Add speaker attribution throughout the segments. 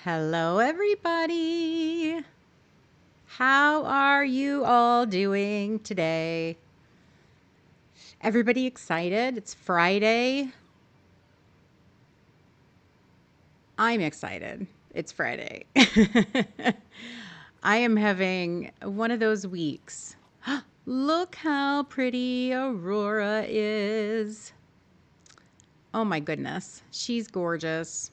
Speaker 1: Hello, everybody. How are you all doing today? Everybody excited? It's Friday. I'm excited. It's Friday. I am having one of those weeks. Look how pretty Aurora is. Oh my goodness. She's gorgeous.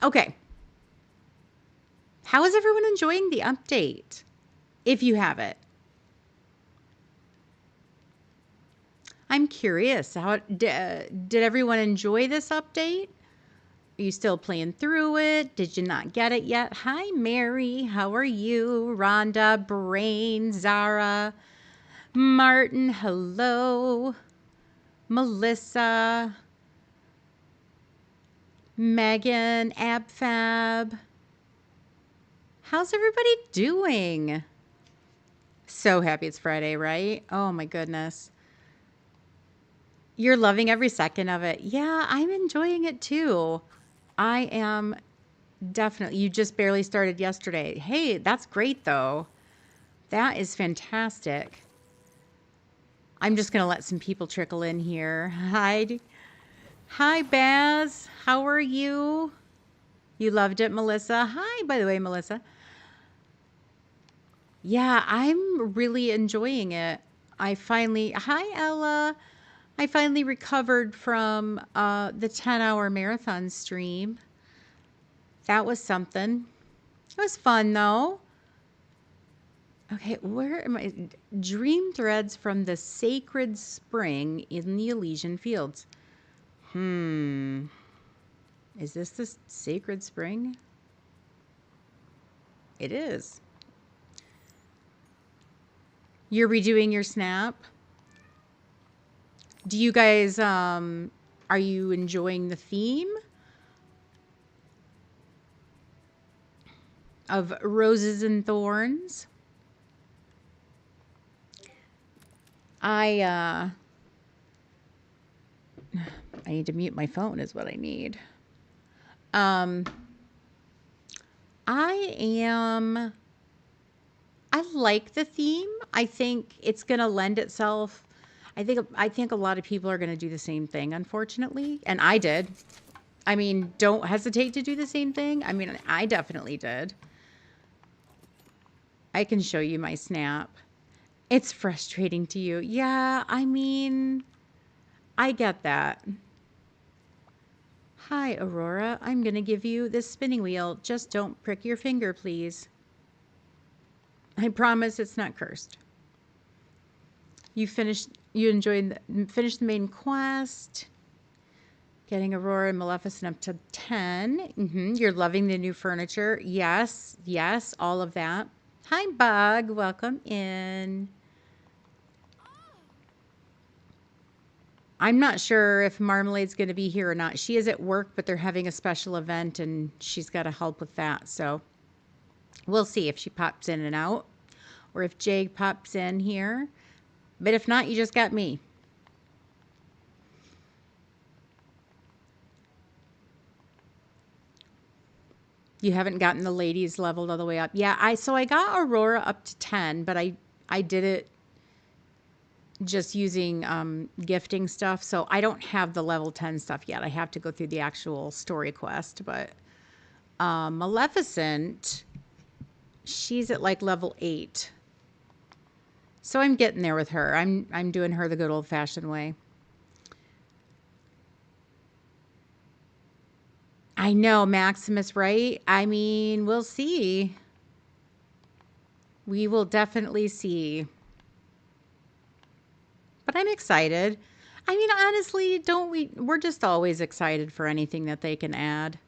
Speaker 1: Okay. How is everyone enjoying the update? If you have it. I'm curious, how did everyone enjoy this update? Are you still playing through it? Did you not get it yet? Hi, Mary. How are you? Rhonda, Brain, Zara, Martin, hello. Melissa, Megan, Abfab. How's everybody doing? So happy it's Friday, right? Oh my goodness. You're loving every second of it. Yeah, I'm enjoying it too. I am definitely. You just barely started yesterday. Hey, that's great though. That is fantastic. I'm just going to let some people trickle in here. Hi. Hi, Baz. How are you? You loved it, Melissa. Hi, by the way, Melissa. Yeah, I'm really enjoying it. Hi, Ella. I finally recovered from the 10-hour marathon stream. That was something. It was fun, though. Okay, where am I? Dream threads from the sacred spring in the Elysian fields. Is this the sacred spring? It is. You're redoing your snap. Do you guys, are you enjoying the theme of roses and thorns? I need to mute my phone is what I need. I like the theme. I think it's going to lend itself. I think a lot of people are going to do the same thing, unfortunately, and I did. I mean, don't hesitate to do the same thing. I mean, I definitely did. I can show you my snap. It's frustrating to you. Yeah, I mean, I get that. Hi, Aurora. I'm going to give you this spinning wheel. Just don't prick your finger, please. I promise it's not cursed. You finished finished the main quest. Getting Aurora and Maleficent up to 10. You're loving the new furniture. Yes, yes, all of that. Hi, Bug. Welcome in. I'm not sure if Marmalade's going to be here or not. She is at work, but they're having a special event, and she's got to help with that. So we'll see if she pops in and out, or if Jay pops in here. But if not, you just got me. You haven't gotten the ladies leveled all the way up. Yeah, I got Aurora up to 10, but I did it just using gifting stuff. So I don't have the level 10 stuff yet. I have to go through the actual story quest. But Maleficent, she's at like level 8. So I'm getting there with her. I'm doing her the good old fashioned way. I know, Maximus, right? I mean, we'll see. We will definitely see. But I'm excited. I mean, honestly, we're just always excited for anything that they can add.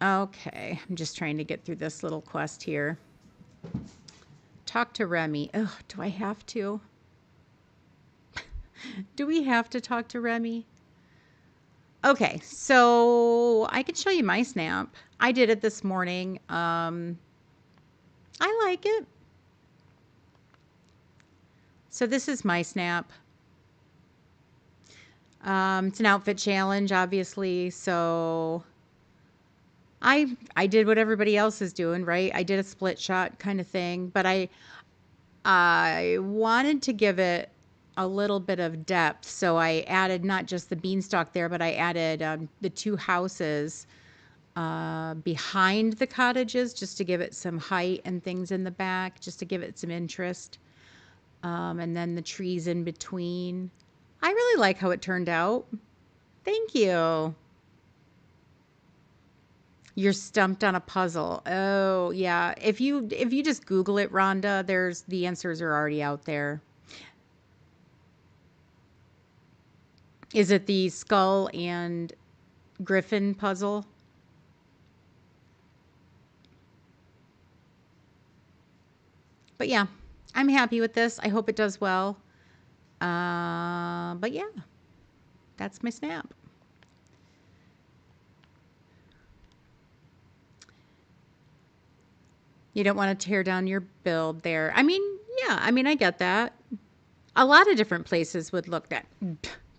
Speaker 1: Okay, I'm just trying to get through this little quest here. Talk to Remy. Ugh, do I have to? Do we have to talk to Remy? Okay, so I can show you my snap. I did it this morning. I like it. So this is my snap. It's an outfit challenge, obviously. So I did what everybody else is doing, right? I did a split shot kind of thing, but I wanted to give it a little bit of depth, so I added not just the beanstalk there, but I added the two houses behind the cottages just to give it some height and things in the back, just to give it some interest. And then the trees in between. I really like how it turned out. Thank you. You're stumped on a puzzle. Oh, yeah. If you just Google it, Rhonda, there's the answers are already out there. Is it the skull and griffin puzzle? But yeah, I'm happy with this. I hope it does well. But yeah, that's my snap. You don't want to tear down your build there. I mean, yeah, I mean, I get that. A lot of different places would look at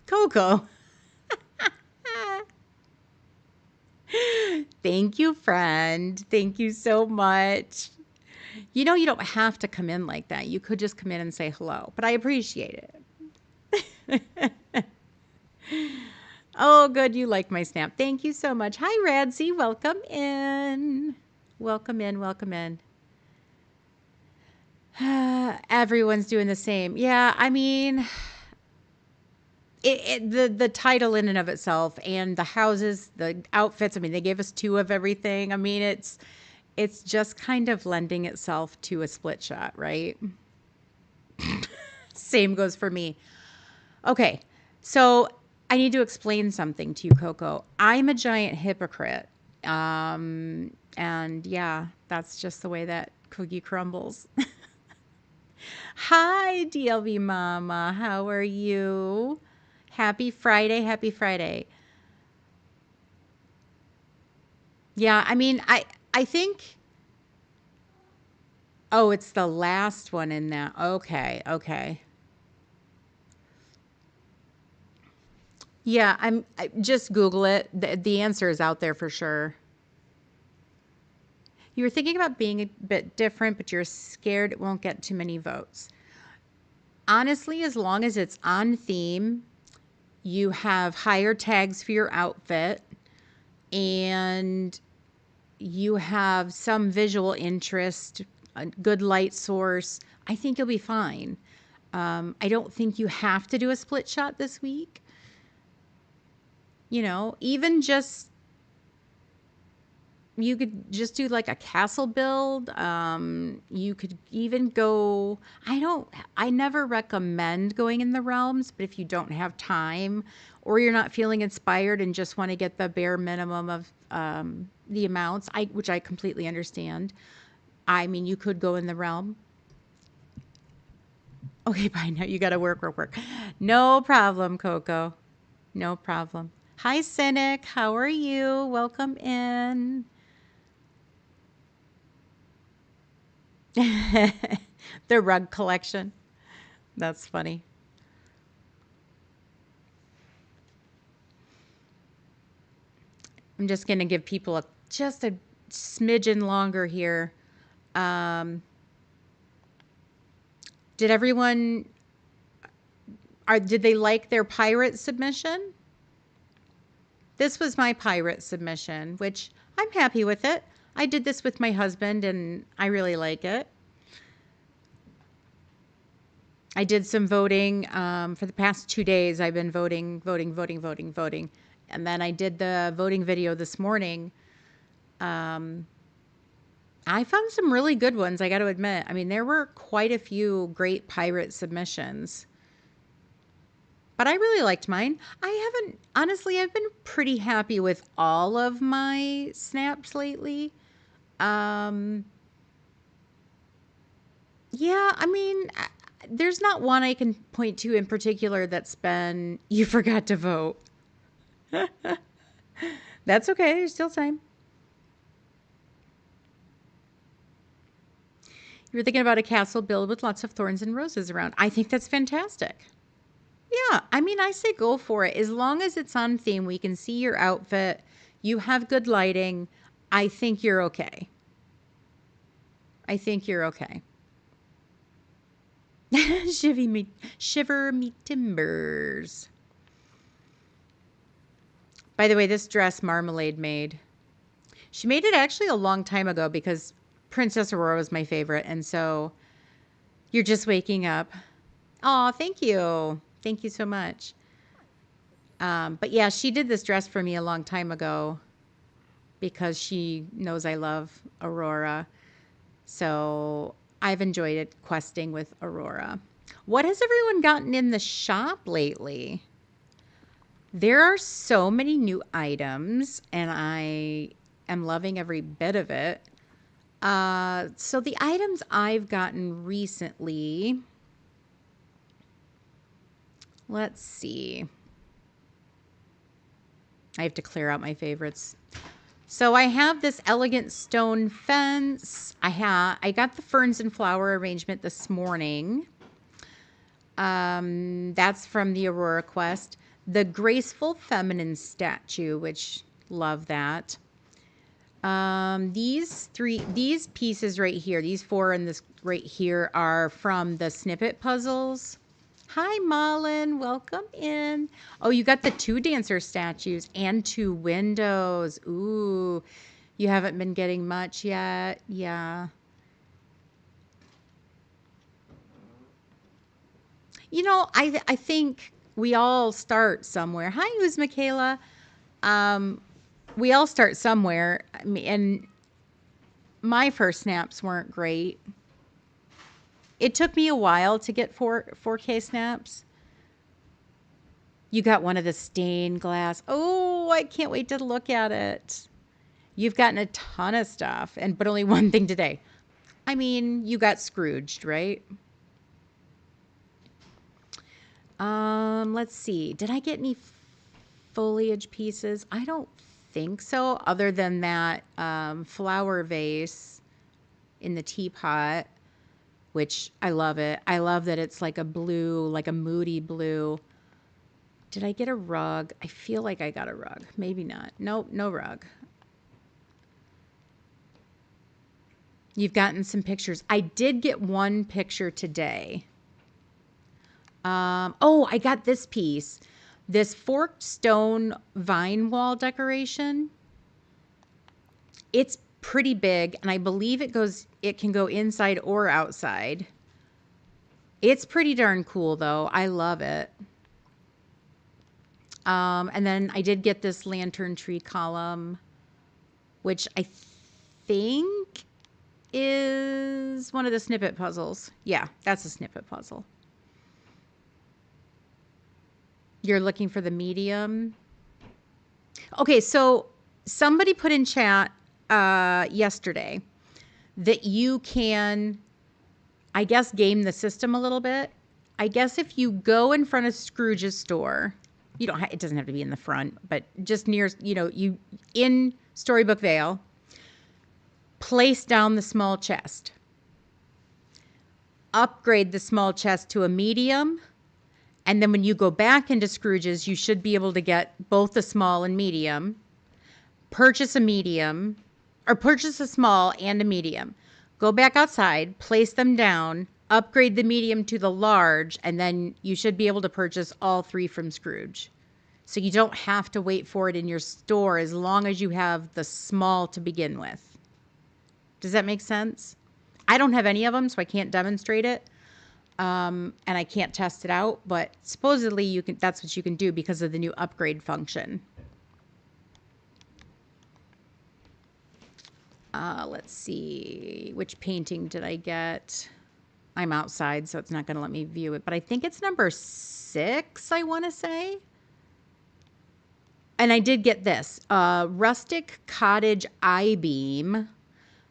Speaker 1: Coco. Thank you, friend. Thank you so much. You know, you don't have to come in like that. You could just come in and say hello, but I appreciate it. Oh, good. You like my snap. Thank you so much. Hi, Radsy. Welcome in. Welcome in. Welcome in. Everyone's doing the same. Yeah, I mean, the title in and of itself and the houses, the outfits. I mean, they gave us two of everything. I mean, it's just kind of lending itself to a split shot, right? Same goes for me. Okay, so I need to explain something to you, Coco. I'm a giant hypocrite. And yeah, that's just the way that cookie crumbles. Hi, DLV Mama. How are you? Happy Friday. Happy Friday. Yeah, I mean, I think oh, it's the last one in that. Okay, okay. Yeah, just Google it. The answer is out there for sure. You were thinking about being a bit different, but you're scared it won't get too many votes. Honestly, as long as it's on theme, you have higher tags for your outfit, and you have some visual interest, a good light source, I think you'll be fine. I don't think you have to do a split shot this week. You know, even just you could just do like a castle build. You could even go, I never recommend going in the realms, but if you don't have time or you're not feeling inspired and just want to get the bare minimum of the amounts, which I completely understand. I mean, you could go in the realm. Okay, bye now. You got to work. No problem, Coco. No problem. Hi, Cynic. How are you? Welcome in. The rug collection. That's funny. I'm just going to give people just a smidgen longer here. Um, did everyone did they like their pirate submission? This was my pirate submission, which I'm happy with it. I did this with my husband and I really like it. I did some voting for the past 2 days. I've been voting. And then I did the voting video this morning. I found some really good ones, I got to admit. I mean, there were quite a few great pirate submissions. But I really liked mine. Honestly, I've been pretty happy with all of my snaps lately. Um, yeah, I mean, there's not one I can point to in particular that's been, you forgot to vote. That's okay, there's still time. You're thinking about a castle built with lots of thorns and roses around. I think that's fantastic. Yeah, I mean, I say go for it. As long as it's on theme, we can see your outfit, you have good lighting, I think you're okay. I think you're okay. Shiver me timbers. By the way, this dress Marmalade made. She made it actually a long time ago because Princess Aurora was my favorite. And so you're just waking up. Oh, thank you. Thank you so much. But yeah, she did this dress for me a long time ago because she knows I love Aurora. So I've enjoyed it questing with Aurora. What has everyone gotten in the shop lately? There are so many new items, and I am loving every bit of it. So the items I've gotten recently, let's see. I have to clear out my favorites. So I have this elegant stone fence. I got the ferns and flower arrangement this morning. That's from the Aurora Quest. The graceful feminine statue, which love that. These pieces right here, these four and this right here are from the snippet puzzles. Hi, Malin. Welcome in. Oh, you got the 2 dancer statues and 2 windows. Ooh, you haven't been getting much yet. Yeah. You know, I think we all start somewhere. Hi, who's Michaela? We all start somewhere. And my first snaps weren't great. It took me a while to get 4K snaps. You got one of the stained glass. Oh, I can't wait to look at it. You've gotten a ton of stuff, but only one thing today. I mean, you got Scrooged, right? Let's see. Did I get any foliage pieces? I don't think so, other than that flower vase in the teapot, which I love it. I love that it's like a blue, like a moody blue. Did I get a rug? I feel like I got a rug. Maybe not. Nope, no rug. You've gotten some pictures. I did get one picture today. Oh, I got this piece. This forked stone vine wall decoration. It's pretty big, and I believe it can go inside or outside. It's pretty darn cool, though. I love it. And then I did get this lantern tree column, which I think is one of the snippet puzzles. Yeah, that's a snippet puzzle. You're looking for the medium. Okay, so somebody put in chat yesterday that you can, I guess, game the system a little bit. I guess if you go in front of Scrooge's store, you don't. It doesn't have to be in the front, but just near, you in Storybook Vale, place down the small chest. Upgrade the small chest to a medium. And then when you go back into Scrooge's, you should be able to get both the small and medium. Purchase a medium, or purchase a small and a medium. Go back outside, place them down, upgrade the medium to the large, and then you should be able to purchase all 3 from Scrooge. So you don't have to wait for it in your store as long as you have the small to begin with. Does that make sense? I don't have any of them, so I can't demonstrate it. And I can't test it out, but supposedly that's what you can do because of the new upgrade function. Let's see, which painting did I get? I'm outside, so it's not going to let me view it, but I think it's number 6, I want to say. And I did get this, rustic cottage I-beam.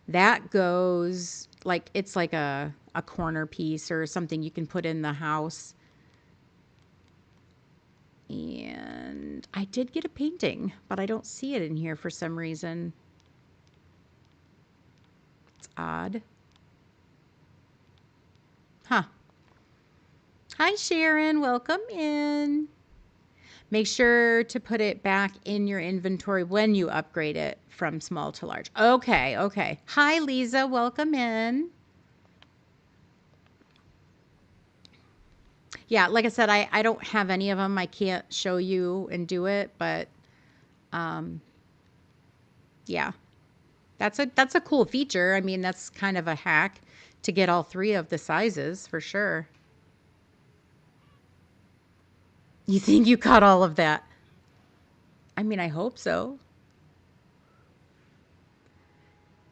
Speaker 1: That goes like, it's like a corner piece or something you can put in the house. And I did get a painting, but I don't see it in here for some reason. It's odd. Huh. Hi, Sharon. Welcome in. Make sure to put it back in your inventory when you upgrade it from small to large. Okay, okay. Hi, Lisa. Welcome in. Yeah, like I said, I don't have any of them. I can't show you and do it, but yeah. That's a cool feature. I mean, that's kind of a hack to get all three of the sizes for sure. You think you caught all of that? I mean, I hope so.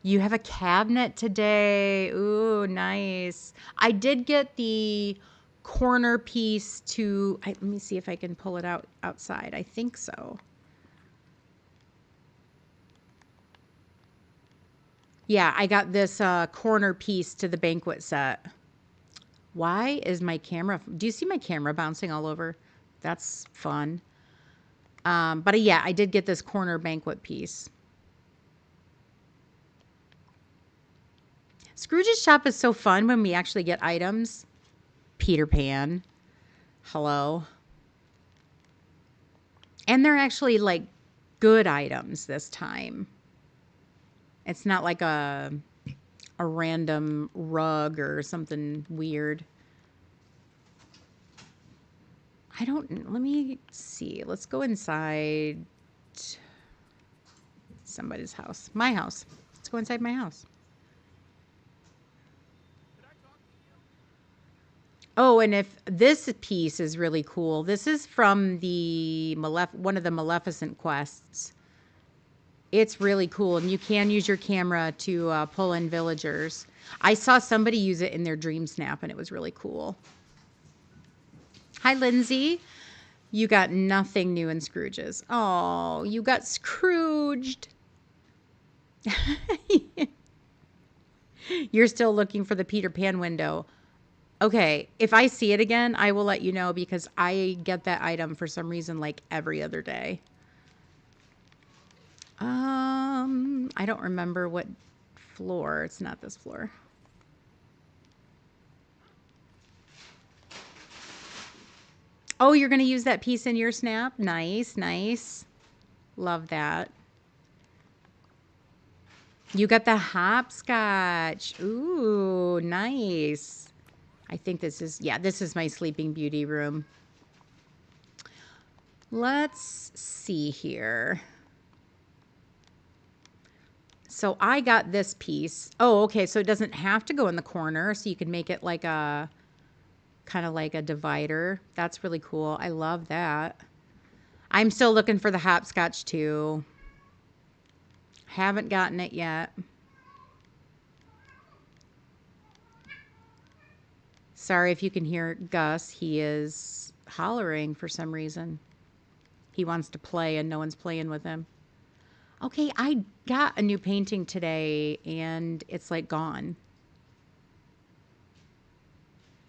Speaker 1: You have a cabinet today. Ooh, nice. I did get the corner piece to, let me see if I can pull it out outside. I think so. Yeah, I got this corner piece to the banquet set. Why is my camera, do you see my camera bouncing all over? That's fun. But yeah, I did get this corner banquet piece. Scrooge's shop is so fun when we actually get items. Peter Pan. Hello. And they're actually like good items this time. It's not like a random rug or something weird. Let me see. Let's go inside somebody's house. My house. Let's go inside my house. Oh, and if this piece is really cool, this is from the one of the Maleficent quests. It's really cool, and you can use your camera to pull in villagers. I saw somebody use it in their Dream Snap, and it was really cool. Hi, Lindsay. You got nothing new in Scrooge's. Oh, you got Scrooged. You're still looking for the Peter Pan window. Okay, if I see it again, I will let you know because I get that item for some reason like every other day. I don't remember what floor. It's not this floor. Oh, you're going to use that piece in your snap? Nice, nice. Love that. You got the hopscotch. Ooh, nice. I think this is my Sleeping Beauty room. Let's see here. So I got this piece. Oh, okay. So it doesn't have to go in the corner. So you can make it like a, kind of like a divider. That's really cool. I love that. I'm still looking for the hopscotch too. Haven't gotten it yet. Sorry if you can hear Gus. He is hollering for some reason. He wants to play and no one's playing with him. Okay, I got a new painting today and it's like gone.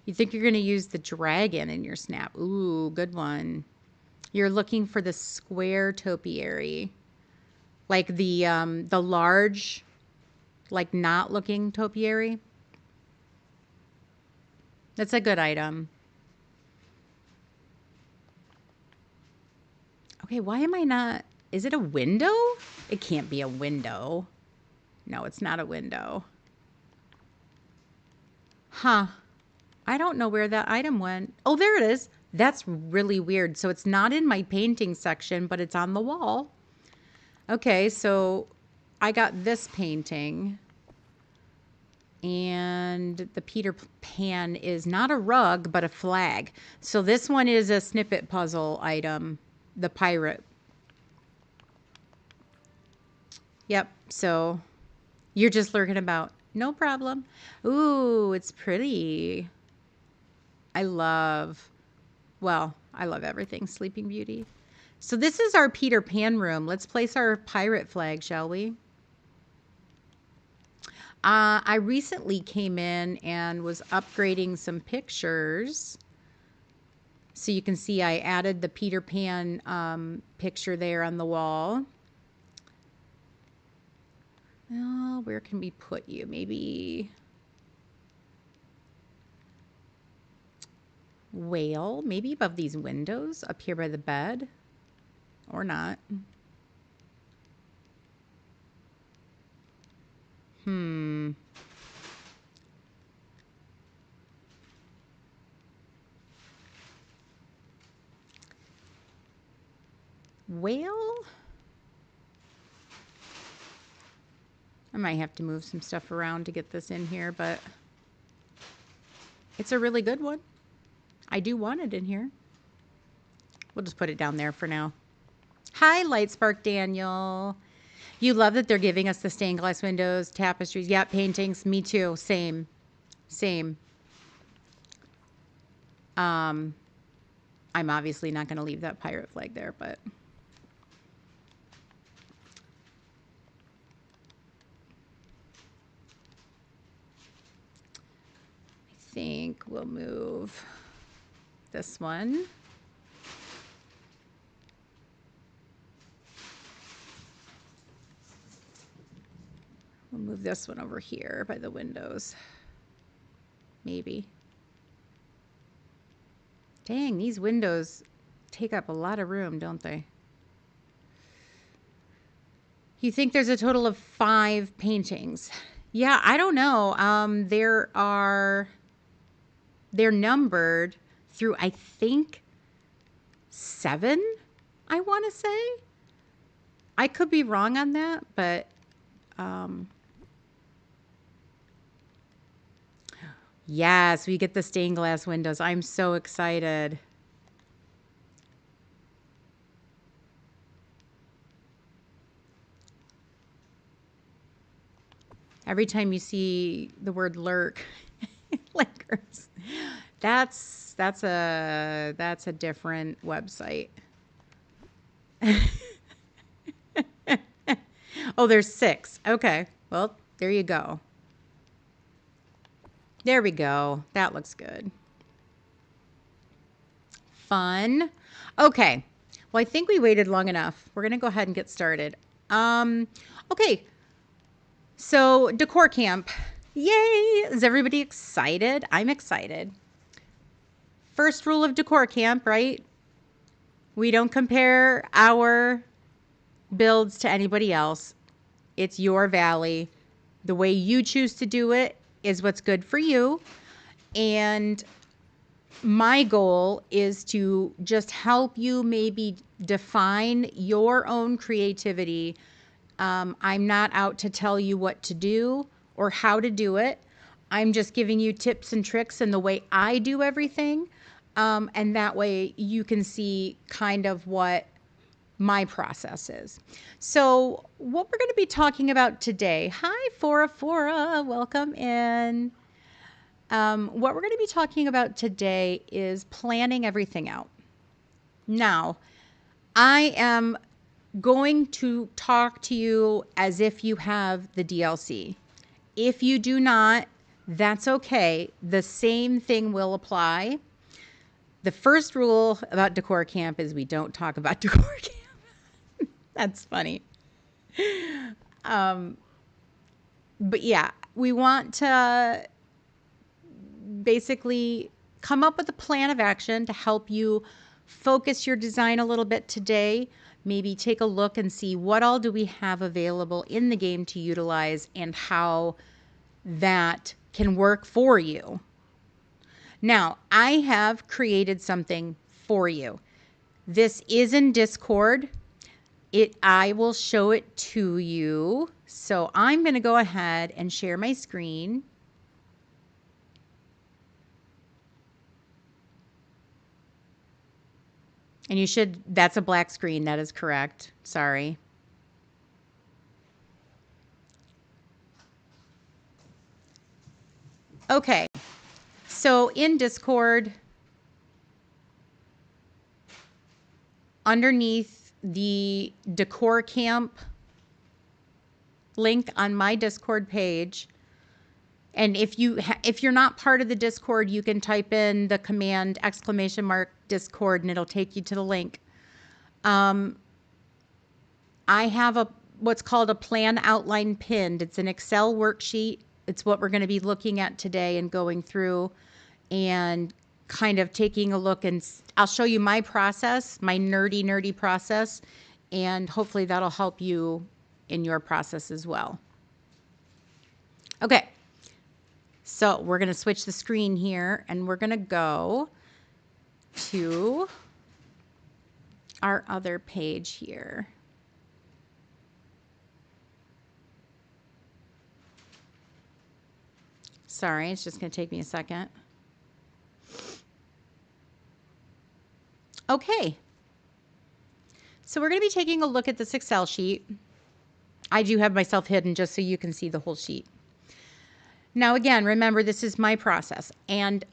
Speaker 1: You think you're going to use the dragon in your snap. Ooh, good one. You're looking for the square topiary. Like the large, like not looking topiary. That's a good item. Okay, why am I not... Is it a window? It can't be a window. No, it's not a window. Huh. I don't know where that item went. Oh, there it is. That's really weird. So it's not in my painting section, but it's on the wall. Okay, so I got this painting. And the Peter Pan is not a rug, but a flag. So this one is a snippet puzzle item. The pirate. Yep, so you're just lurking about. No problem. Ooh, it's pretty. I love everything Sleeping Beauty. So this is our Peter Pan room. Let's place our pirate flag, shall we? I recently came in and was upgrading some pictures. So you can see I added the Peter Pan picture there on the wall. Oh, where can we put you? Maybe Whale, maybe above these windows up here by the bed, or not. Whale? I might have to move some stuff around to get this in here, but it's a really good one. I do want it in here. We'll just put it down there for now. Hi, Lightspark Daniel. You love that they're giving us the stained glass windows, tapestries, yeah, paintings. Me too. Same. Same. I'm obviously not going to leave that pirate flag there, but I think we'll move this one. We'll move this one over here by the windows. Maybe. Dang, these windows take up a lot of room, don't they? You think there's a total of 5 paintings? Yeah, I don't know. They're numbered through, I think, 7, I want to say. I could be wrong on that, but yes, we get the stained glass windows. I'm so excited. Every time you see the word lurk, lurkers, that's a different website. Oh, there's 6. Okay. Well, there you go. There we go. That looks good. Fun. Okay. Well, I think we waited long enough. We're going to go ahead and get started. Okay. So, Decor Camp. Yay! Is everybody excited? I'm excited. First rule of Decor Camp, right? We don't compare our builds to anybody else. It's your valley. The way you choose to do it is what's good for you. And my goal is to just help you maybe define your own creativity. I'm not out to tell you what to do or how to do it. I'm just giving you tips and tricks in the way I do everything. And that way you can see kind of what my process is. So what we're going to be talking about today, hi Fora, welcome in. What we're going to be talking about today is planning everything out. Now, I am going to talk to you as if you have the DLC. If you do not, that's okay. The same thing will apply. The first rule about Decor Camp is we don't talk about Decor Camp. That's funny. But yeah, we want to basically come up with a plan of action to help you focus your design a little bit today. Maybe take a look and see what all do we have available in the game to utilize and how that can work for you. Now, I have created something for you. This is in Discord. I will show it to you. So I'm going to go ahead and share my screen. And you should, that's a black screen. That is correct. Sorry. Okay. So in Discord, underneath the Decor Camp link on my Discord page, and if you're not part of the Discord, you can type in the command !Discord and it'll take you to the link. I have what's called a plan outline pinned. It's an Excel worksheet. It's what we're going to be looking at today and going through and kind of taking a look, and I'll show you my process, my nerdy process, and hopefully that'll help you in your process as well. Okay, so we're going to switch the screen here, and we're going to go to our other page here. Sorry, it's just going to take me a second. Okay, so we're going to be taking a look at this Excel sheet. I do have myself hidden just so you can see the whole sheet. Now again, remember, this is my process, and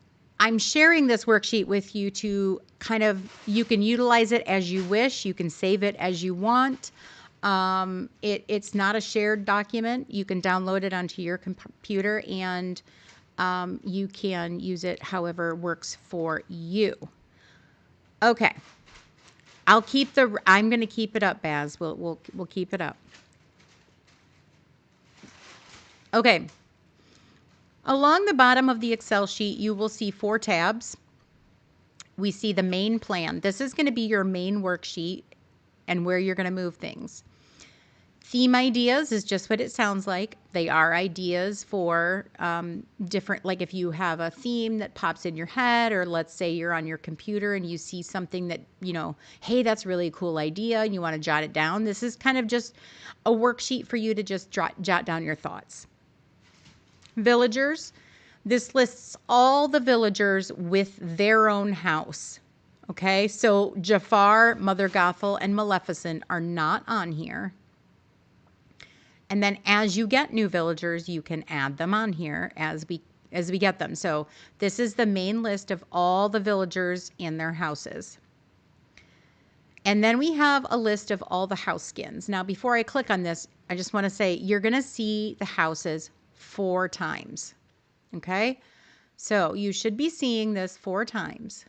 Speaker 1: I'm sharing this worksheet with you to kind of, you can utilize it as you wish. You can save it as you want. It's not a shared document. You can download it onto your computer, and you can use it however works for you. Okay. I'm going to keep it up, Baz. We'll keep it up. Okay. Along the bottom of the Excel sheet, you will see 4 tabs. We see the main plan. This is going to be your main worksheet and where you're going to move things. Theme ideas is just what it sounds like. They are ideas for different, like if you have a theme that pops in your head, or let's say you're on your computer and you see something that, you know, hey, that's really a cool idea, and you want to jot it down. This is kind of just a worksheet for you to just jot down your thoughts. Villagers. This lists all the villagers with their own house. Okay, so Jafar, Mother Gothel, and Maleficent are not on here. And then as you get new villagers, you can add them on here as we get them. So this is the main list of all the villagers and their houses. And then we have a list of all the house skins. Now, before I click on this, I just want to say you're going to see the houses 4 times. Okay? So you should be seeing this 4 times.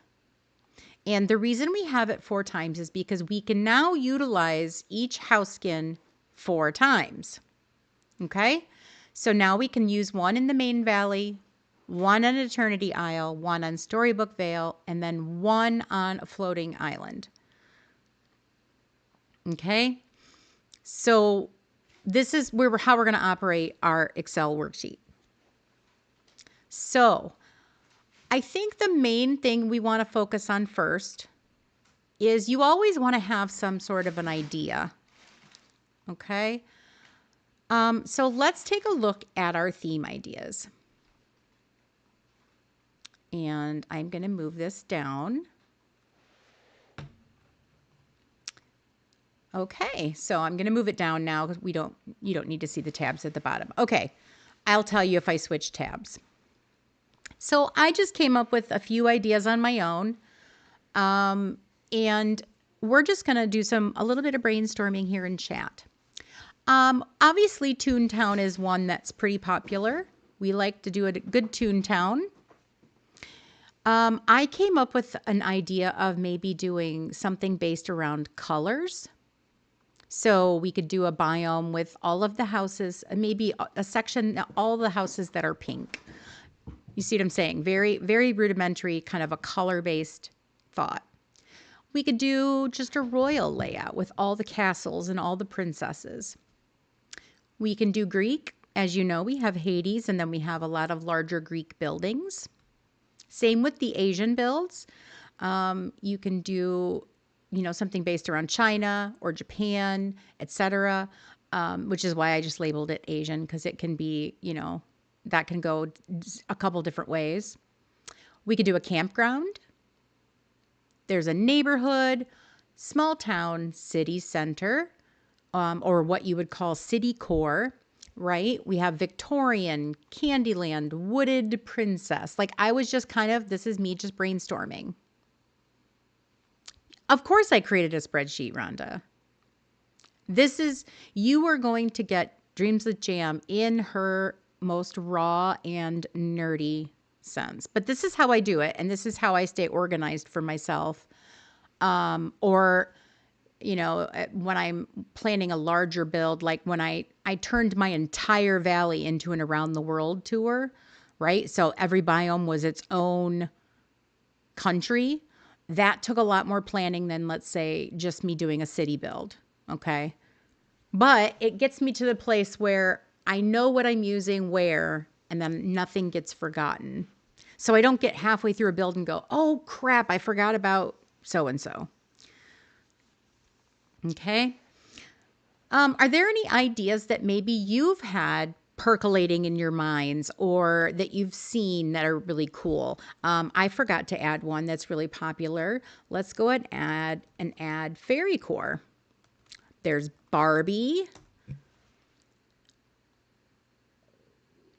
Speaker 1: And the reason we have it 4 times is because we can now utilize each house skin 4 times. Okay? So now we can use one in the main valley, one on Eternity Isle, one on Storybook Vale, and then one on a floating island. Okay? So this is how we're going to operate our Excel worksheet. So I think the main thing we want to focus on first is you always want to have some sort of an idea. Okay? So let's take a look at our theme ideas. And I'm going to move this down. Okay, so I'm going to move it down now because you don't need to see the tabs at the bottom. Okay, I'll tell you if I switch tabs. So I just came up with a few ideas on my own, and we're just going to do a little bit of brainstorming here in chat. Obviously, Toontown is one that's pretty popular. We like to do a good Toontown. I came up with an idea of maybe doing something based around colors. So we could do a biome with all of the houses, maybe a section, all the houses that are pink. You see what I'm saying? Very, very rudimentary, kind of a color-based thought. We could do just a royal layout with all the castles and all the princesses. We can do Greek. As you know, we have Hades, and then we have a lot of larger Greek buildings. Same with the Asian builds. You can do, something based around China or Japan, etc., which is why I just labeled it Asian, because it can be, that can go a couple different ways. We could do a campground. There's a neighborhood, small town, city center, or what you would call city core, right? We have Victorian, Candyland, wooded princess. Like I was just this is me just brainstorming. Of course I created a spreadsheet, Rhonda. You are going to get Dreams with Jam in her most raw and nerdy sense. But this is how I do it, and this is how I stay organized for myself. Or, when I'm planning a larger build, like when I turned my entire valley into an around the world tour, right? So every biome was its own country, that took a lot more planning than, let's say, just me doing a city build. Okay. But it gets me to the place where I know what I'm using where, and then nothing gets forgotten. So I don't get halfway through a build and go, oh crap, I forgot about so-and-so. Okay. Are there any ideas that maybe you've had percolating in your minds or that you've seen that are really cool? I forgot to add one that's really popular. Let's go ahead and add fairy core. There's Barbie.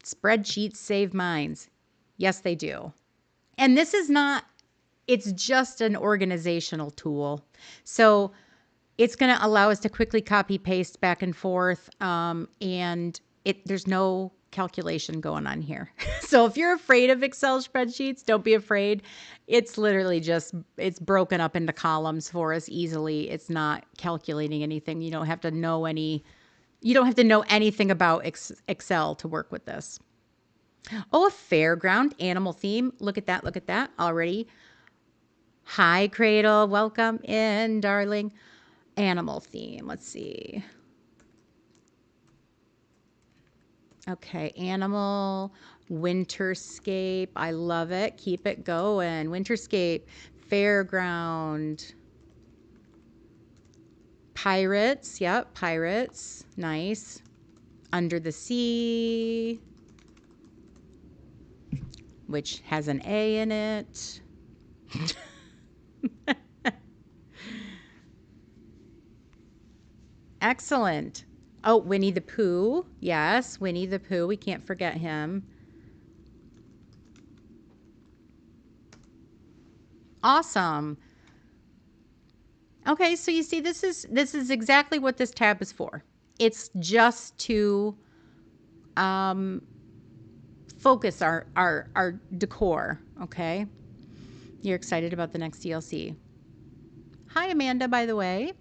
Speaker 1: Spreadsheets save minds. Yes, they do. And this is not, it's just an organizational tool. So it's going to allow us to quickly copy paste back and forth. And there's no calculation going on here. So if you're afraid of Excel spreadsheets, don't be afraid. It's literally just, it's broken up into columns for us easily. It's not calculating anything. You don't have to know anything about Excel to work with this. Oh, a fairground animal theme. Look at that. Look at that already. Hi, Cradle. Welcome in, darling. Animal theme. Let's see. Okay, animal, winterscape. I love it. Keep it going. Winterscape, fairground, pirates. Yep, pirates. Nice. Under the sea, which has an A in it. Excellent. Oh, Winnie the Pooh. Yes, Winnie the Pooh. We can't forget him. Awesome. Okay, so you see this is exactly what this tab is for. It's just to focus our decor, okay? You're excited about the next DLC. Hi, Amanda, by the way.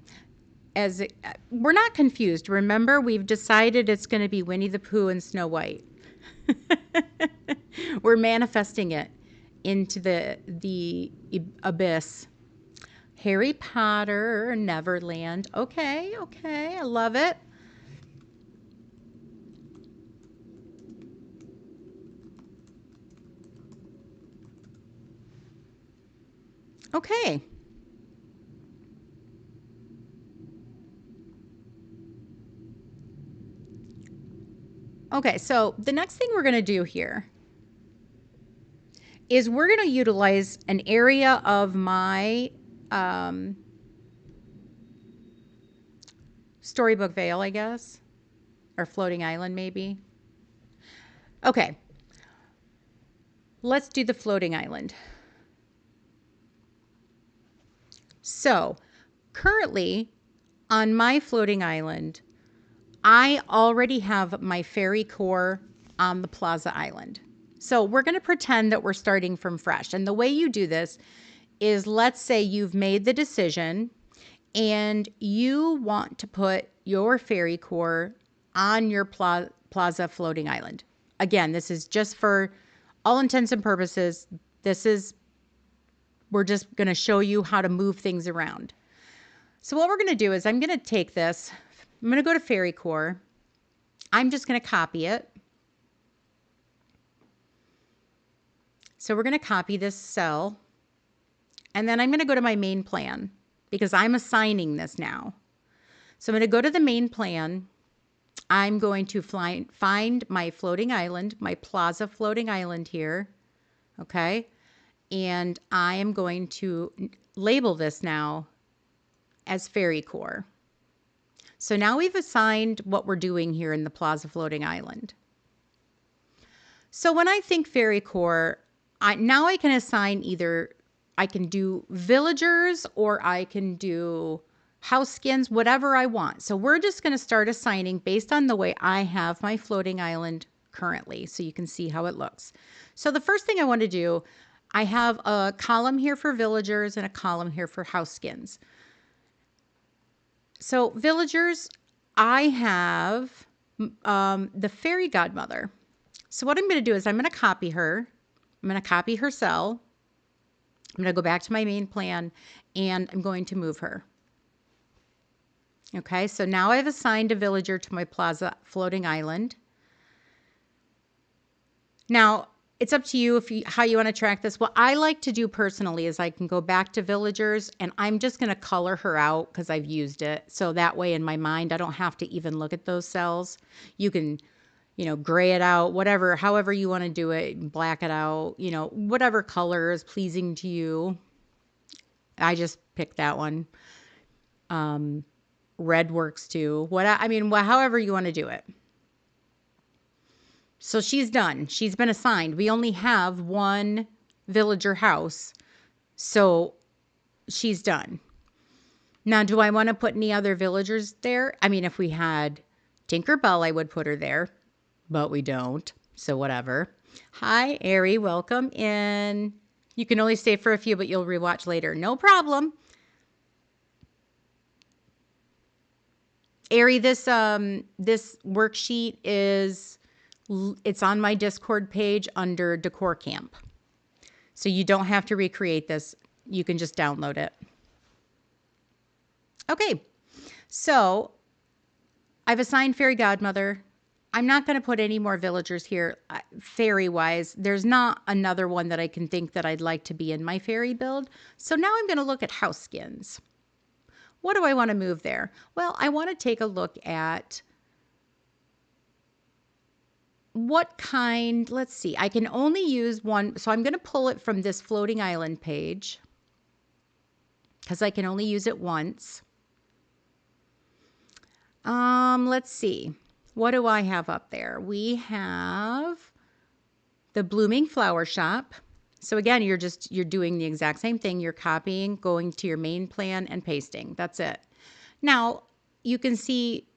Speaker 1: We're not confused. Remember, we've decided it's going to be Winnie the Pooh and Snow White. We're manifesting it into the abyss. Harry Potter, Neverland. Okay, okay, I love it. Okay. Okay, so the next thing we're going to do here is we're going to utilize an area of my Storybook Vale, I guess, or Floating Island maybe. Okay, let's do the Floating Island. So currently on my Floating Island, I already have my fairy core on the Plaza Island. So we're going to pretend that we're starting from fresh. And the way you do this is, let's say you've made the decision and you want to put your fairy core on your Plaza Floating Island. Again, this is just for all intents and purposes. We're just going to show you how to move things around. So what we're going to do is I'm going to take this. I'm going to go to Fairy Core. I'm just going to copy it. So we're going to copy this cell. And then I'm going to go to my main plan because I'm assigning this now. So I'm going to go to the main plan. I'm going to find my floating island, my Plaza Floating Island here. Okay. And I am going to label this now as Fairy Core. So now we've assigned what we're doing here in the Plaza Floating Island. So when I think Fairy Core, now I can assign either, I can do villagers or I can do house skins, whatever I want. So we're just going to start assigning based on the way I have my floating island currently, so you can see how it looks. So the first thing I want to do, I have a column here for villagers and a column here for house skins. So villagers, I have the fairy godmother. So what I'm going to do is I'm going to copy her. I'm going to copy her cell. I'm going to go back to my main plan and I'm going to move her. Okay, so now I've assigned a villager to my plaza floating island. Now, it's up to you how you want to track this. What I like to do personally is I can go back to villagers and I'm just going to color her out because I've used it. So that way in my mind, I don't have to even look at those cells. You can, gray it out, whatever, however you want to do it, black it out, whatever color is pleasing to you. I just picked that one. Red works too. However you want to do it. So she's done. She's been assigned. We only have one villager house. So she's done. Now, do I want to put any other villagers there? I mean, if we had Tinkerbell, I would put her there, but we don't. So whatever. Hi, Ari. Welcome in. You can only stay for a few, but you'll rewatch later. No problem. Ari, this worksheet it's on my Discord page under Decor Camp. So you don't have to recreate this. You can just download it. Okay, so I've assigned Fairy Godmother. I'm not going to put any more villagers here fairy-wise. There's not another one that I can think that I'd like to be in my fairy build. So now I'm going to look at house skins. What do I want to move there? Well, I want to take a look at what kind, let's see, I can only use one. So I'm going to pull it from this floating island page because I can only use it once. Let's see. What do I have up there? We have the Blooming Flower Shop. So again, you're doing the exact same thing. You're copying, going to your main plan and pasting. That's it. Now, you can see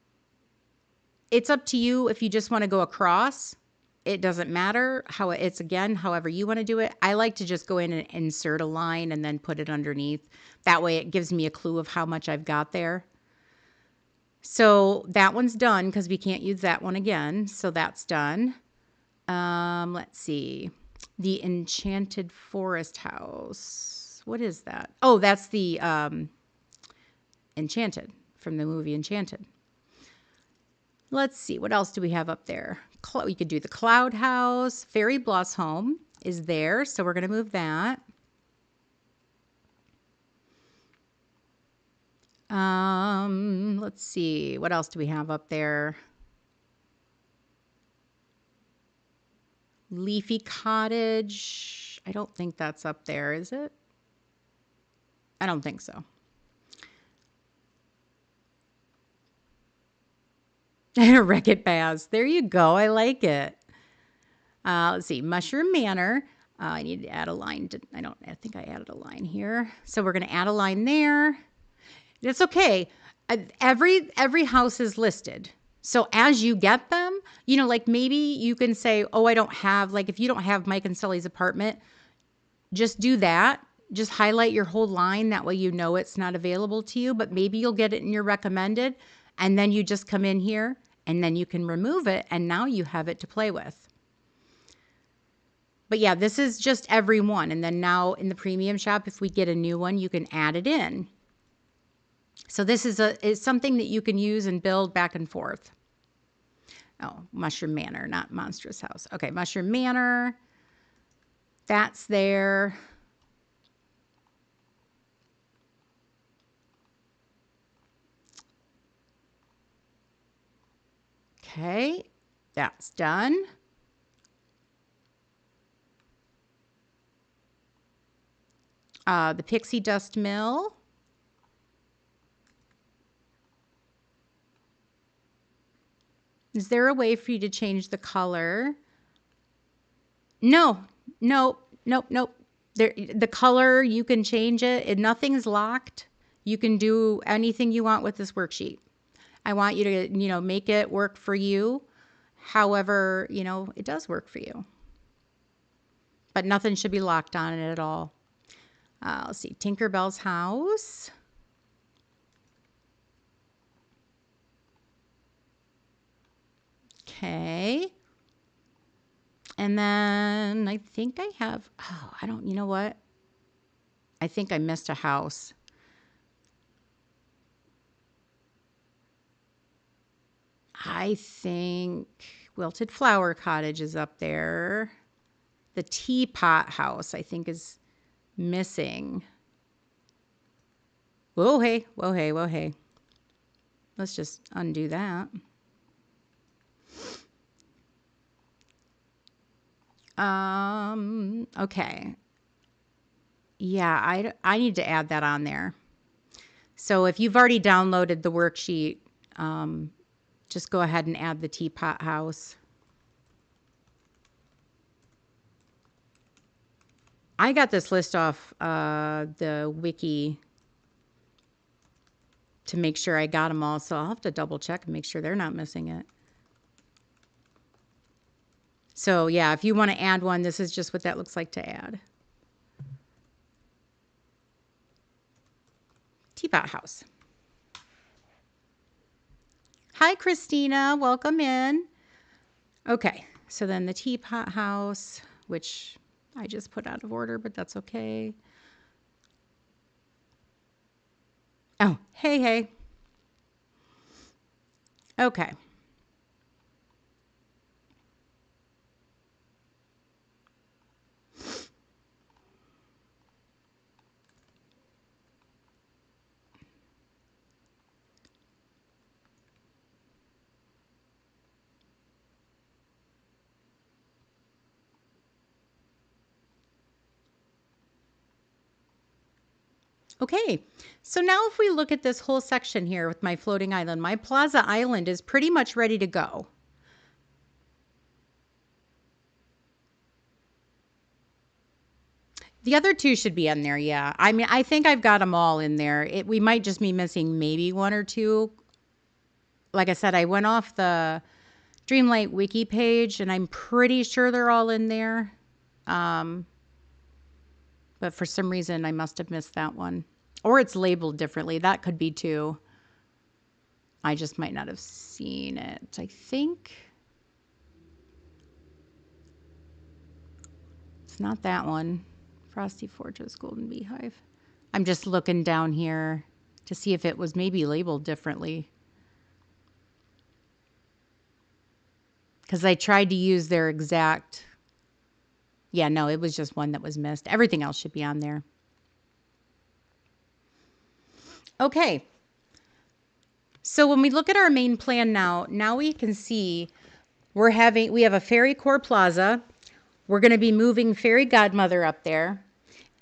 Speaker 1: it's up to you if you just want to go across. It doesn't matter how it's, again, however you want to do it. I like to just go in and insert a line and then put it underneath. That way it gives me a clue of how much I've got there. So that one's done because we can't use that one again. So that's done. Let's see. The Enchanted Forest House. What is that? Oh, that's the Enchanted from the movie Enchanted. Let's see. What else do we have up there? We could do the Cloud House. Fairy Blossom is there. So we're going to move that. Let's see. What else do we have up there? Leafy Cottage. I don't think that's up there, is it? I don't think so. Wreck-It Baz. There you go. I like it. Let's see. Mushroom Manor. I need to add a line. I think I added a line here. So we're going to add a line there. It's okay. Every house is listed. So as you get them, like maybe you can say, oh, I don't have, like if you don't have Mike and Sully's apartment, just do that. Just highlight your whole line. That way you know it's not available to you, but maybe you'll get it in your recommended. And then you just come in here and then you can remove it. And now you have it to play with. But yeah, this is just every one. And then now in the premium shop, if we get a new one, you can add it in. So this is something that you can use and build back and forth. Oh, Mushroom Manor, not Monstrous House. Okay, Mushroom Manor. That's there. Okay, that's done. The Pixie Dust Mill. Is there a way for you to change the color? No. The color, you can change it. Nothing's locked. You can do anything you want with this worksheet. I want you to, make it work for you. However, it does work for you. But nothing should be locked on it at all. Let's see, Tinkerbell's house. Okay. And then I think I have, you know what? I think I missed a house. I think Wilted Flower Cottage is up there. The Teapot House, I think, is missing. Whoa, hey, whoa, hey, whoa, hey. Let's just undo that. Okay. Yeah, I need to add that on there. So if you've already downloaded the worksheet, just go ahead and add the Teapot House. I got this list off the wiki to make sure I got them all, so I'll have to double check and make sure they're not missing it. So yeah, if you want to add one, this is just what that looks like to add. Teapot House. Hi, Christina. Welcome in. Okay, so then the Teapot House, which I just put out of order, but that's okay. Oh, hey, hey. Okay. Okay, so now if we look at this whole section here with my floating island, my Plaza Island is pretty much ready to go. The other two should be in there, yeah. I mean, I think I've got them all in there. We might just be missing maybe one or two. Like I said, I went off the Dreamlight Wiki page, and I'm pretty sure they're all in there. But for some reason, I must have missed that one. Or it's labeled differently. That could be too. I just might not have seen it, I think. It's not that one. Frosty Fortress Golden Beehive. I'm just looking down here to see if it was maybe labeled differently. Because I tried to use their exact... Yeah, no, it was just one that was missed. Everything else should be on there. Okay. So when we look at our main plan now we can see we have a Fairy Core Plaza. We're going to be moving Fairy Godmother up there.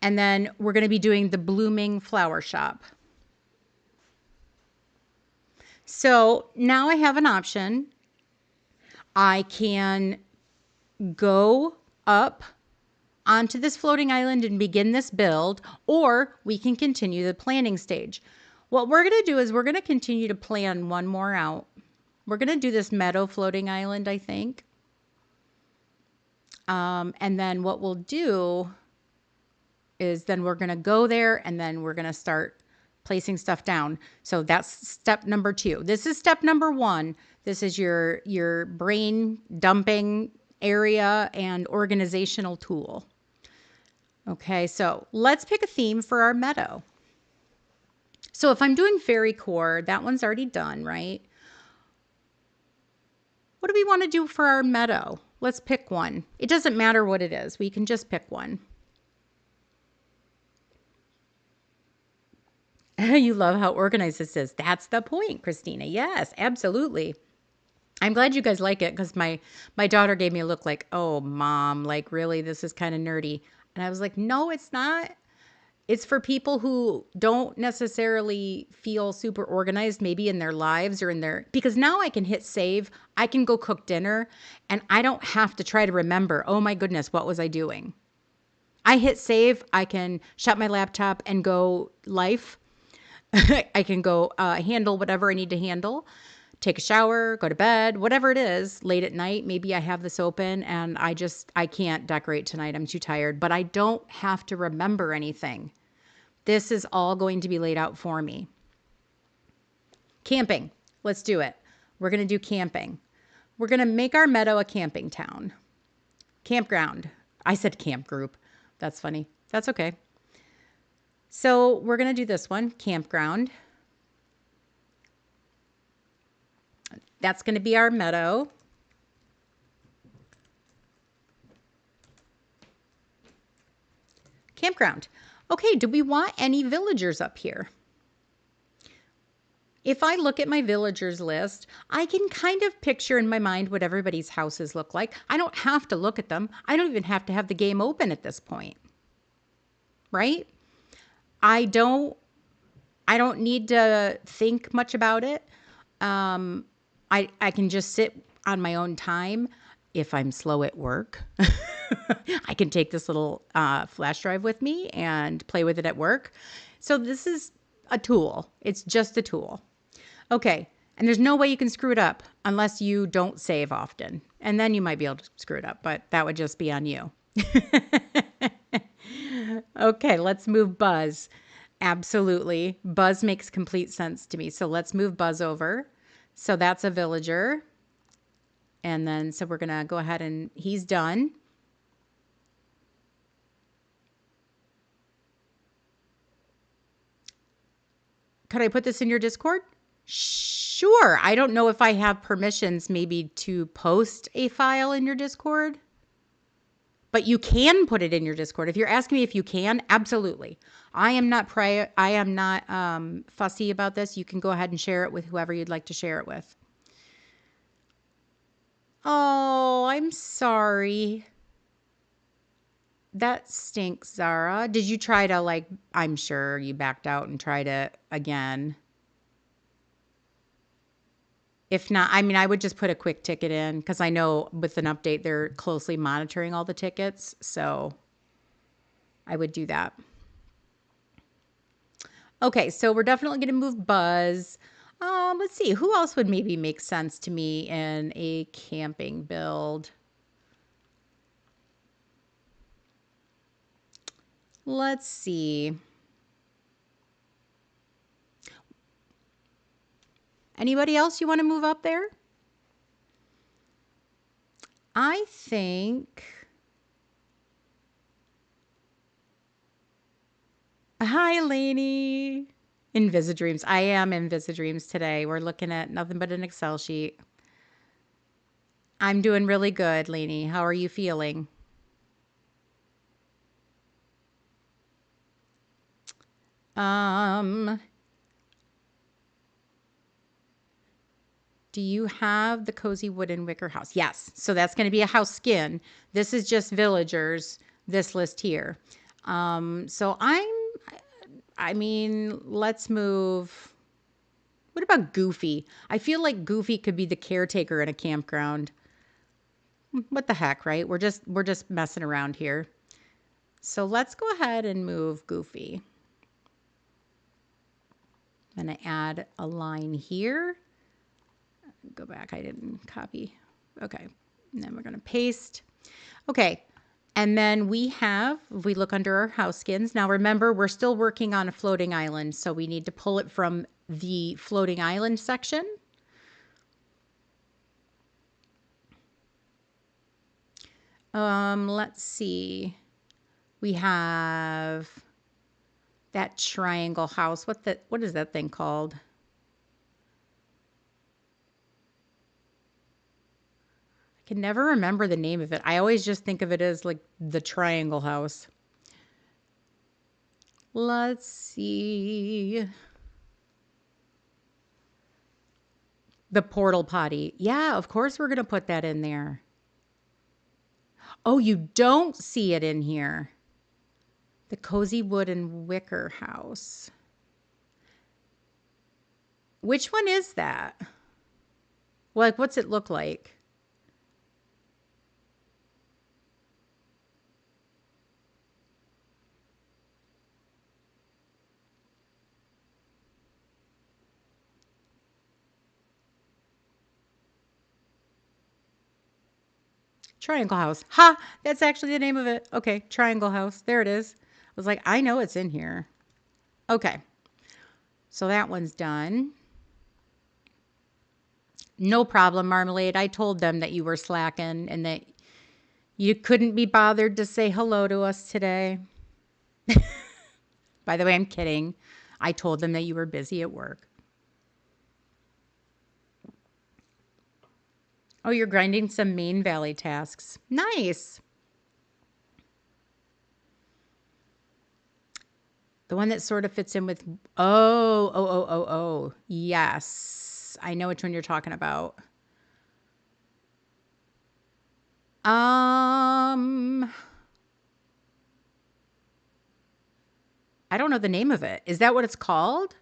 Speaker 1: And then we're going to be doing the Blooming Flower Shop. So now I have an option. I can go up onto this floating island and begin this build, or we can continue the planning stage. What we're going to do is we're going to continue to plan one more out. We're going to do this meadow floating island, I think. And then what we'll do is then we're going to go there and then we're going to start placing stuff down. So that's step number 2. This is step number 1. This is your brain dumping area and organizational tool. Okay, so let's pick a theme for our meadow. So if I'm doing Fairy Core, that one's already done, right? What do we want to do for our meadow? Let's pick one. It doesn't matter what it is. We can just pick one. You love how organized this is. That's the point, Christina. Yes, absolutely. I'm glad you guys like it because my daughter gave me a look like, oh, Mom, like really, this is kind of nerdy. And I was like, no, it's not. It's for people who don't necessarily feel super organized, maybe in their lives or in their, because now I can hit save. I can go cook dinner and I don't have to try to remember, oh my goodness, what was I doing? I hit save. I can shut my laptop and go life. I can go handle whatever I need to handle, take a shower, go to bed, whatever it is, late at night. Maybe I have this open and I can't decorate tonight. I'm too tired, but I don't have to remember anything. This is all going to be laid out for me. Camping. Let's do it. We're going to do camping. We're going to make our meadow a camping town. Campground. I said camp group. That's funny. That's okay. So we're going to do this one, campground. That's going to be our meadow. Campground. Okay, do we want any villagers up here? If I look at my villagers list, I can kind of picture in my mind what everybody's houses look like. I don't have to look at them. I don't even have to have the game open at this point. Right? I don't need to think much about it. I can just sit on my own time. If I'm slow at work, I can take this little flash drive with me and play with it at work. So this is a tool. It's just a tool. Okay. And there's no way you can screw it up unless you don't save often. And then you might be able to screw it up, but that would just be on you. Okay, let's move Buzz. Absolutely. Buzz makes complete sense to me. So let's move Buzz over. So that's a villager. And then, so we're going to go ahead and he's done. Could I put this in your Discord? Sure. I don't know if I have permissions maybe to post a file in your Discord, but you can put it in your Discord. If you're asking me if you can, absolutely. I am not fussy about this. You can go ahead and share it with whoever you'd like to share it with. Oh, I'm sorry. That stinks, Zara. Did you try to I'm sure you backed out and tried it again. If not, I mean, I would just put a quick ticket in because I know with an update, they're closely monitoring all the tickets. So I would do that. Okay, so we're definitely going to move Buzz. Let's see, who else would maybe make sense to me in a camping build? Let's see. Anybody else you want to move up there? I think... Hi, Lainey. In Dreams. I am in Dreams today. We're looking at nothing but an Excel sheet. I'm doing really good, Lainey. How are you feeling? Do you have the cozy wooden wicker house? Yes. So that's going to be a house skin. This is just villagers, this list here. So I mean, let's move. What about Goofy? I feel like Goofy could be the caretaker in a campground. What the heck, right? We're just messing around here. So let's go ahead and move Goofy. I'm going to add a line here. Go back. I didn't copy. Okay. And then we're going to paste. Okay. And then we have, if we look under our house skins, now remember, we're still working on a floating island. So we need to pull it from the floating island section. Let's see. We have that triangle house. What is that thing called? I can never remember the name of it. I always just think of it as like the triangle house. Let's see. The portal potty. Yeah, of course we're going to put that in there. Oh, you don't see it in here. The cozy wood and wicker house. Which one is that? Like, what's it look like? Triangle house. Ha! That's actually the name of it. Okay, triangle house. There it is. I was like, I know it's in here. Okay. So that one's done. No problem, Marmalade. I told them that you were slacking and that you couldn't be bothered to say hello to us today. By the way, I'm kidding. I told them that you were busy at work. Oh, you're grinding some main Valley tasks. Nice. The one that sort of fits in with, oh. Yes. I know which one you're talking about. I don't know the name of it. Is that what it's called?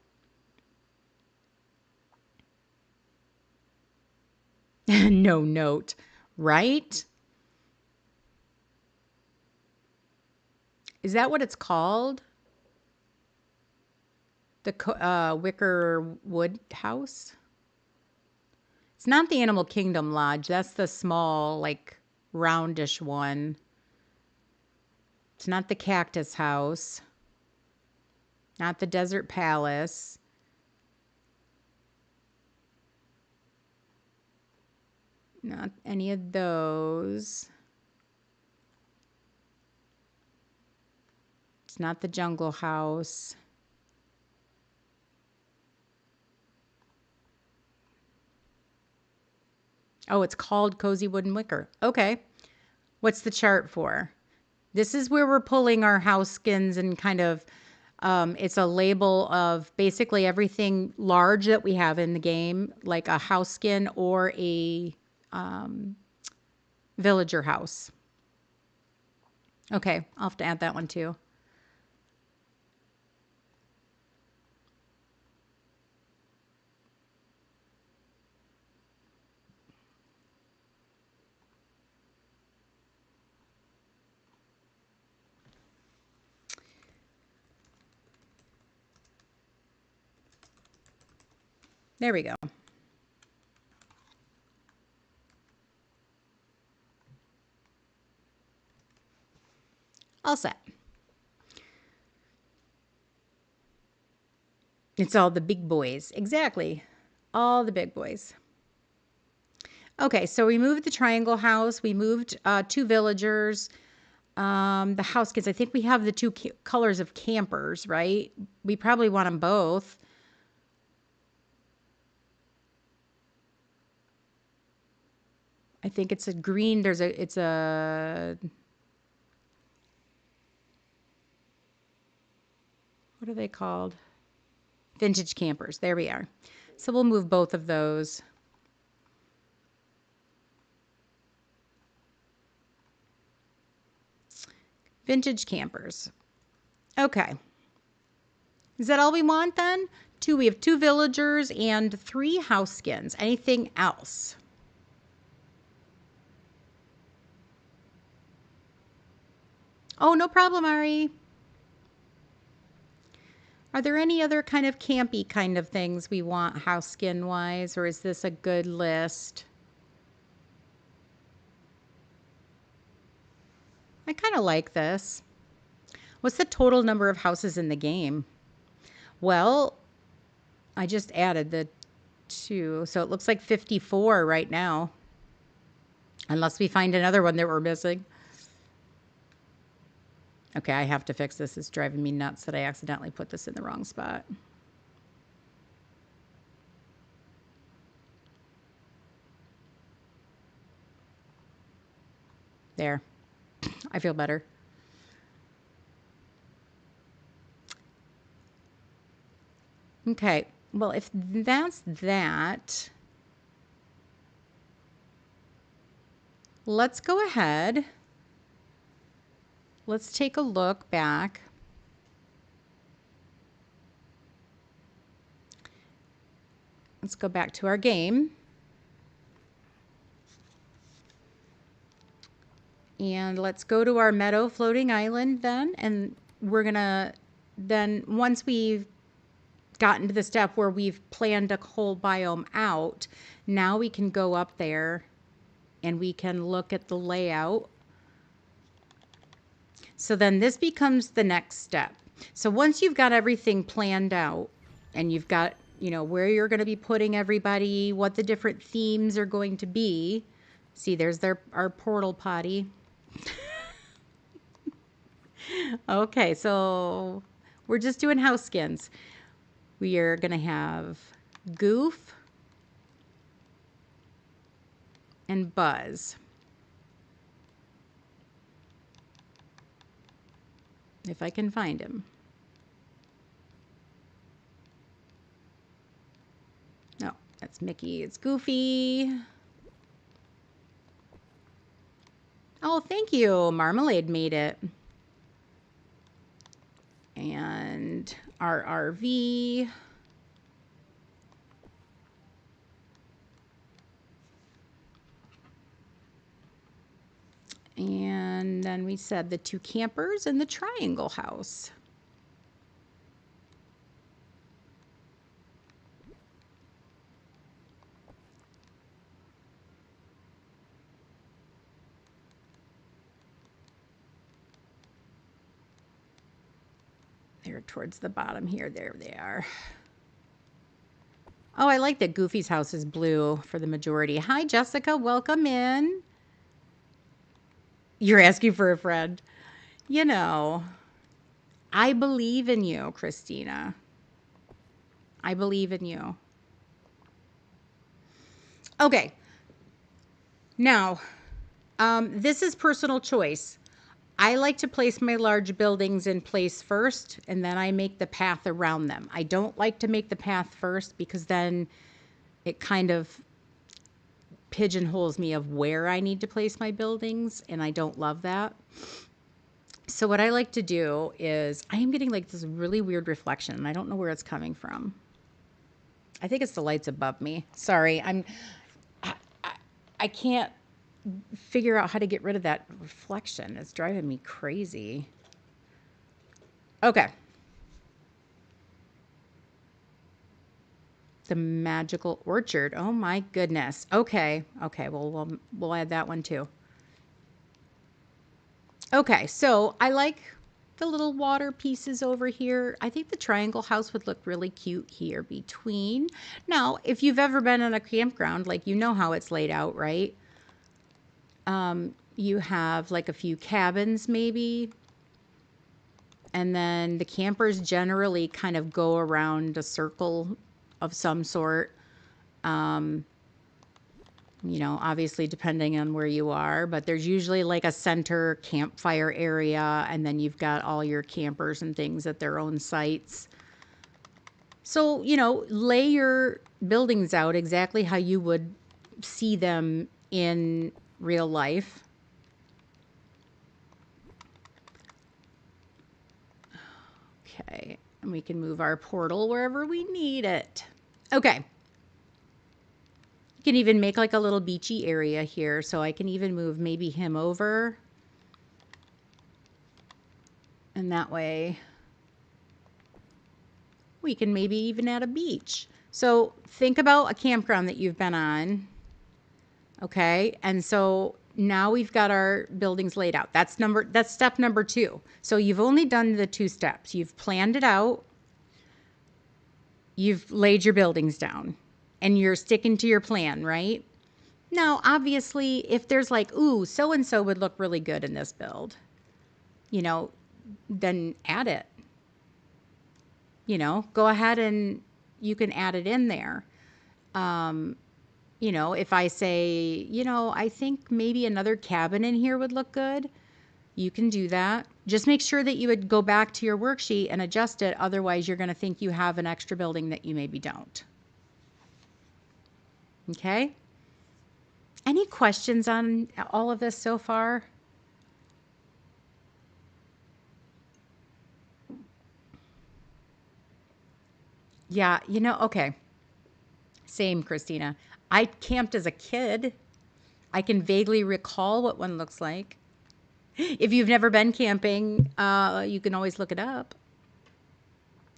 Speaker 1: No note, right? Is that what it's called? The Wicker Wood House? It's not the Animal Kingdom Lodge. That's the small, like, roundish one. It's not the Cactus House. Not the Desert Palace. Not any of those. It's not the Jungle House. Oh, it's called Cozy Wooden Wicker. Okay. What's the chart for? This is where we're pulling our house skins and kind of, it's a label of basically everything large that we have in the game, like a house skin or a villager house. Okay, I'll have to add that one too. There we go. All set. It's all the big boys. Exactly. All the big boys. Okay, so we moved the triangle house. We moved 2 villagers. The house kids. I think we have the 2 colors of campers, right? We probably want them both. I think it's a green. It's a, what are they called? Vintage campers. There we are. So we'll move both of those. Vintage campers. Okay. Is that all we want then? We have 2 villagers and 3 house skins. Anything else? Oh, no problem, Ari. Are there any other kind of campy kind of things we want house skin wise, or is this a good list? I kind of like this. What's the total number of houses in the game? Well, I just added the 2, so it looks like 54 right now. Unless we find another one that we're missing. Okay, I have to fix this. It's driving me nuts that I accidentally put this in the wrong spot. There. I feel better. Okay, well, if that's that, let's go ahead. Let's take a look back. Let's go back to our game. And let's go to our meadow floating island then. And we're gonna, then once we've gotten to the step where we've planned a whole biome out, now we can go up there and we can look at the layout. So then this becomes the next step. So once you've got everything planned out and you've got, you know, where you're going to be putting everybody, what the different themes are going to be. See, there's our portal potty. Okay, so We're just doing house skins. We are going to have Goof and Buzz. If I can find him. No, that's Mickey. It's Goofy. Oh, thank you. Marmalade made it. And our RV. And then we said the 2 campers and the triangle house. They're towards the bottom here. There they are. Oh, I like that Goofy's house is blue for the majority. Hi, Jessica. Welcome in. You're asking for a friend. You know, I believe in you, Christina. I believe in you. Okay. Now, this is personal choice. I like to place my large buildings in place first, and then I make the path around them. I don't like to make the path first because then it kind of pigeonholes me of where I need to place my buildings, and I don't love that. So what I like to do is, I am getting like this really weird reflection, and I don't know where it's coming from. I think it's the lights above me. Sorry, I can't figure out how to get rid of that reflection. It's driving me crazy. Okay. The magical orchard. Oh my goodness. Okay. Okay. Well, we'll add that one too. Okay. So I like the little water pieces over here. I think the triangle house would look really cute here between. Now, if you've ever been on a campground, like you know how it's laid out, right? You have like a few cabins maybe. And then the campers generally kind of go around a circle of some sort. You know, obviously depending on where you are, but there's usually like a center campfire area, and then you've got all your campers and things at their own sites. So, you know, lay your buildings out exactly how you would see them in real life. Okay, and we can move our portal wherever we need it. Okay. You can even make like a little beachy area here, so I can even move maybe him over. And that way we can maybe even add a beach. So think about a campground that you've been on. Okay, and so now we've got our buildings laid out. That's step number 2. So you've only done the 2 steps. You've planned it out. You've laid your buildings down. And you're sticking to your plan, right? Now, obviously, if there's like, ooh, so-and-so would look really good in this build, you know, then add it. You know, go ahead and you can add it in there. You know, if I say, you know, I think maybe another cabin in here would look good, you can do that. Just make sure that you would go back to your worksheet and adjust it. Otherwise, you're going to think you have an extra building that you maybe don't. Okay? Any questions on all of this so far? Yeah, you know, okay. Same, Christina. I camped as a kid. I can vaguely recall what one looks like. If you've never been camping, you can always look it up.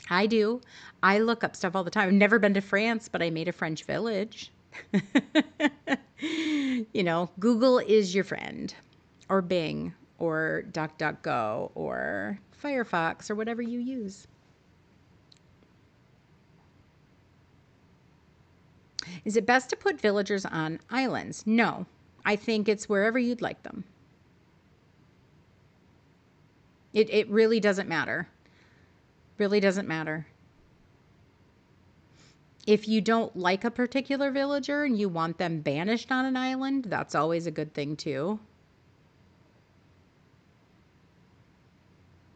Speaker 1: I do. I look up stuff all the time. I've never been to France, but I made a French village. You know, Google is your friend, or Bing, or DuckDuckGo, or Firefox, or whatever you use. Is it best to put villagers on islands? No, I think it's wherever you'd like them. It really doesn't matter. Really doesn't matter. If you don't like a particular villager and you want them banished on an island, that's always a good thing too.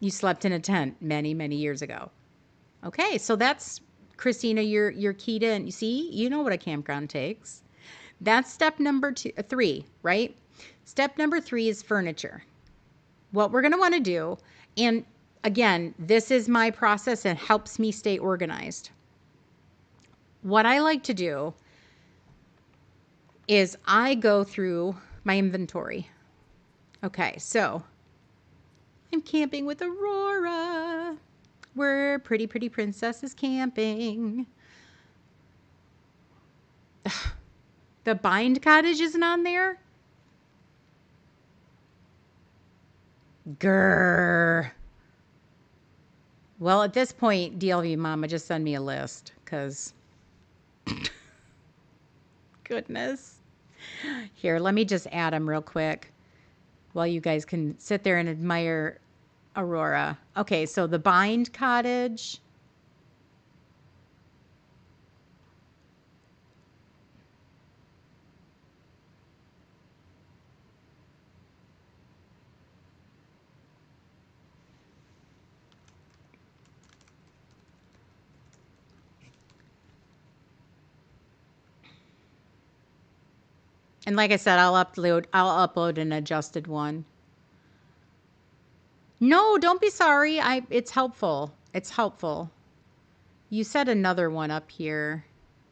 Speaker 1: You slept in a tent many, many years ago. Okay, so that's, Christina, you're keyed in. You see, you know what a campground takes. That's step number 3, right? Step number 3 is furniture. What we're going to want to do, and again, this is my process and helps me stay organized. What I like to do is I go through my inventory. Okay, so I'm camping with Aurora. We're pretty princess is camping. The bind cottage isn't on there? Grrr. Well, at this point, DLV Mama, just send me a list, because goodness. Here, let me just add them real quick while you guys can sit there and admire Aurora. Okay, so the bind cottage. And like I said, I'll upload an adjusted one. No, don't be sorry. It's helpful. It's helpful. You said another one up here,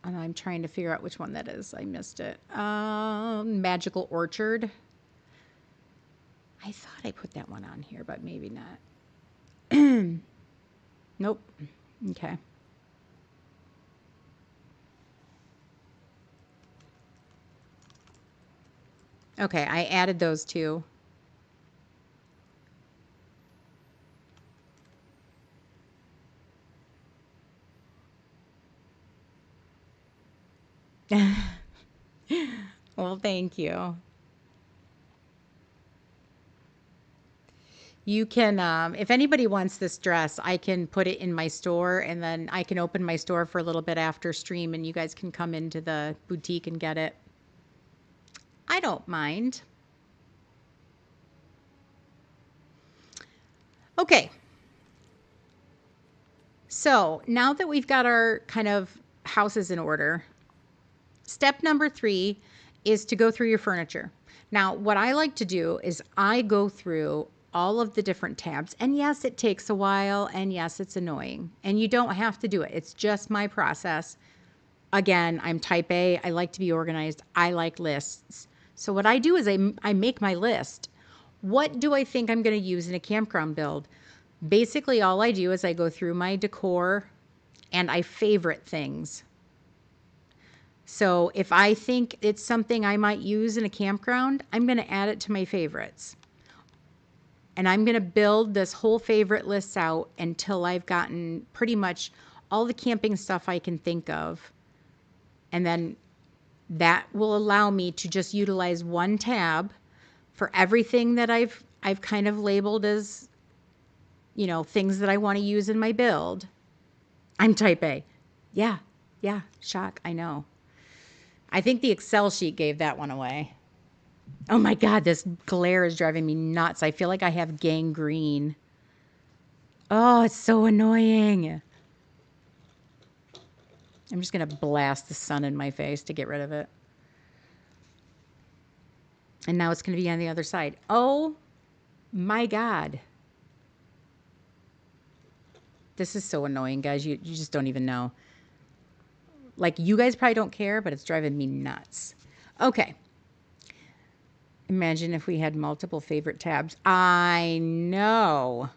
Speaker 1: and I'm trying to figure out which one that is. I missed it. Magical Orchard. I thought I put that one on here, but maybe not. Nope. Okay. Okay, I added those two. Well, thank you. You can, if anybody wants this dress, I can put it in my store, and then I can open my store for a little bit after stream, and you guys can come into the boutique and get it. I don't mind. Okay. So now that we've got our kind of houses in order, step number 3 is to go through your furniture. Now, what I like to do is I go through all of the different tabs. And yes, it takes a while. And yes, it's annoying. And you don't have to do it. It's just my process. Again, I'm type A. I like to be organized. I like lists. So what I do is I make my list. What do I think I'm going to use in a campground build? Basically, all I do is I go through my decor and I favorite things. So if I think it's something I might use in a campground, I'm going to add it to my favorites. And I'm going to build this whole favorite list out until I've gotten pretty much all the camping stuff I can think of. And then that will allow me to just utilize one tab for everything that I've kind of labeled as, you know, things that I want to use in my build. I'm type A. Yeah, shock, I know. I think the Excel sheet gave that one away. Oh my God, this glare is driving me nuts. I feel like I have gangrene. Oh, it's so annoying. I'm just going to blast the sun in my face to get rid of it. And now it's going to be on the other side. Oh my God. This is so annoying, guys. You just don't even know. Like, you guys probably don't care, but it's driving me nuts. Okay. Imagine if we had multiple favorite tabs. I know.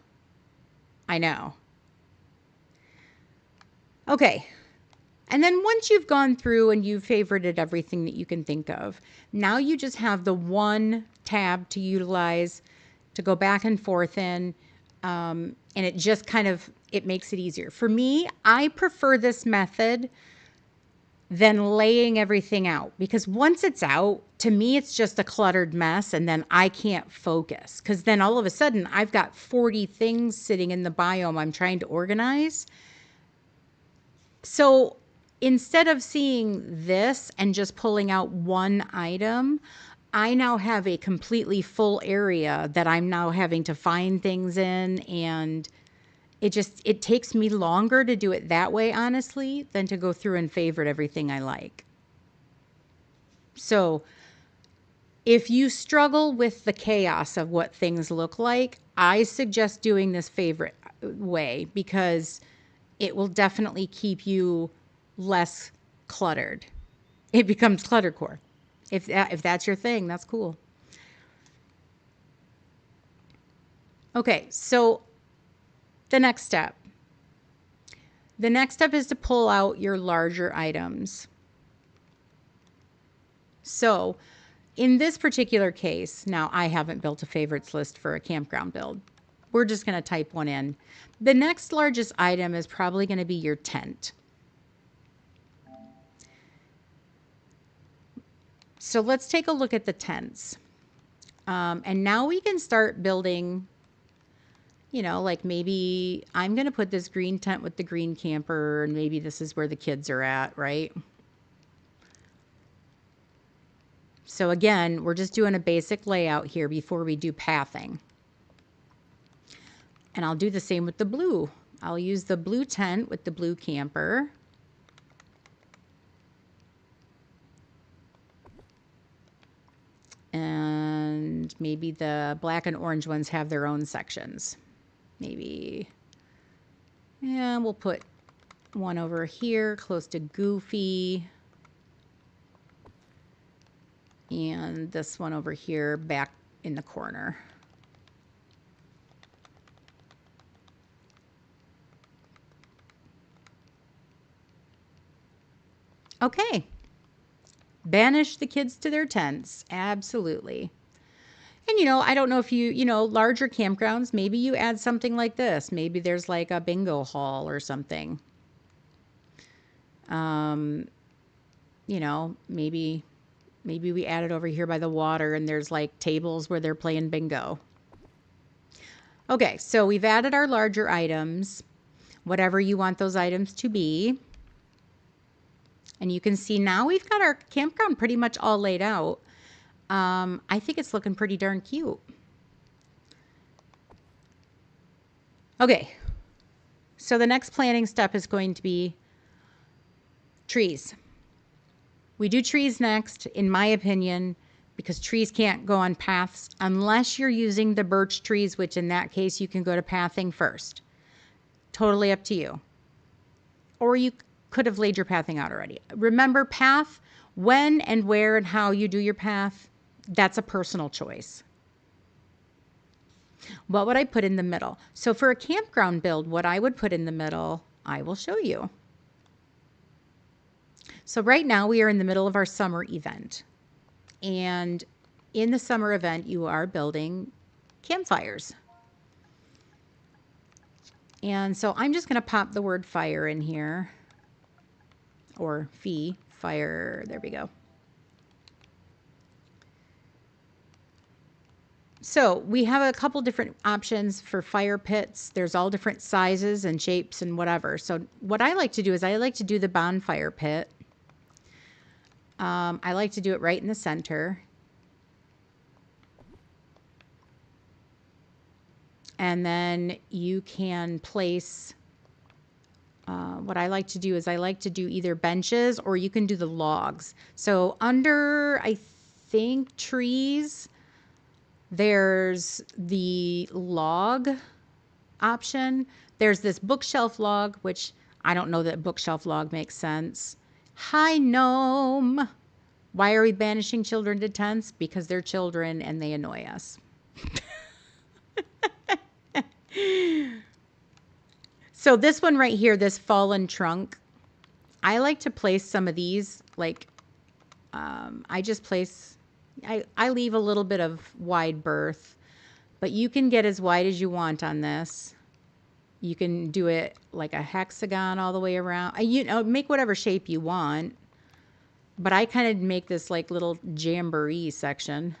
Speaker 1: Okay. And then once you've gone through and you've favorited everything that you can think of, now you just have the one tab to utilize to go back and forth in. And it just kind of, it makes it easier. For me, I prefer this method than laying everything out, because once it's out, to me, it's just a cluttered mess, and then I can't focus, because then all of a sudden I've got 40 things sitting in the biome I'm trying to organize. So instead of seeing this and just pulling out one item, I now have a completely full area that I'm now having to find things in, and it takes me longer to do it that way, honestly, than to go through and favorite everything I like. So if you struggle with the chaos of what things look like, I suggest doing this favorite way, because it will definitely keep you less cluttered. It becomes cluttercore. If that's your thing, that's cool. Okay, so the next step. The next step is to pull out your larger items. So in this particular case, now I haven't built a favorites list for a campground build. We're just going to type one in. The next largest item is probably going to be your tent. So let's take a look at the tents. And now we can start building, you know, like maybe I'm going to put this green tent with the green camper, and maybe this is where the kids are at, right? So again, we're just doing a basic layout here before we do pathing. And I'll do the same with the blue. I'll use the blue tent with the blue camper. And maybe the black and orange ones have their own sections. Maybe, yeah, we'll put one over here close to Goofy. And this one over here back in the corner. Okay. Banish the kids to their tents. Absolutely. And, you know, I don't know if you know, larger campgrounds, maybe you add something like this. Maybe there's like a bingo hall or something. You know, maybe we add it over here by the water, and there's like tables where they're playing bingo. Okay, so we've added our larger items, whatever you want those items to be. And you can see now we've got our campground pretty much all laid out. I think it's looking pretty darn cute. Okay, so the next planning step is going to be trees. We do trees next, in my opinion, because trees can't go on paths unless you're using the birch trees, which in that case you can go to pathing first. Totally up to you. Or you could have laid your pathing out already. Remember, path, when and where and how you do your path, that's a personal choice. What would I put in the middle? So for a campground build, what I would put in the middle, I will show you. So right now we are in the middle of our summer event. And in the summer event, you are building campfires. And so I'm just going to pop the word fire in here. Or fire, there we go. So we have a couple different options for fire pits. There's all different sizes and shapes and whatever. So what I like to do is I like to do the bonfire pit. I like to do it right in the center. And then you can place, what I like to do is I like to do either benches, or you can do the logs. So under, I think, trees, there's the log option. There's this bookshelf log, which I don't know that bookshelf log makes sense. Hi, gnome. Why are we banishing children to tents? Because they're children and they annoy us. So this one right here, this fallen trunk, I like to place some of these, like, I just place, I leave a little bit of wide berth, but you can get as wide as you want on this. You can do it like a hexagon all the way around. You know, make whatever shape you want. But I kind of make this like little jamboree section.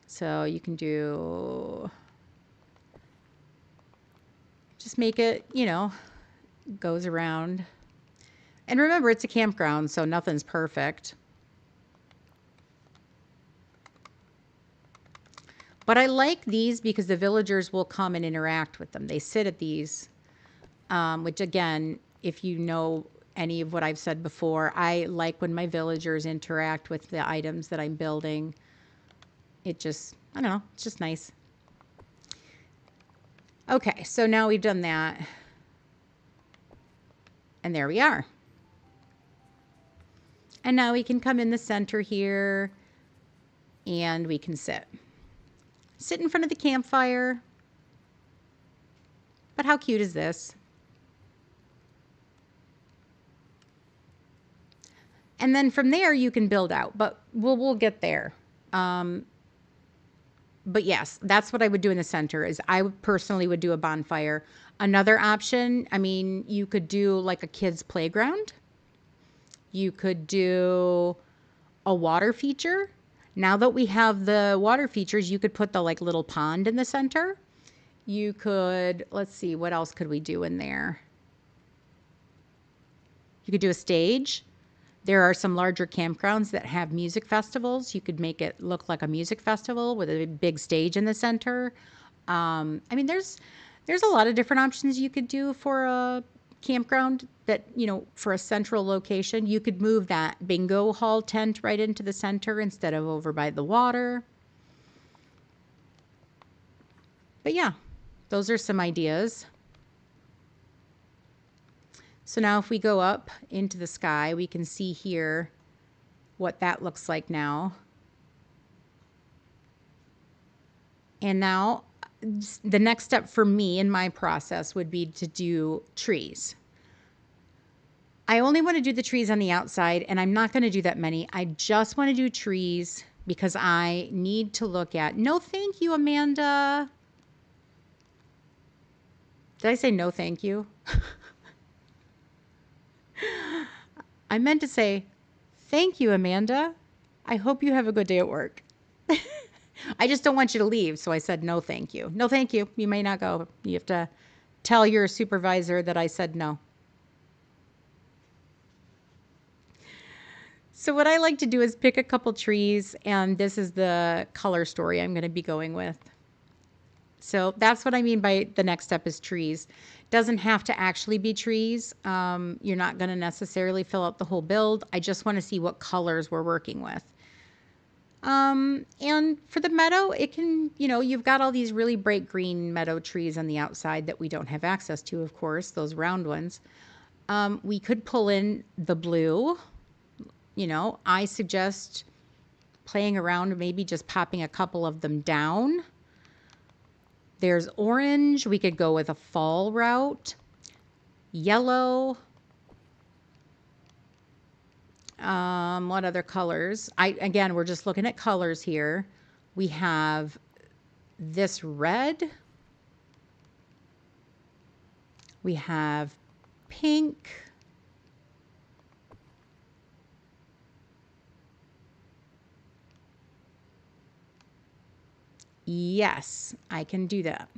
Speaker 1: So you can do, just make it, you know, goes around. And remember, it's a campground, so nothing's perfect. But I like these because the villagers will come and interact with them. They sit at these, which again, if you know any of what I've said before, I like when my villagers interact with the items that I'm building. It just, I don't know, it's just nice. Okay, so now we've done that. And there we are. And now we can come in the center here and we can sit. Sit in front of the campfire. But how cute is this? And then from there you can build out, but we'll get there. But yes, that's what I would do in the center is I personally would do a bonfire. Another option, I mean, you could do like a kid's playground. You could do a water feature. Now that we have the water features, you could put the like little pond in the center. You could, let's see, what else could we do in there? You could do a stage. There are some larger campgrounds that have music festivals. You could make it look like a music festival with a big stage in the center. I mean, there's a lot of different options you could do for a campground that, you know, for a central location. You could move that bingo hall tent right into the center instead of over by the water. But yeah, those are some ideas. So now if we go up into the sky, we can see here what that looks like now. And now the next step for me in my process would be to do trees. I only want to do the trees on the outside, and I'm not going to do that many. I just want to do trees because I need to look at, no thank you, Amanda. Did I say no thank you? I meant to say, thank you, Amanda. I hope you have a good day at work. I just don't want you to leave, so I said no thank you. No thank you. You may not go. You have to tell your supervisor that I said no. So what I like to do is pick a couple trees, and this is the color story I'm going to be going with. So that's what I mean by the next step is trees. Doesn't have to actually be trees. You're not going to necessarily fill out the whole build. I just want to see what colors we're working with. And for the meadow, it can, you know, you've got all these really bright green meadow trees on the outside that we don't have access to, of course, those round ones. We could pull in the blue. You know, I suggest playing around, maybe just popping a couple of them down. There's orange. We could go with a fall route. Yellow. What other colors? Again, we're just looking at colors here. We have this red. We have pink. Yes, I can do that.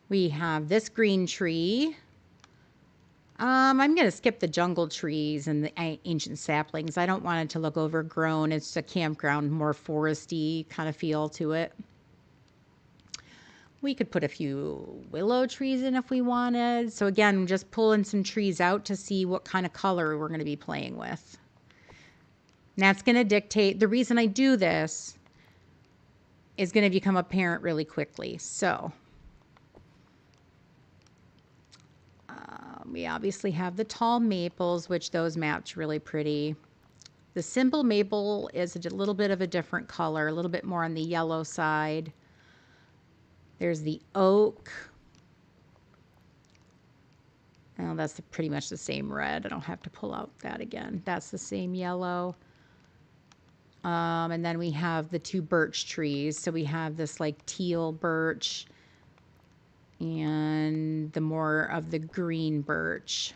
Speaker 1: We have this green tree. I'm going to skip the jungle trees and the ancient saplings. I don't want it to look overgrown. It's a campground, more foresty kind of feel to it. We could put a few willow trees in if we wanted. So again, just pulling some trees out to see what kind of color we're going to be playing with. And that's going to dictate, the reason I do this is going to become apparent really quickly. So we obviously have the tall maples, which those match really pretty. The simple maple is a little bit of a different color, a little bit more on the yellow side. There's the oak. Oh, that's pretty much the same red. I don't have to pull out that again. That's the same yellow. And then we have the two birch trees. So we have this like teal birch and the more of the green birch.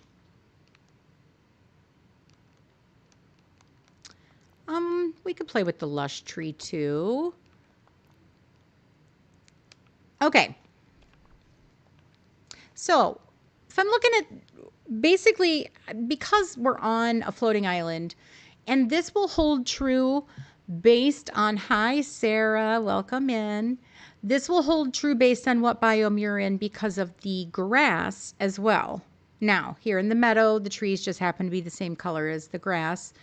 Speaker 1: We could play with the lush tree too. Okay. So if I'm looking at basically, because we're on a floating island, and this will hold true based on, hi Sarah, welcome in. This will hold true based on what biome you're in because of the grass as well. Now, here in the meadow, the trees just happen to be the same color as the grass.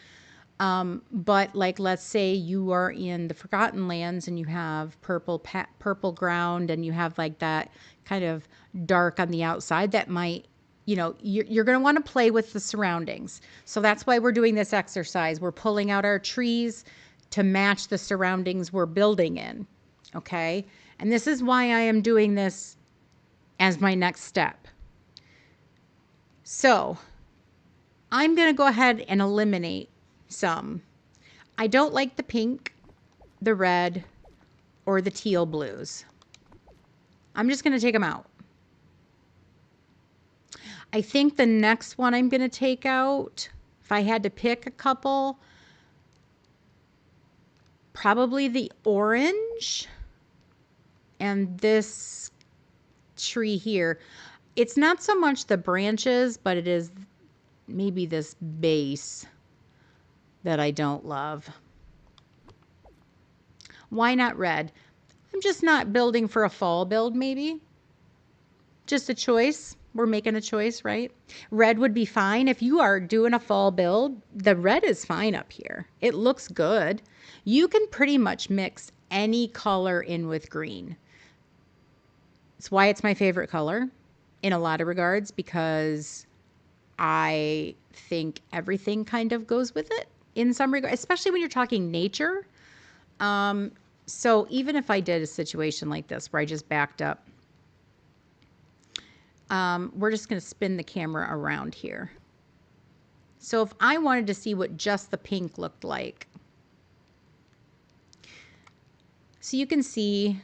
Speaker 1: But like, let's say you are in the Forgotten Lands and you have purple ground and you have like that kind of dark on the outside, that might, you know, you're going to want to play with the surroundings. So that's why we're doing this exercise. We're pulling out our trees to match the surroundings we're building in. Okay. And this is why I am doing this as my next step. So I'm going to go ahead and eliminate some. I don't like the pink, the red, or the teal blues. I'm just going to take them out. I think the next one I'm going to take out, if I had to pick a couple, probably the orange and this tree here. It's not so much the branches, but it is maybe this base that I don't love. Why not red? I'm just not building for a fall build, maybe. Just a choice. We're making a choice, right? Red would be fine. If you are doing a fall build, the red is fine up here. It looks good. You can pretty much mix any color in with green. It's why it's my favorite color in a lot of regards, because I think everything kind of goes with it in some regard, especially when you're talking nature. So even if I did a situation like this where I just backed up, we're just going to spin the camera around here. So if I wanted to see what just the pink looked like, so you can see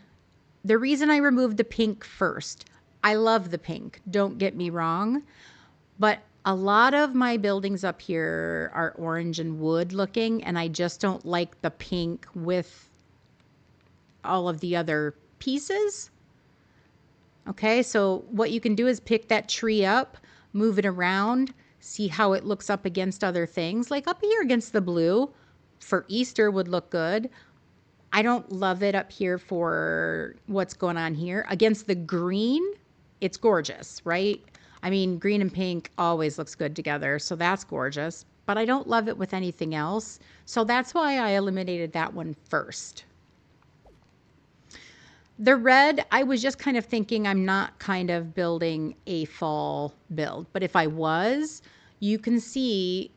Speaker 1: the reason I removed the pink first. I love the pink, don't get me wrong, but a lot of my buildings up here are orange and wood looking, and I just don't like the pink with all of the other pieces. Okay, so what you can do is pick that tree up, move it around, see how it looks up against other things. Like up here against the blue for Easter would look good. I don't love it up here for what's going on here. Against the green, it's gorgeous, right? I mean, green and pink always looks good together, so that's gorgeous. But I don't love it with anything else. So that's why I eliminated that one first. The red, I was just kind of thinking I'm not kind of building a fall build. But if I was, you can see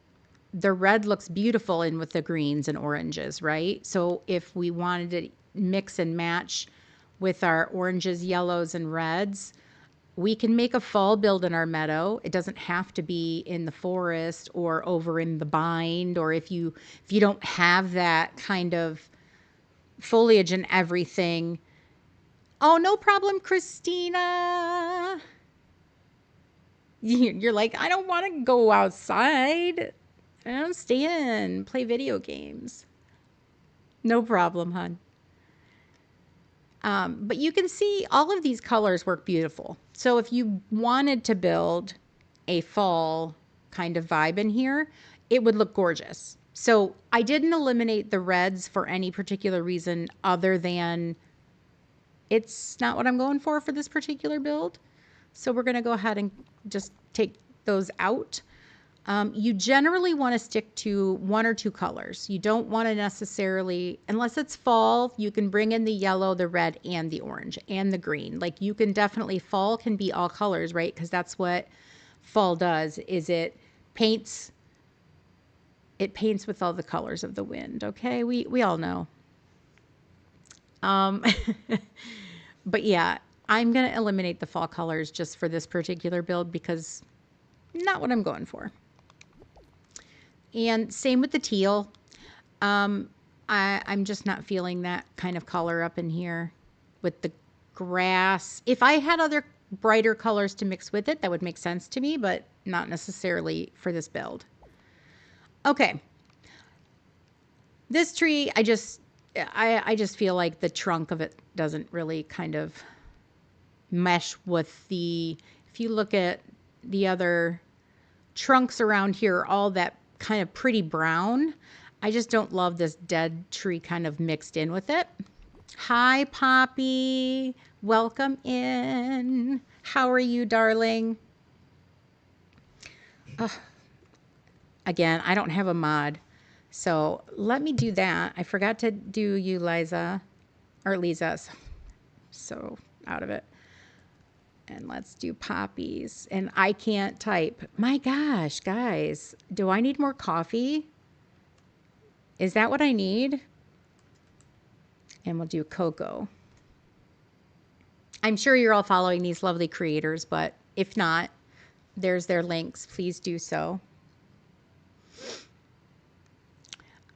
Speaker 1: the red looks beautiful in with the greens and oranges, right? So if we wanted to mix and match with our oranges, yellows, and reds, we can make a fall build in our meadow. It doesn't have to be in the forest or over in the bind, or if you don't have that kind of foliage and everything. Oh, no problem, Christina. You're like, I don't want to go outside. I don't stay in, play video games. No problem, hon. But you can see all of these colors work beautiful. So if you wanted to build a fall kind of vibe in here, it would look gorgeous. So I didn't eliminate the reds for any particular reason other than it's not what I'm going for this particular build. So we're going to go ahead and just take those out. You generally want to stick to one or two colors. You don't want to necessarily, unless it's fall, you can bring in the yellow, the red, and the orange, and the green. Like you can definitely, fall can be all colors, right? Because that's what fall does, is it paints with all the colors of the wind, okay? We all know. But yeah, I'm going to eliminate the fall colors just for this particular build because not what I'm going for. And same with the teal. I'm just not feeling that kind of color up in here with the grass. If I had other brighter colors to mix with it, that would make sense to me, but not necessarily for this build. Okay. This tree, I just feel like the trunk of it doesn't really kind of mesh with the, if you look at the other trunks around here, all that kind of pretty brown. I just don't love this dead tree kind of mixed in with it. Hi, Poppy. Welcome in. How are you, darling? Again, I don't have a mod. So let me do that. I forgot to do you, Liza. Or Lisa. So out of it. And let's do Poppy's. And I can't type. My gosh, guys. Do I need more coffee? Is that what I need? And we'll do Cocoa. I'm sure you're all following these lovely creators, but if not, there's their links. Please do so.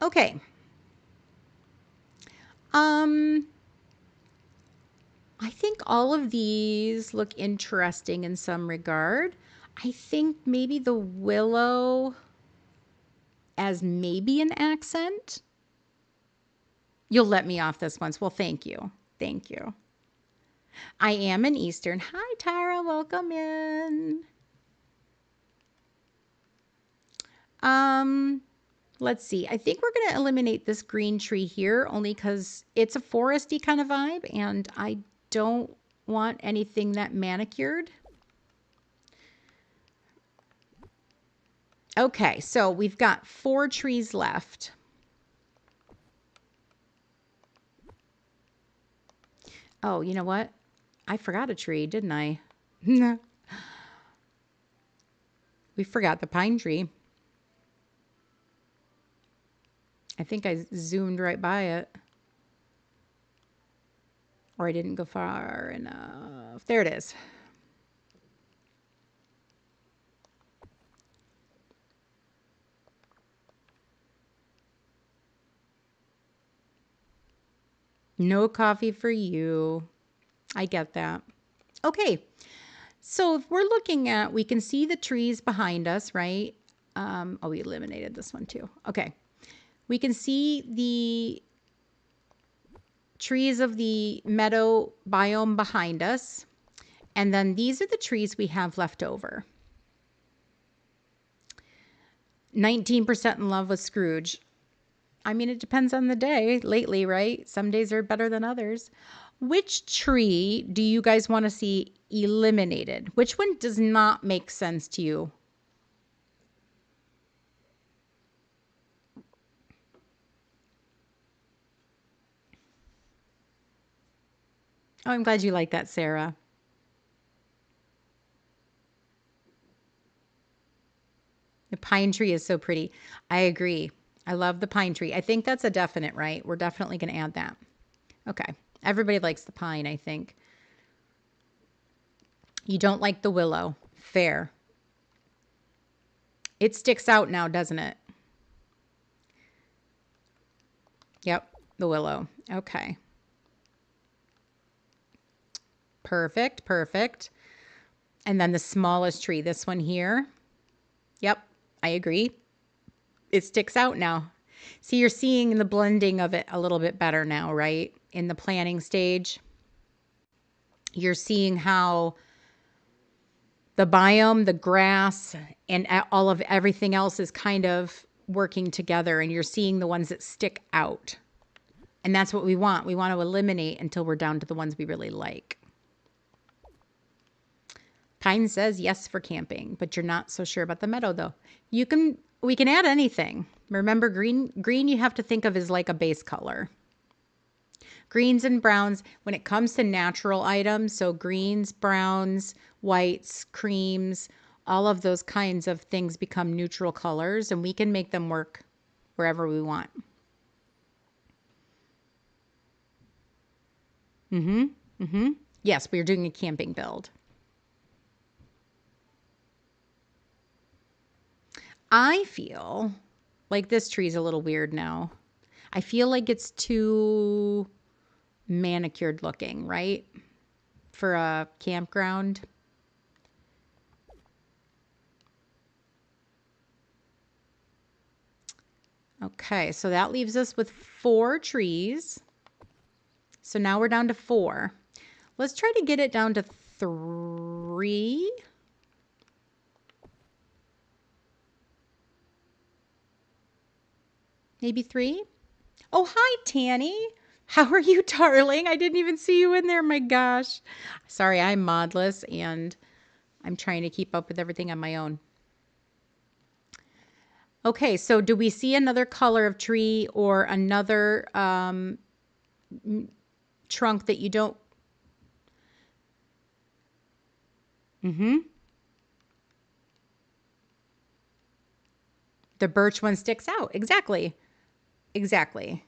Speaker 1: Okay. I think all of these look interesting in some regard. I think maybe the willow as maybe an accent. You'll let me off this once. Well, thank you. Thank you. I am in Eastern. Hi, Tara. Welcome in. Let's see. I think we're going to eliminate this green tree here only because it's a foresty kind of vibe and I don't want anything that manicured. Okay, so we've got 4 trees left. Oh, you know what? I forgot a tree, didn't I? We forgot the pine tree. I think I zoomed right by it. Or I didn't go far enough. There it is. No coffee for you. I get that. Okay. So if we're looking at, we can see the trees behind us, right? Oh, we eliminated this one too. Okay. We can see the trees of the meadow biome behind us. And then these are the trees we have left over. 19% in love with Scrooge. I mean, it depends on the day lately, right? Some days are better than others. Which tree do you guys want to see eliminated? Which one does not make sense to you? Oh, I'm glad you like that, Sarah. The pine tree is so pretty. I agree. I love the pine tree. I think that's a definite, right? We're definitely going to add that. Okay. Everybody likes the pine, I think. You don't like the willow. Fair. It sticks out now, doesn't it? Yep, the willow. Okay. Perfect, perfect. And then the smallest tree, this one here. Yep, I agree. It sticks out now. See, you're seeing the blending of it a little bit better now, right? In the planning stage. You're seeing how the biome, the grass, and all of everything else is kind of working together, and you're seeing the ones that stick out. And that's what we want. We want to eliminate until we're down to the ones we really like. Pine says yes for camping, but you're not so sure about the meadow though. We can add anything. Remember, green you have to think of as like a base color. Greens and browns, when it comes to natural items, so greens, browns, whites, creams, all of those kinds of things become neutral colors, and we can make them work wherever we want. Yes, we are doing a camping build. I feel like this tree is a little weird now. I feel like it's too manicured looking, right? for a campground. Okay, so that leaves us with 4 trees. So now we're down to 4. Let's try to get it down to 3. Maybe 3. Oh, hi, Tanny. How are you, darling? I didn't even see you in there. My gosh. Sorry, I'm modless and I'm trying to keep up with everything on my own. Okay, so do we see another color of tree or another trunk that you don't? The birch one sticks out. Exactly. Exactly.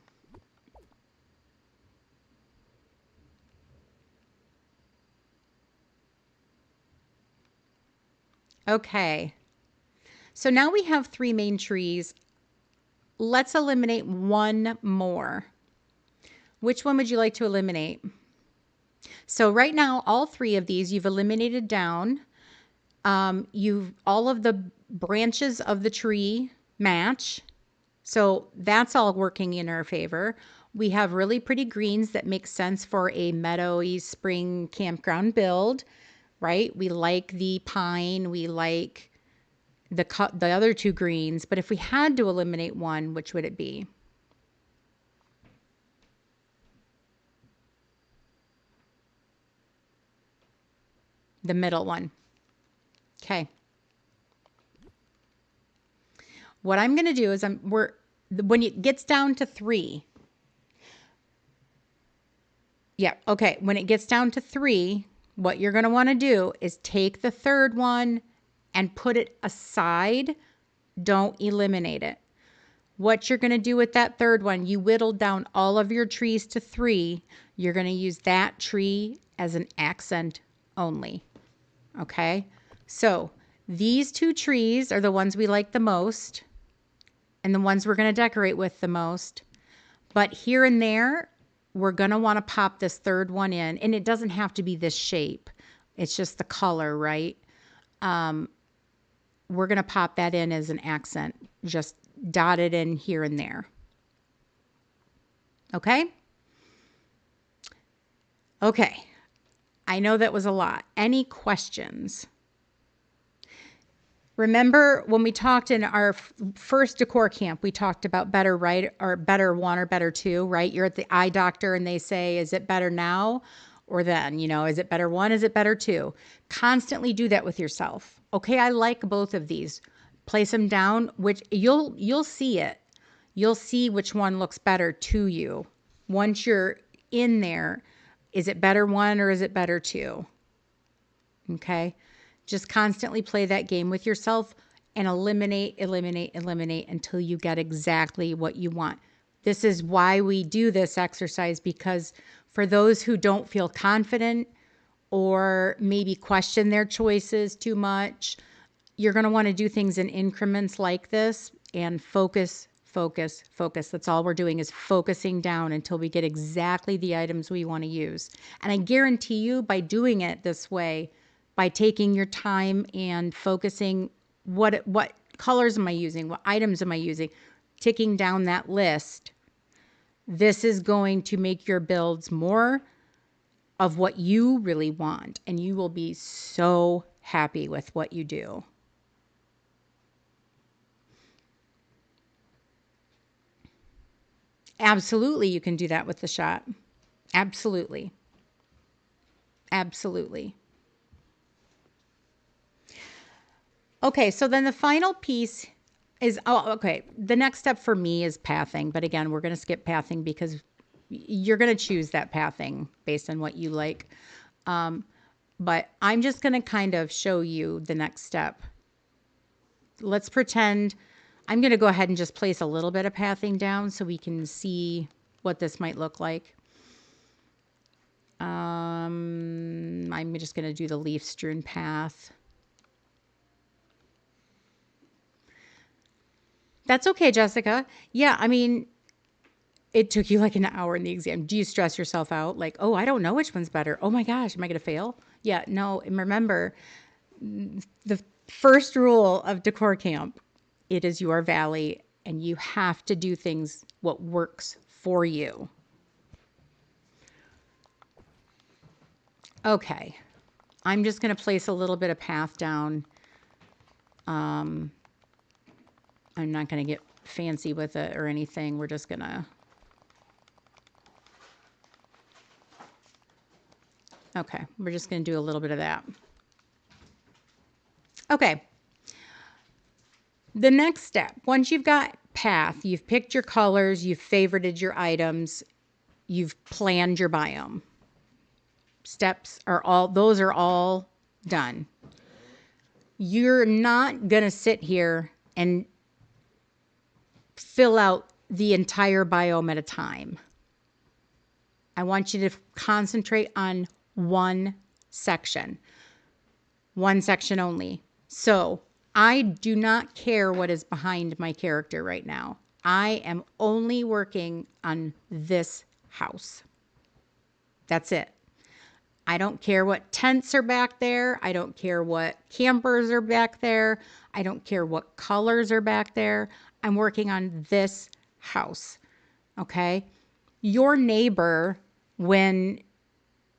Speaker 1: Okay. So now we have 3 main trees. Let's eliminate one more. Which one would you like to eliminate? So right now, all 3 of these you've eliminated down. All of the branches of the tree match. So that's all working in our favor. We have really pretty greens that make sense for a meadowy spring campground build, right? We like the pine, we like the other 2 greens, but if we had to eliminate one, which would it be? The middle one. Okay. What I'm going to do is when it gets down to 3. Yeah, okay. When it gets down to 3, what you're going to want to do is take the third one and put it aside. Don't eliminate it. What you're going to do with that third one, you whittled down all of your trees to 3. You're going to use that tree as an accent only. Okay? So these 2 trees are the ones we like the most and the ones we're going to decorate with the most. But here and there, we're going to want to pop this third one in. And it doesn't have to be this shape. It's just the color, right? We're going to pop that in as an accent. Just dot it in here and there. Okay? Okay. I know that was a lot. Any questions? Remember when we talked in our first decor camp, we talked about better right or better 1 or better 2, right? You're at the eye doctor and they say, is it better now or then? You know, is it better 1? Is it better 2? Constantly do that with yourself. Okay, I like both of these. Place them down, which you'll see it. You'll see which one looks better to you. Once you're in there, is it better 1 or is it better 2? Okay? Just constantly play that game with yourself and eliminate until you get exactly what you want. This is why we do this exercise, because for those who don't feel confident or maybe question their choices too much, you're going to want to do things in increments like this and focus. That's all we're doing, is focusing down until we get exactly the items we want to use. And I guarantee you, by doing it this way, by taking your time and focusing, what colors am I using? What items am I using? Ticking down that list. This is going to make your builds more of what you really want, and you will be so happy with what you do. Absolutely, you can do that with the shot. Absolutely. Absolutely. Okay, so then the final piece is, okay, the next step for me is pathing. But again, we're going to skip pathing because you're going to choose that pathing based on what you like. But I'm just going to kind of show you the next step. Let's pretend I'm going to go ahead and just place a little bit of pathing down so we can see what this might look like. I'm just going to do the leaf strewn path. That's okay, Jessica. Yeah, I mean, it took you like an hour in the exam. Do you stress yourself out? Like, oh, I don't know which one's better. Oh my gosh, am I going to fail? Yeah, no. And remember, the first rule of Decor Camp, it is your valley, and you have to do things what works for you. Okay, I'm just going to place a little bit of path down. I'm not going to get fancy with it or anything. We're just going to... Okay, we're just going to do a little bit of that. Okay. The next step, once you've got path, you've picked your colors, you've favorited your items, you've planned your biome. Steps are all, those are all done. You're not going to sit here and fill out the entire biome at a time. I want you to concentrate on one section only. So I do not care what is behind my character right now. I am only working on this house. That's it. I don't care what tents are back there. I don't care what campers are back there. I don't care what colors are back there. I'm working on this house. Okay? Your neighbor, when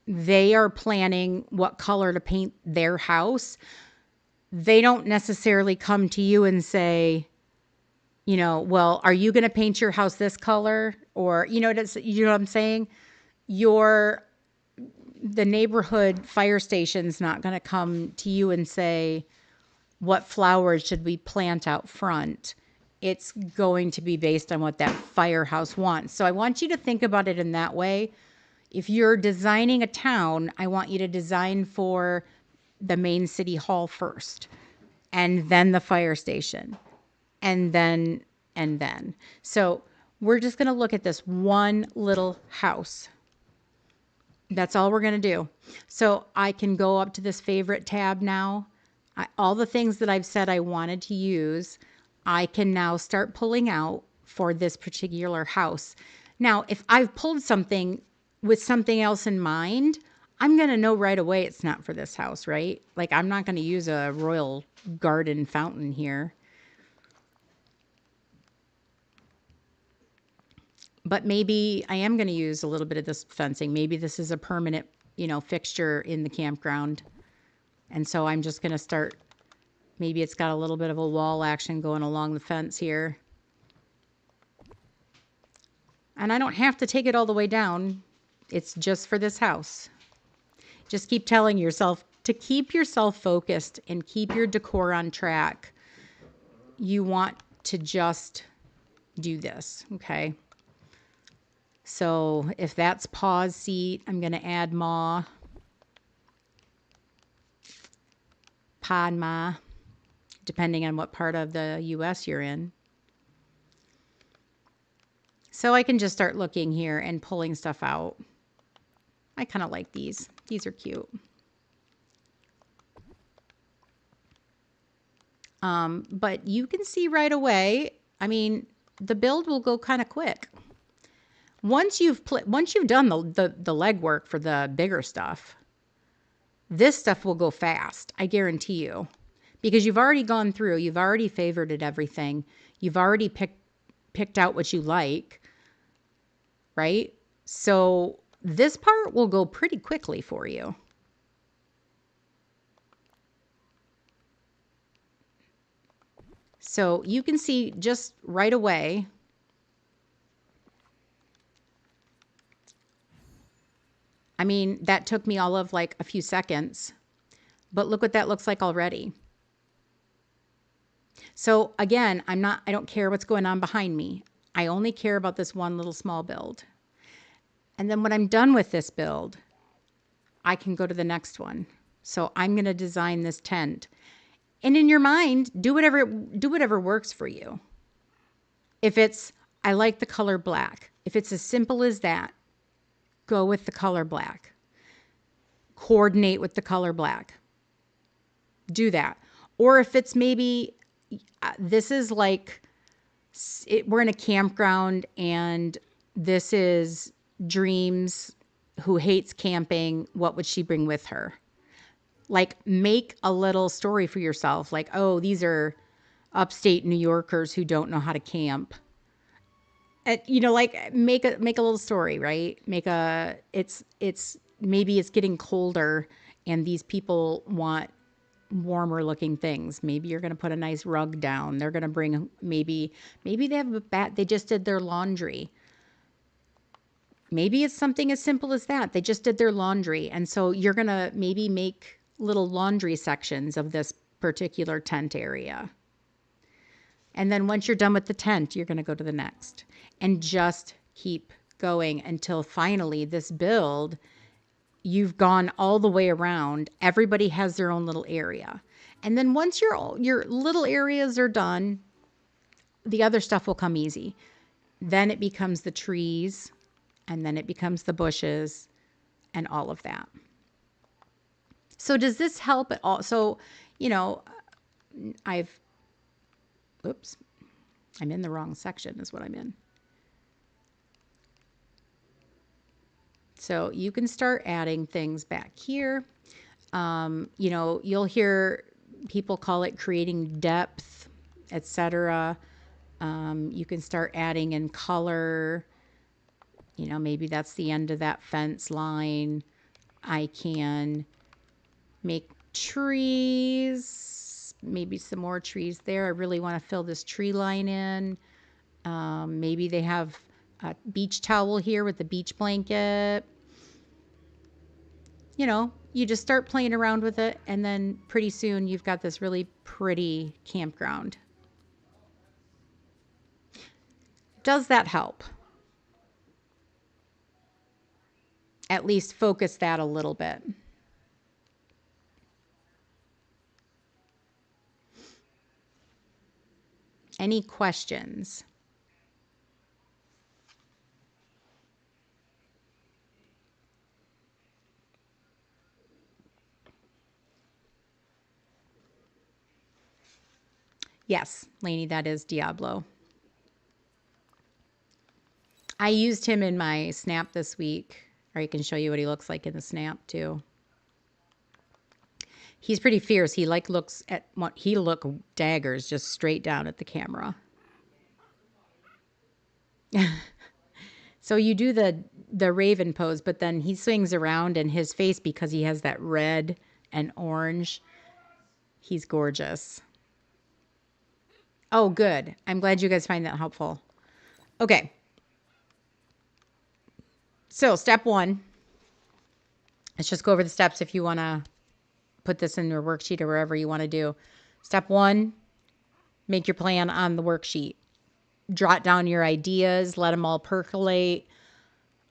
Speaker 1: they are planning what color to paint their house, they don't necessarily come to you and say, you know, well, are you going to paint your house this color? Or, you know what I'm saying? The neighborhood fire station's not going to come to you and say, what flowers should we plant out front? It's going to be based on what that firehouse wants. So I want you to think about it in that way. If you're designing a town, I want you to design for the main city hall first, and then the fire station, and then. So we're just going to look at this one little house. That's all we're going to do. So I can go up to this favorite tab now. All the things that I've said I wanted to use, I can now start pulling out for this particular house. Now, if I've pulled something with something else in mind, I'm going to know right away it's not for this house, right? Like, I'm not going to use a royal garden fountain here. But maybe I am going to use a little bit of this fencing. Maybe this is a permanent, you know, fixture in the campground. And so I'm just going to start, maybe it's got a little bit of a wall action going along the fence here. And I don't have to take it all the way down. It's just for this house. Just keep telling yourself to keep yourself focused and keep your decor on track. You want to just do this, okay? So if that's pause seat, I'm going to add ma, pod ma, depending on what part of the US you're in. So I can just start looking here and pulling stuff out. I kind of like these. These are cute. But you can see right away, I mean, the build will go kind of quick. Once you've done the legwork for the bigger stuff, this stuff will go fast. I guarantee you, because you've already gone through, you've already favorited everything, you've already picked out what you like, right? So this part will go pretty quickly for you. So you can see just right away. I mean, that took me all of like a few seconds, but look what that looks like already. So again, I don't care what's going on behind me. I only care about this one little small build. And then when I'm done with this build, I can go to the next one. So I'm going to design this tent. And in your mind, do whatever works for you. If it's, I like the color black. If it's as simple as that, go with the color black. Coordinate with the color black. Do that. Or if it's maybe, this is like, we're in a campground and This is Dreams, who hates camping. What would she bring with her? Like, make a little story for yourself. Like, oh, these are upstate New Yorkers who don't know how to camp. Like, make a little story, right? It's maybe it's getting colder and these people want warmer looking things. Maybe you're going to put a nice rug down. They're going to bring, maybe they have a bat. They just did their laundry. Maybe it's something as simple as that. They just did their laundry. And so you're going to maybe make little laundry sections of this particular tent area. And then once you're done with the tent, you're going to go to the next and just keep going until finally this build, you've gone all the way around. Everybody has their own little area. And then once your little areas are done, the other stuff will come easy. Then it becomes the trees, and then it becomes the bushes and all of that. So does this help at all? So, oops, I'm in the wrong section is what I'm in. So you can start adding things back here. You'll hear people call it creating depth, etc. You can start adding in color. Maybe that's the end of that fence line. I can make trees, maybe some more trees there. I really want to fill this tree line in. Maybe they have a beach towel here with the beach blanket. You just start playing around with it, and then pretty soon you've got this really pretty campground. Does that help? At least focus that a little bit. Any questions? Yes, Lainey, that is Diablo. I used him in my snap this week, or I can show you what he looks like in the snap too. He's pretty fierce. He looks at what he daggers just straight down at the camera. So you do the raven pose, but then he swings around and his face, because he has that red and orange, he's gorgeous. Oh, good. I'm glad you guys find that helpful. Okay. So step 1, let's just go over the steps if you want to put this in your worksheet or wherever you want to do. Step 1, make your plan on the worksheet. Jot down your ideas, let them all percolate.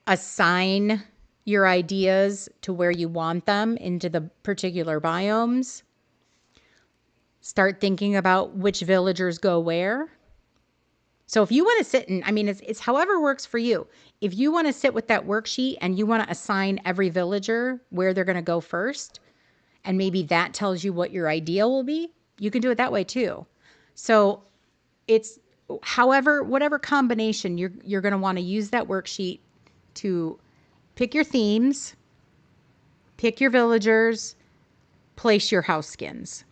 Speaker 1: Assign your ideas to where you want them into the particular biomes. Start thinking about which villagers go where. So if you want to sit and, it's however works for you. If you want to sit with that worksheet and you want to assign every villager where they're going to go first, and maybe that tells you what your ideal will be, you can do it that way too. So it's whatever combination you're going to want to use that worksheet to pick your themes, pick your villagers, place your house skins.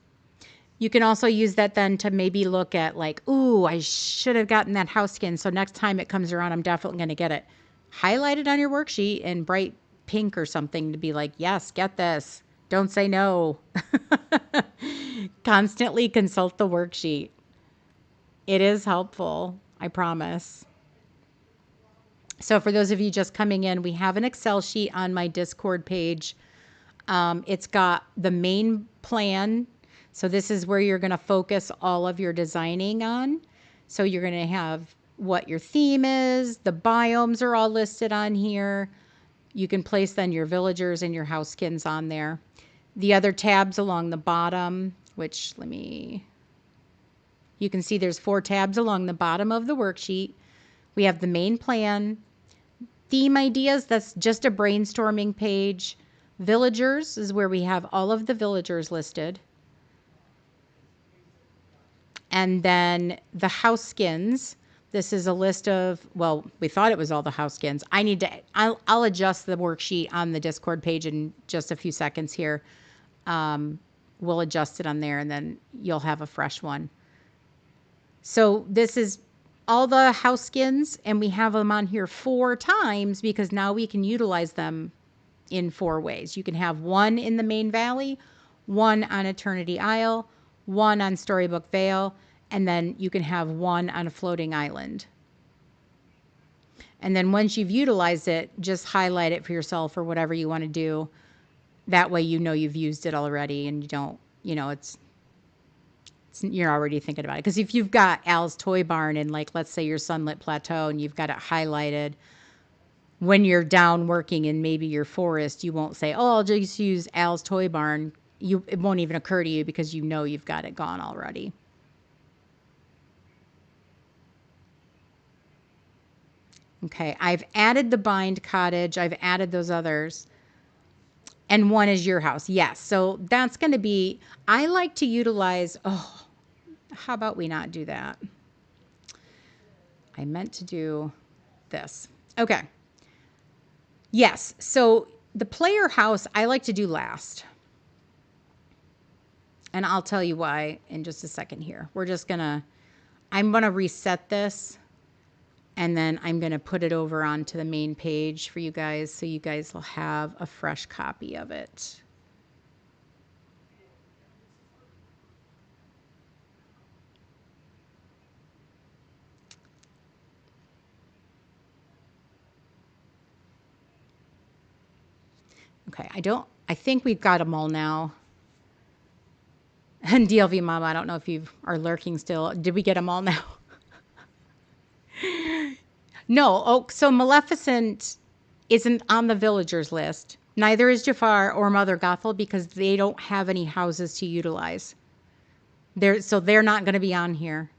Speaker 1: You can also use that then to maybe look at like, ooh, I should have gotten that house skin. So next time it comes around, I'm definitely going to get it. Highlight it on your worksheet in bright pink or something to be like, yes, get this. Don't say no. Constantly consult the worksheet. It is helpful, I promise. So for those of you just coming in, we have an Excel sheet on my Discord page. It's got the main plan. So this is where you're going to focus all of your designing on. So you're going to have what your theme is. The biomes are all listed on here. You can place then your villagers and your house skins on there. The other tabs along the bottom, which you can see there's 4 tabs along the bottom of the worksheet. We have the main plan, theme ideas, that's just a brainstorming page. Villagers is where we have all of the villagers listed. And then the house skins, This is a list of, well, we thought it was all the house skins. I'll adjust the worksheet on the Discord page in just a few seconds here. We'll adjust it on there and then you'll have a fresh one. So this is all the house skins and we have them on here 4 times because now we can utilize them in 4 ways. You can have one in the main valley, one on Eternity Isle, one on Storybook Vale, and then you can have one on a floating island. And then once you've utilized it, just highlight it for yourself or whatever you want to do. That way you know you've used it already and you don't, you know, you're already thinking about it. Because if you've got Al's Toy Barn and like, let's say your Sunlit Plateau and you've got it highlighted, when you're down working in maybe your forest, you won't say, oh, I'll just use Al's Toy Barn. It won't even occur to you because you know you've got it gone already. Okay, I've added the Bind Cottage. I've added those others. And one is your house. Yes, so that's going to be, I like to utilize, oh, how about we not do that? I meant to do this. Okay. Yes, so the player house I like to do last. And I'll tell you why in just a second here. I'm going to reset this. And then I'm going to put it over onto the main page for you guys so you guys will have a fresh copy of it. Okay, I think we've got them all now. And DLV Mama, I don't know if you are lurking still. Did we get them all now? No. Oh, so Maleficent isn't on the villagers list. Neither is Jafar or Mother Gothel because they don't have any houses to utilize. They're not going to be on here.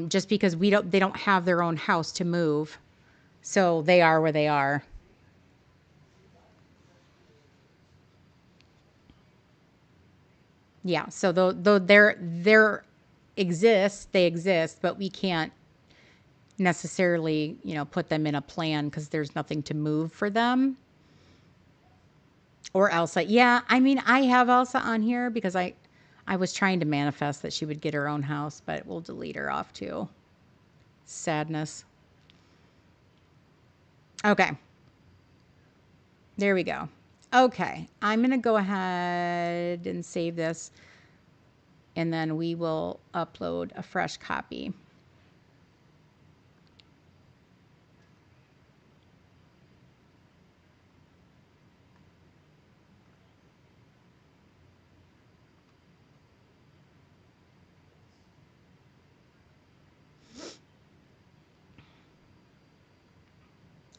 Speaker 1: Just because they don't have their own house to move. So they are where they are. Yeah, so though they exist, but we can't necessarily, put them in a plan because there's nothing to move for them. Or Elsa. Yeah, I mean, I have Elsa on here because I was trying to manifest that she would get her own house, but we'll delete her off too. Sadness. Okay. There we go. Okay, I'm going to go ahead and save this, and then we will upload a fresh copy.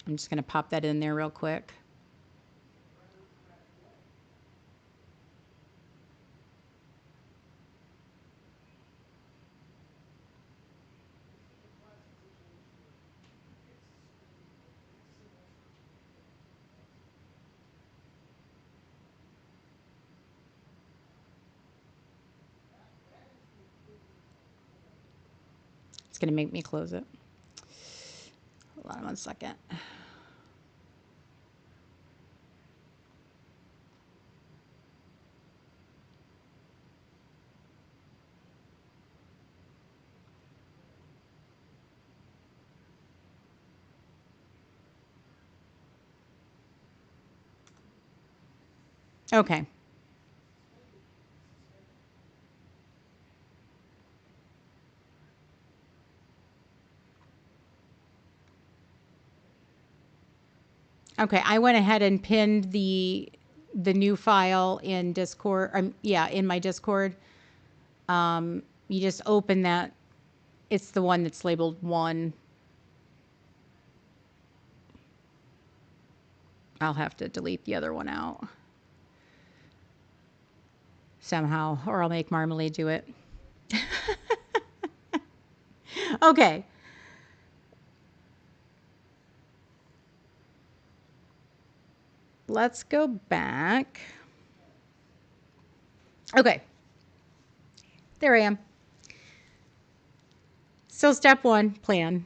Speaker 1: I'm just going to pop that in there real quick. It's going to make me close it. Hold on 1 second. Okay. Okay, I went ahead and pinned the new file in Discord. In my Discord. You just open that. It's the one that's labeled 1. I'll have to delete the other one out somehow, or I'll make Marmalade do it. Okay. Let's go back. Okay. There I am. So step one, plan.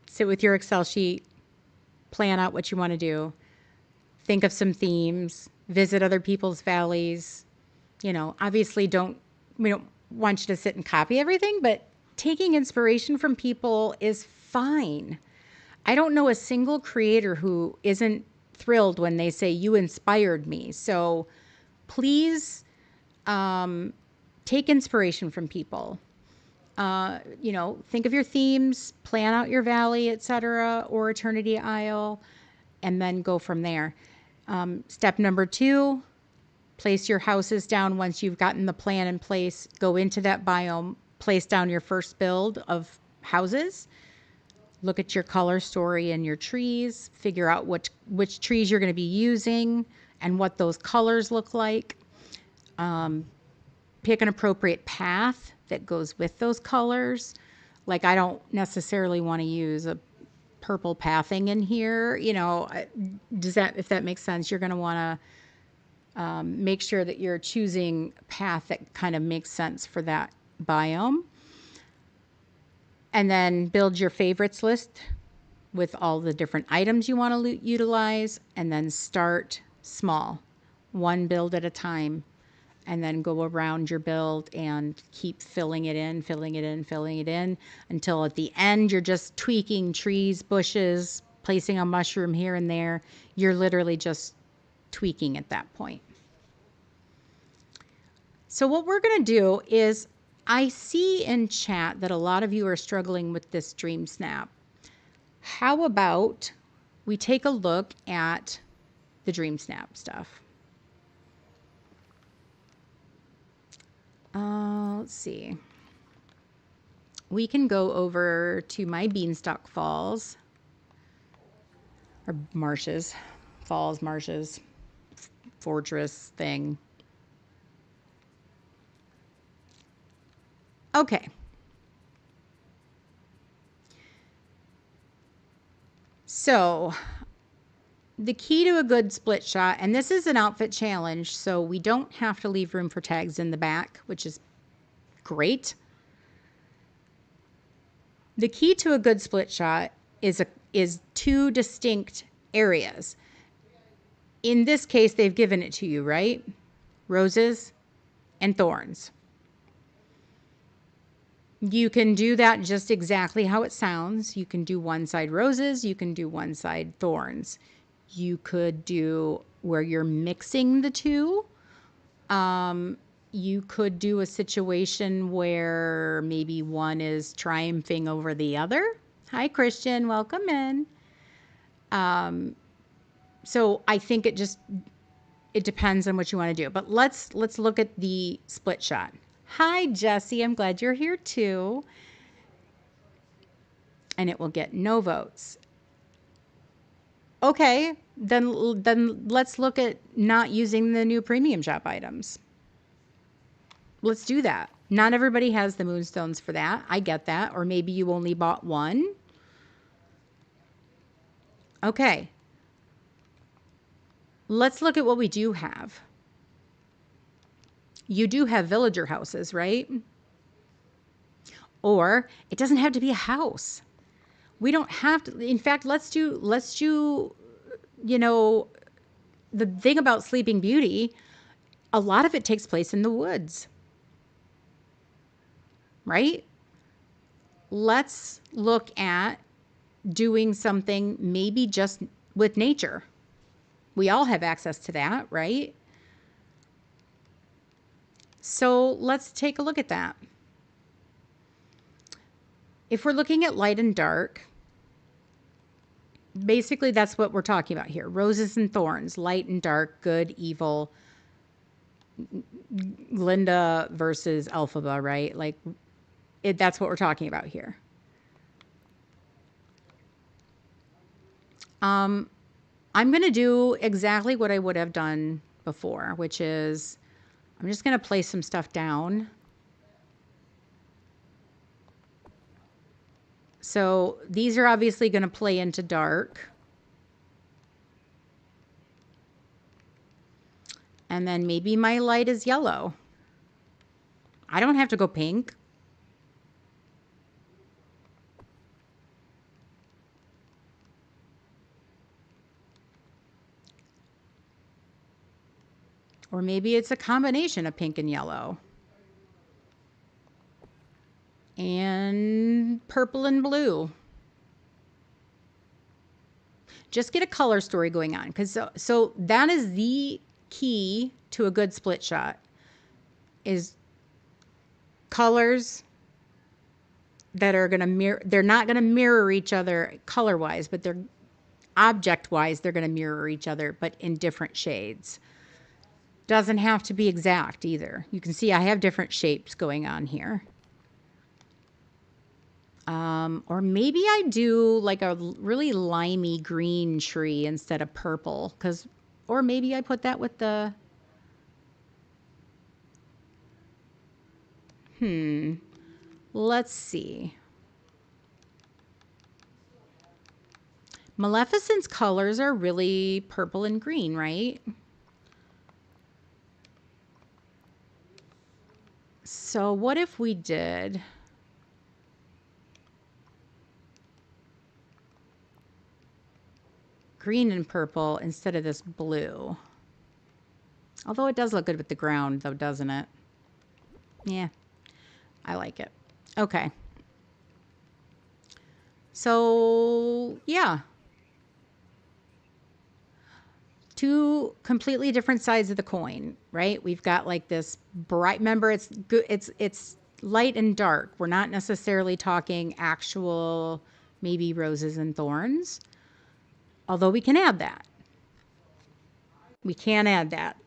Speaker 1: Sit with your Excel sheet, plan out what you want to do. Think of some themes, visit other people's valleys. You know, obviously we don't want you to sit and copy everything, but taking inspiration from people is fine. I don't know a single creator who isn't thrilled when they say, you inspired me. So please take inspiration from people. You know, think of your themes, plan out your valley, etc., or eternity aisle, and then go from there. Step number 2, place your houses down once you've gotten the plan in place. Go into that biome, place down your first build of houses. Look at your color story and your trees. Figure out which trees you're going to be using and what those colors look like. Pick an appropriate path that goes with those colors. Like, I don't necessarily want to use a purple pathing in here. You know, if that makes sense, you're going to want to make sure that you're choosing a path that kind of makes sense for that biome. And then build your favorites list with all the different items you want to utilize, and then start small, one build at a time, and then go around your build and keep filling it in, filling it in, filling it in, until at the end you're just tweaking trees, bushes, placing a mushroom here and there. You're literally just tweaking at that point. So what we're going to do is, I see in chat that a lot of you are struggling with this dream snap. How about we take a look at the dream snap stuff? Let's see. We can go over to my Beanstalk Falls, or marshes, falls, marshes, fortress thing. Okay. So the key to a good split shot, and this is an outfit challenge, so we don't have to leave room for tags in the back, which is great. The key to a good split shot is 2 distinct areas. In this case, they've given it to you, right? Roses and thorns. You can do that just exactly how it sounds. You can do one side roses, you can do one side thorns. You could do where you're mixing the two. You could do a situation where maybe one is triumphing over the other. Hi, Christian, welcome in. So I think it depends on what you want to do. But let's look at the split shot. Hi, Jesse, I'm glad you're here too. And it will get no votes. Okay, then let's look at not using the new premium shop items. Let's do that. Not everybody has the moonstones for that. I get that. Or maybe you only bought one. Okay. Let's look at what we do have. You do have villager houses, right? Or it doesn't have to be a house. We don't have to. In fact, let's do, you know, the thing about Sleeping Beauty, a lot of it takes place in the woods, right? Let's look at doing something maybe just with nature. We all have access to that, right? So let's take a look at that. If we're looking at light and dark, basically that's what we're talking about here. Roses and thorns, light and dark, good, evil. Glinda versus Elphaba, right? Like, that's what we're talking about here. I'm going to do exactly what I would have done before, which is I'm just going to place some stuff down. So these are obviously going to play into dark. And then maybe my light is yellow. I don't have to go pink. Or maybe it's a combination of pink and yellow. And purple and blue. Just get a color story going on, because so that is the key to a good split shot, is colors that are going to mirror. They're not going to mirror each other color wise, but they're object wise, they're going to mirror each other, but in different shades. Doesn't have to be exact either. You can see I have different shapes going on here. Or maybe I do like a really limey green tree instead of purple, or maybe I put that with the, let's see. Maleficent's colors are really purple and green, right? So what if we did green and purple instead of this blue? Although it does look good with the ground though, doesn't it? Yeah, I like it. Okay. So yeah. Two completely different sides of the coin, right? We've got like this bright, remember it's good, it's light and dark. We're not necessarily talking actual maybe roses and thorns, although we can add that. We can add that.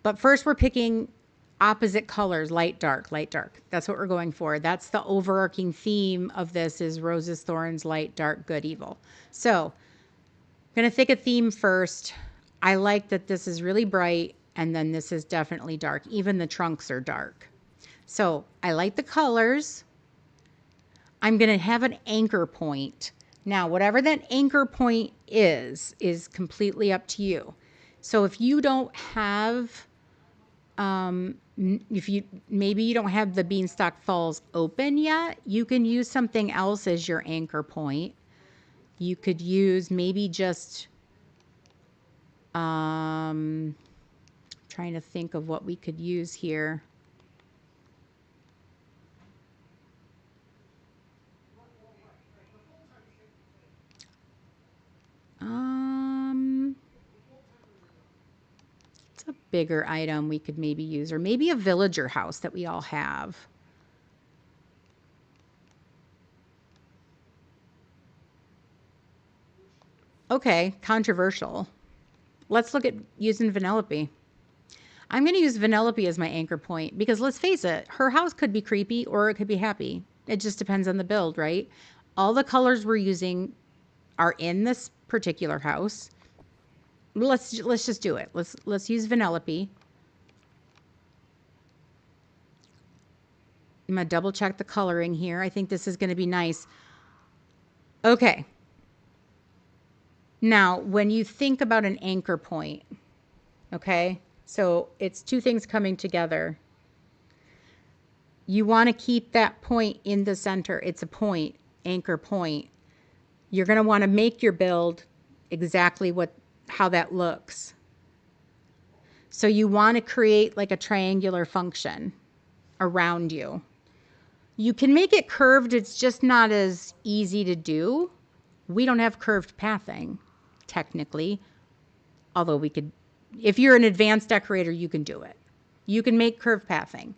Speaker 1: But first we're picking opposite colors, light, dark, light, dark. That's what we're going for. That's the overarching theme of this, is roses, thorns, light, dark, good, evil. So I'm going to pick a theme first. I like that this is really bright, and then this is definitely dark. Even the trunks are dark. So I like the colors. I'm going to have an anchor point. Now, whatever that anchor point is completely up to you. So if you don't have, maybe you don't have the Beanstalk Falls open yet, you can use something else as your anchor point. You could use maybe just, trying to think of what we could use here. It's a bigger item we could maybe use, or maybe a villager house that we all have. Okay, controversial. Let's look at using Vanellope. I'm going to use Vanellope as my anchor point because let's face it, her house could be creepy or it could be happy. It just depends on the build, right? All the colors we're using are in this particular house. Let's just do it. Let's use Vanellope. I'm going to double check the coloring here. I think this is going to be nice. Okay. Now, when you think about an anchor point, okay, so it's two things coming together. You want to keep that point in the center. It's a point, anchor point. You're going to want to make your build exactly how that looks. So you want to create like a triangular function around you. You can make it curved. It's just not as easy to do. We don't have curved pathing, technically. Although we could, if you're an advanced decorator, you can do it. You can make curved pathing.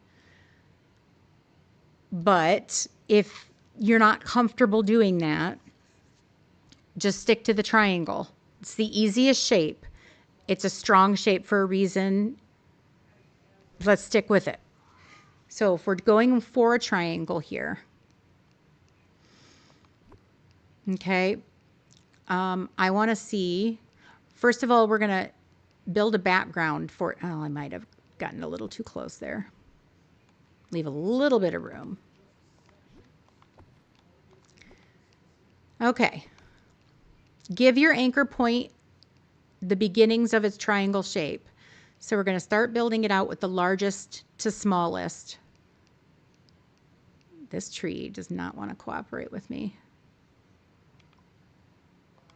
Speaker 1: But if you're not comfortable doing that, just stick to the triangle. It's the easiest shape. It's a strong shape for a reason. Let's stick with it. So if we're going for a triangle here, okay, I want to see, first of all, we're going to build a background for, oh, I might have gotten a little too close there. Leave a little bit of room. Okay. Give your anchor point the beginnings of its triangle shape. So we're going to start building it out with the largest to smallest. This tree does not want to cooperate with me.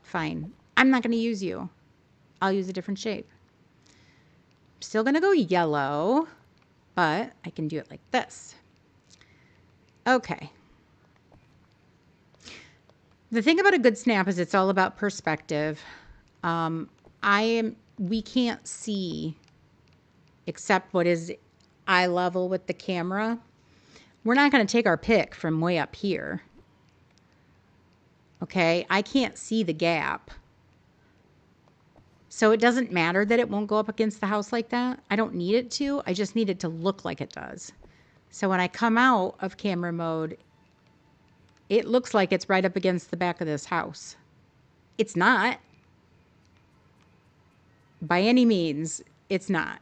Speaker 1: Fine. I'm not going to use you. I'll use a different shape. still going to go yellow, but I can do it like this. Okay. The thing about a good snap is it's all about perspective. We can't see except what is eye level with the camera. We're not going to take our pick from way up here. Okay, I can't see the gap. So it doesn't matter that it won't go up against the house like that. I don't need it to. I just need it to look like it does. So when I come out of camera mode, it looks like it's right up against the back of this house. It's not. By any means, it's not.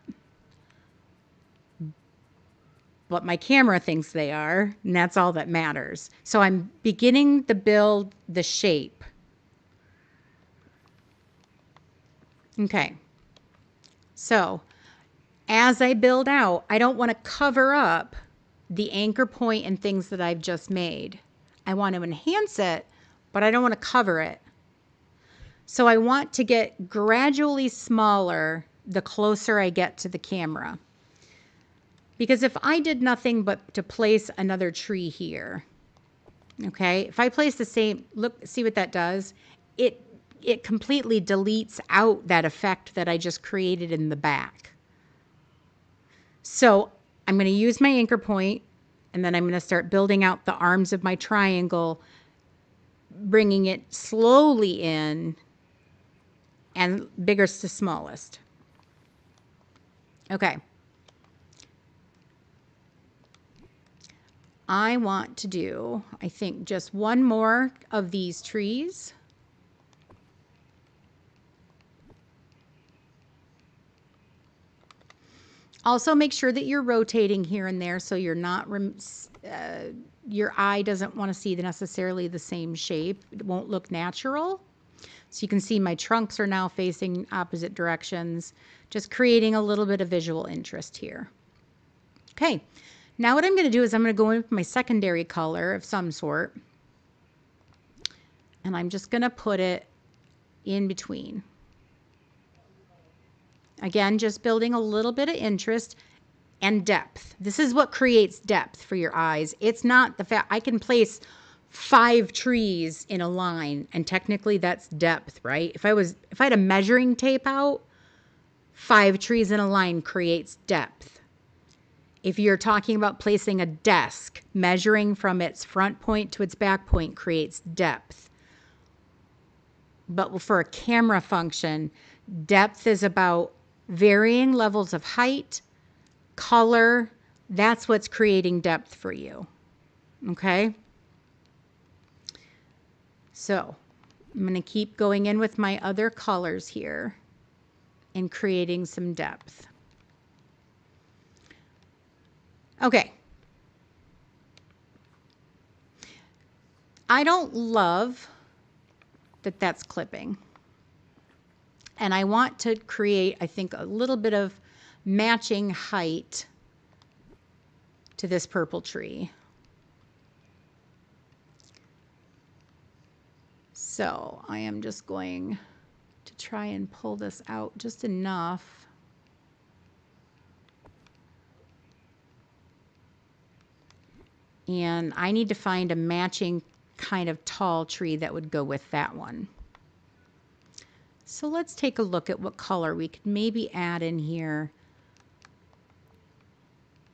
Speaker 1: But my camera thinks they are, and that's all that matters. So I'm beginning to build the shape. Okay. So as I build out, I don't want to cover up the anchor point and things that I've just made. I want to enhance it, but I don't want to cover it. So I want to get gradually smaller the closer I get to the camera. Because if I did nothing but to place another tree here, okay, if I place the same, look, see what that does? It completely deletes out that effect that I just created in the back. So I'm going to use my anchor point, and then I'm going to start building out the arms of my triangle, bringing it slowly in and biggest to smallest. Okay. I want to do, I think, just one more of these trees. Also make sure that you're rotating here and there so you're not, your eye doesn't want to see necessarily the same shape. It won't look natural. So you can see my trunks are now facing opposite directions, just creating a little bit of visual interest here. Okay, now what I'm going to do is I'm going to go in with my secondary color of some sort, and I'm just going to put it in between. Again, just building a little bit of interest and depth. This is what creates depth for your eyes. It's not the fact I can place 5 trees in a line, and technically that's depth, right? If I had a measuring tape out, 5 trees in a line creates depth. If you're talking about placing a desk, measuring from its front point to its back point creates depth. But for a camera function, depth is about varying levels of height, color. That's what's creating depth for you. Okay? So I'm going to keep going in with my other colors here and creating some depth. Okay. I don't love that that's clipping. And I want to create, I think, a little bit of matching height to this purple tree. So I am just going to try and pull this out just enough. And I need to find a matching kind of tall tree that would go with that one. So let's take a look at what color we could maybe add in here.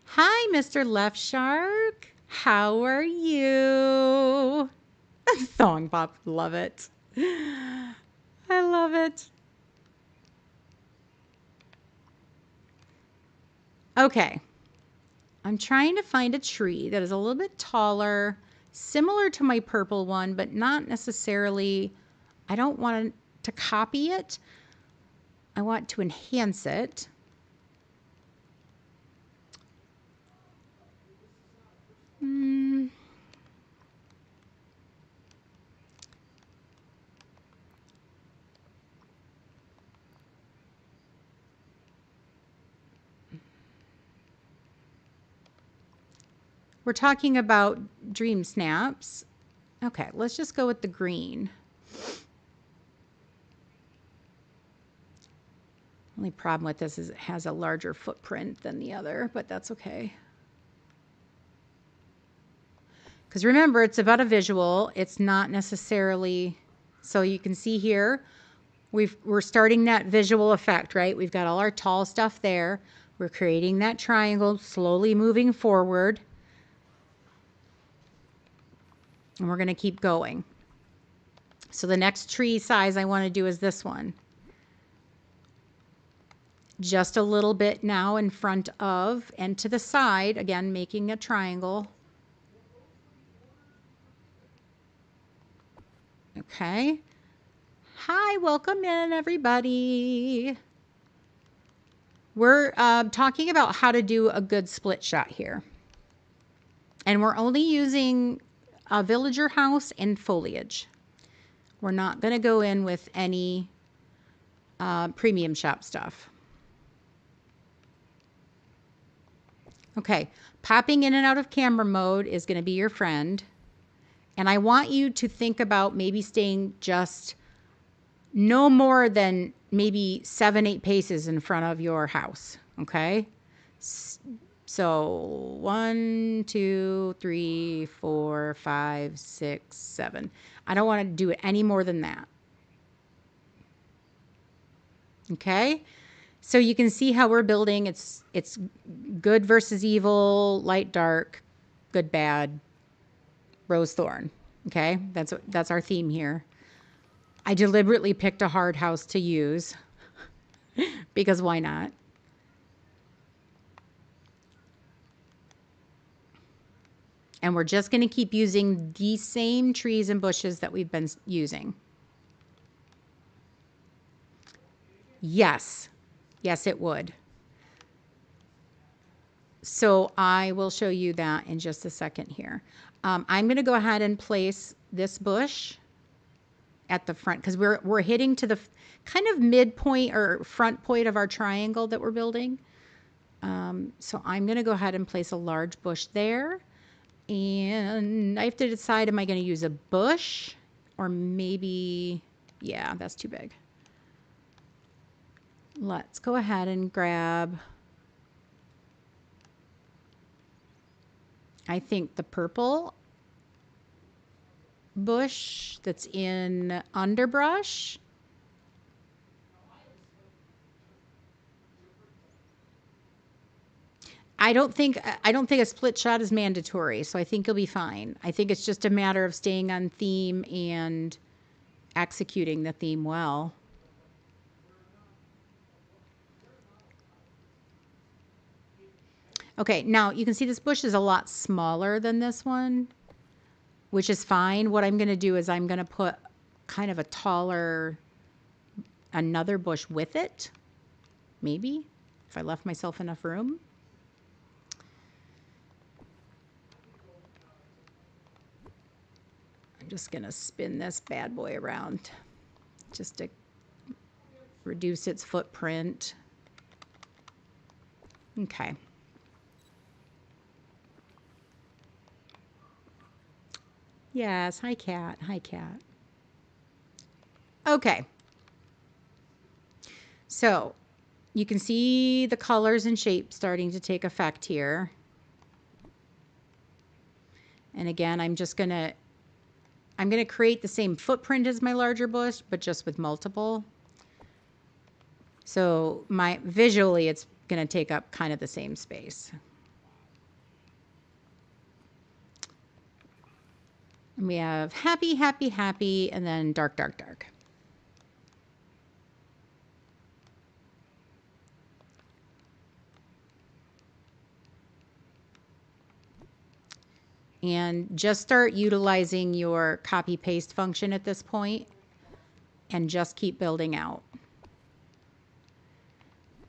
Speaker 1: Hi, Mr. Left Shark. How are you? Thong Pop, love it. I love it. Okay. I'm trying to find a tree that is a little bit taller, similar to my purple one, but not necessarily, I don't want to copy it. I want to enhance it. We're talking about dream snaps. Okay, let's just go with the green. Only problem with this is it has a larger footprint than the other, but that's okay. Because remember, it's about a visual. It's not necessarily, so you can see here, we're starting that visual effect, right? We've got all our tall stuff there. We're creating that triangle, slowly moving forward. And we're going to keep going. So the next tree size I want to do is this one. Just a little bit now in front of and to the side, again, making a triangle. Okay. Hi, welcome in, everybody. We're talking about how to do a good split shot here. And we're only using a villager house and foliage. We're not going to go in with any premium shop stuff. Okay, popping in and out of camera mode is going to be your friend. And I want you to think about maybe staying just no more than maybe 7-8 paces in front of your house, okay? So 1, 2, 3, 4, 5, 6, 7. I don't want to do it any more than that. Okay? So you can see how we're building. It's good versus evil, light, dark, good, bad, rose, thorn. Okay? That's our theme here. I deliberately picked a hard house to use because why not? And we're just going to keep using the same trees and bushes that we've been using. Yes. Yes, it would. So I will show you that in just a second here. I'm going to go ahead and place this bush at the front because we're hitting to the kind of midpoint or front point of our triangle that we're building. So I'm going to go ahead and place a large bush there. And I have to decide, am I going to use a bush or maybe, yeah, that's too big. Let's go ahead and grab, I think, the purple bush that's in underbrush. I don't think a split shot is mandatory, so I think you'll be fine. I think it's just a matter of staying on theme and executing the theme well. Okay, now you can see this bush is a lot smaller than this one, which is fine. What I'm going to do is I'm going to put kind of a taller, another bush with it, maybe, if I left myself enough room. I'm just going to spin this bad boy around just to reduce its footprint. Okay. Yes, hi cat, hi cat. Okay. So you can see the colors and shapes starting to take effect here. And again, I'm going to create the same footprint as my larger bush, but just with multiple. So visually, it's going to take up kind of the same space. And we have happy, happy, happy, and then dark, dark, dark. And just start utilizing your copy paste function at this point and just keep building out.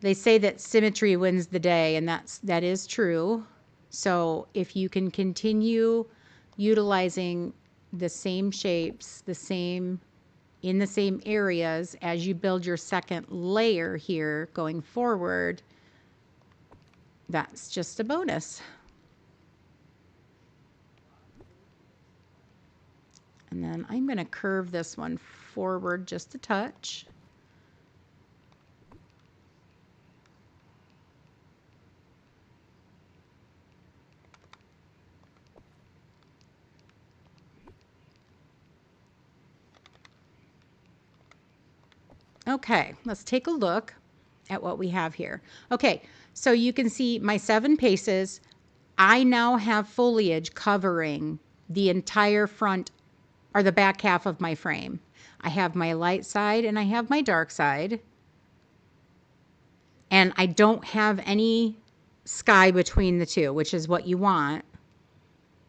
Speaker 1: They say that symmetry wins the day, and that is true. So if you can continue utilizing the same shapes, in the same areas as you build your second layer here going forward, that's just a bonus. And then I'm going to curve this one forward just a touch. Okay, let's take a look at what we have here. Okay, so you can see my 7 paces. I now have foliage covering the entire front or the back half of my frame. I have my light side and I have my dark side. And I don't have any sky between the two, which is what you want.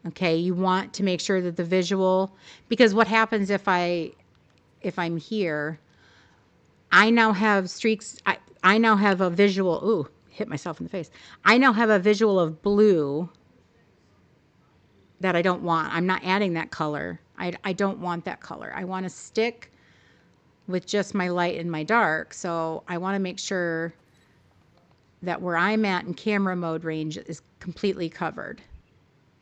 Speaker 1: Okay, you want to make sure that the visual, because what happens if I'm here, I now have streaks, I now have a visual, ooh, hit myself in the face. I now have a visual of blue that I don't want. I'm not adding that color. I don't want that color. I want to stick with just my light and my dark. So I want to make sure that where I'm at in camera mode range is completely covered,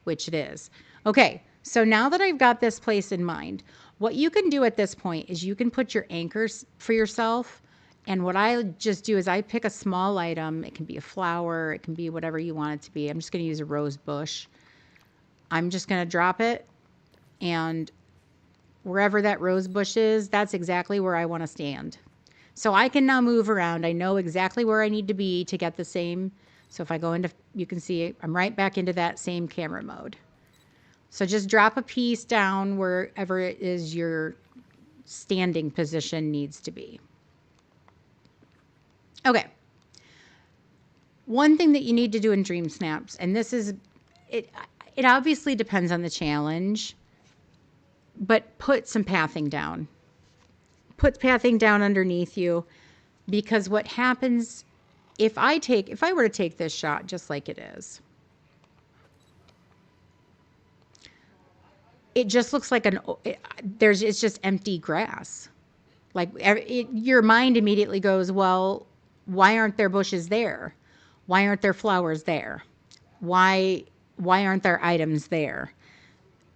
Speaker 1: which it is. Okay, so now that I've got this place in mind, what you can do at this point is you can put your anchors for yourself. And what I just do is I pick a small item. It can be a flower. It can be whatever you want it to be. I'm just going to use a rose bush. I'm just going to drop it. And wherever that rose bush is, that's exactly where I want to stand. So I can now move around. I know exactly where I need to be to get the same. So if I go into, you can see I'm right back into that same camera mode. So just drop a piece down wherever it is your standing position needs to be. Okay. One thing that you need to do in Dream Snaps, and this is, it obviously depends on the challenge, but put some pathing down. Put pathing down underneath you, because what happens if I were to take this shot just like it is, it just looks like it's just empty grass. Like your mind immediately goes, well, why aren't there bushes there? Why aren't there flowers there? Why aren't there items there?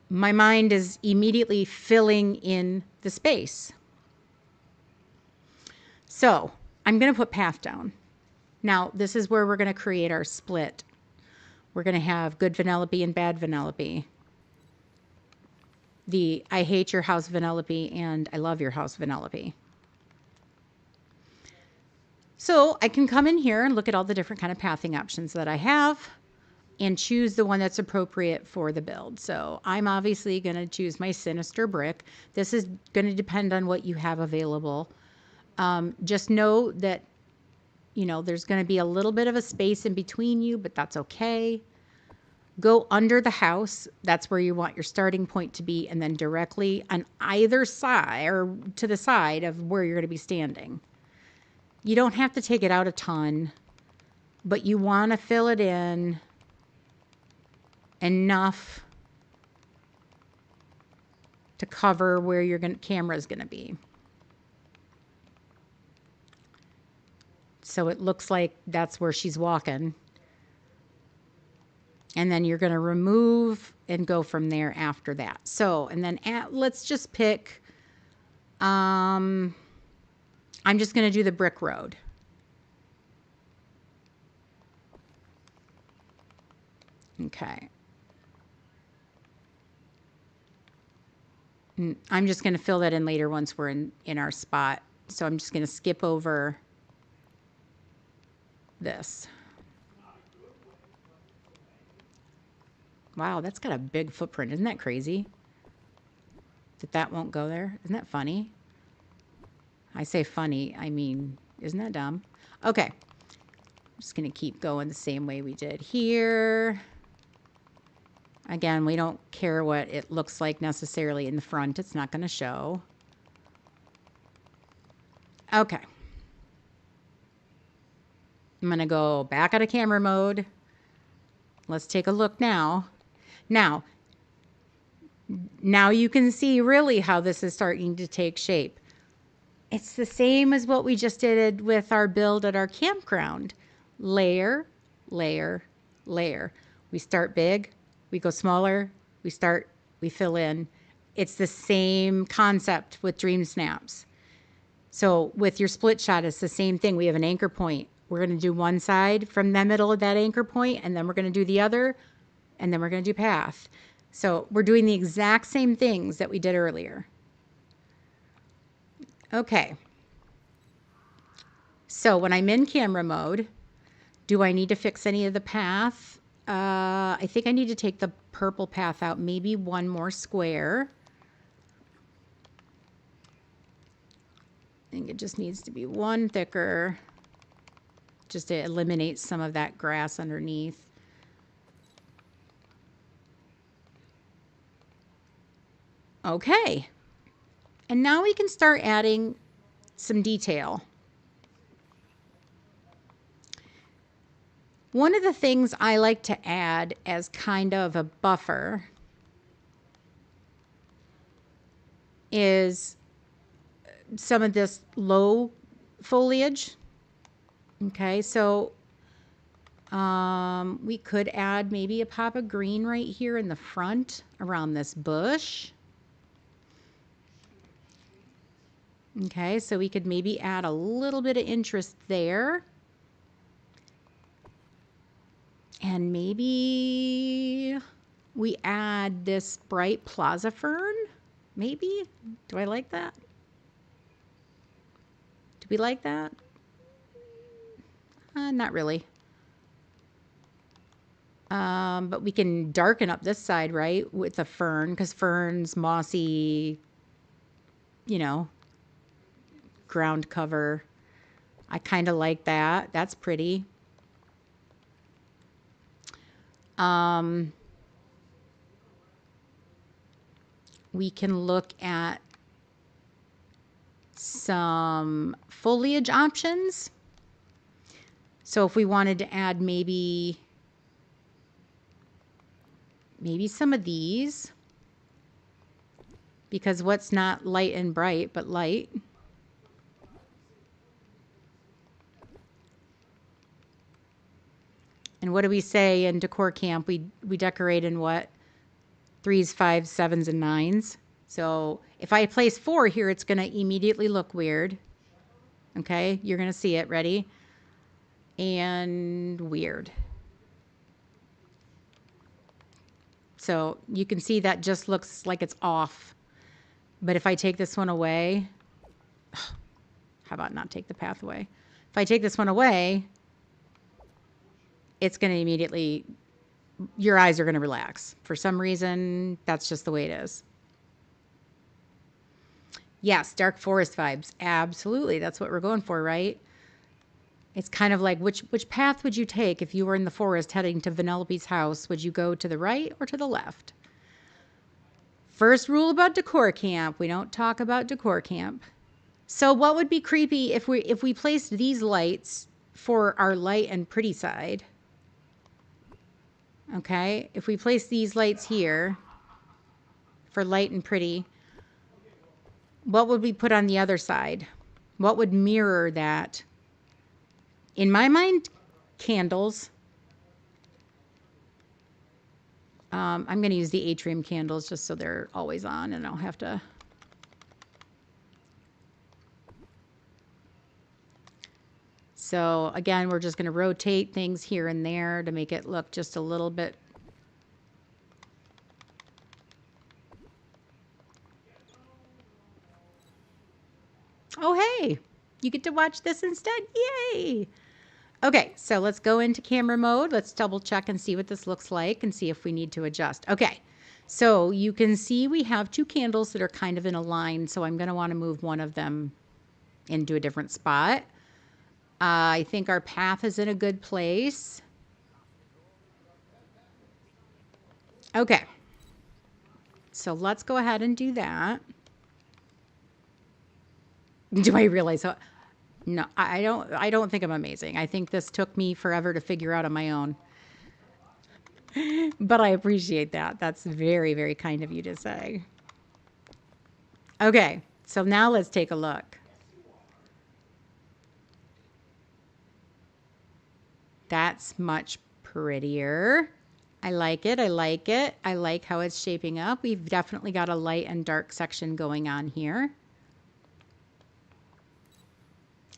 Speaker 1: My mind is immediately filling in the space. So I'm going to put path down. Now, this is where we're going to create our split. We're going to have good Vanellope and bad Vanellope. The I hate your house Vanellope and I love your house Vanellope. So I can come in here and look at all the different kind of pathing options that I have and choose the one that's appropriate for the build. So I'm obviously going to choose my Sinister Brick. This is going to depend on what you have available. Just know that, you know, there's going to be a little bit of a space in between you, but that's okay. Go under the house. That's where you want your starting point to be, and then directly on either side or to the side of where you're going to be standing. You don't have to take it out a ton, but you want to fill it in enough to cover where your camera is going to be. So it looks like that's where she's walking. And then you're going to remove and go from there after that. So, and then let's just pick, I'm just going to do the brick road. Okay. I'm just going to fill that in later once we're in our spot. So I'm just going to skip over this. Wow, that's got a big footprint. Isn't that crazy? That won't go there. Isn't that funny? I say funny, I mean, isn't that dumb? Okay. I'm just going to keep going the same way we did here. Again, we don't care what it looks like necessarily in the front. It's not going to show. Okay. I'm going to go back out of camera mode. Let's take a look now. Now you can see really how this is starting to take shape. It's the same as what we just did with our build at our campground. Layer, layer, layer. We start big, we go smaller, we fill in. It's the same concept with Dream Snaps. So with your split shot, it's the same thing. We have an anchor point. We're going to do one side from the middle of that anchor point, and then we're going to do the other, and then we're going to do path. So we're doing the exact same things that we did earlier. Okay. So when I'm in camera mode, do I need to fix any of the path? I think I need to take the purple path out, maybe one more square. I think it just needs to be one thicker, just to eliminate some of that grass underneath. Okay. And now we can start adding some detail. One of the things I like to add as kind of a buffer is some of this low foliage. Okay, so we could add maybe a pop of green right here in the front around this bush. Okay, so we could maybe add a little bit of interest there. And maybe we add this bright plaza fern, maybe? Do I like that? Do we like that? Not really. But we can darken up this side, right, with the fern, because fern's mossy, you know, ground cover. I kind of like that. That's pretty. We can look at some foliage options. So if we wanted to add maybe some of these, because what's not light and bright but light? And what do we say in Decor Camp? We decorate in what? 3s, 5s, 7s, and 9s. So if I place 4 here, it's going to immediately look weird. Okay, you're going to see it. Ready? And weird. So you can see that just looks like it's off. But if I take this one away, how about not take the path away? If I take this one away, it's going to immediately, your eyes are going to relax. For some reason, that's just the way it is. Yes, dark forest vibes. Absolutely. That's what we're going for, right? It's kind of like which path would you take if you were in the forest heading to Vanellope's house? Would you go to the right or to the left? First rule about Decor Camp, we don't talk about Decor Camp. So what would be creepy if we placed these lights for our light and pretty side? Okay, if we place these lights here for light and pretty, what would we put on the other side? What would mirror that? In my mind, candles. I'm going to use the atrium candles just so they're always on and I don't have to. So again, we're just going to rotate things here and there to make it look just a little bit. Oh, hey, you get to watch this instead. Yay. Okay, so let's go into camera mode. Let's double check and see what this looks like and see if we need to adjust. Okay, so you can see we have 2 candles that are kind of in a line, so I'm going to want to move one of them into a different spot. I think our path is in a good place. Okay, so let's go ahead and do that. Do I realize how? No, I don't think I'm amazing. I think this took me forever to figure out on my own. But I appreciate that. That's very, very kind of you to say. Okay, so now let's take a look. That's much prettier. I like it. I like it. I like how it's shaping up. We've definitely got a light and dark section going on here.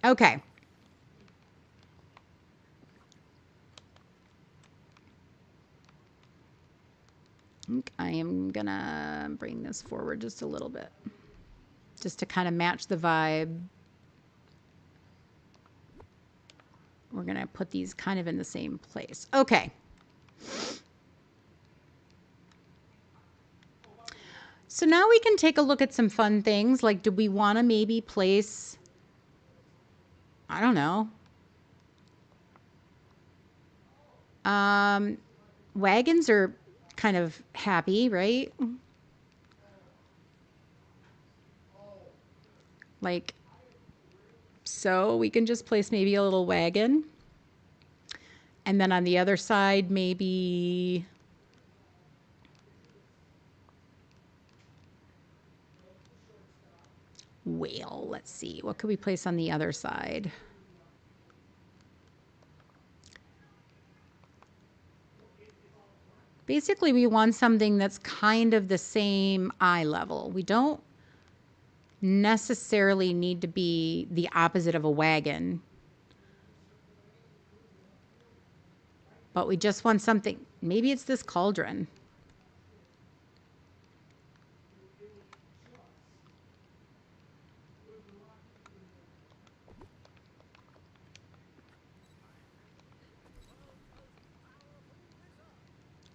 Speaker 1: Okay. I am gonna bring this forward just a little bit, just to kind of match the vibe. we're going to put these kind of in the same place. Okay. So now we can take a look at some fun things. Like, do we want to maybe place, I don't know, wagons are kind of happy, right? Like, so we can just place maybe a little wagon. And then on the other side, maybe whale. Let's see. What could we place on the other side? Basically, we want something that's kind of the same eye level. We don't necessarily need to be the opposite of a wagon, but we just want something. Maybe it's this cauldron.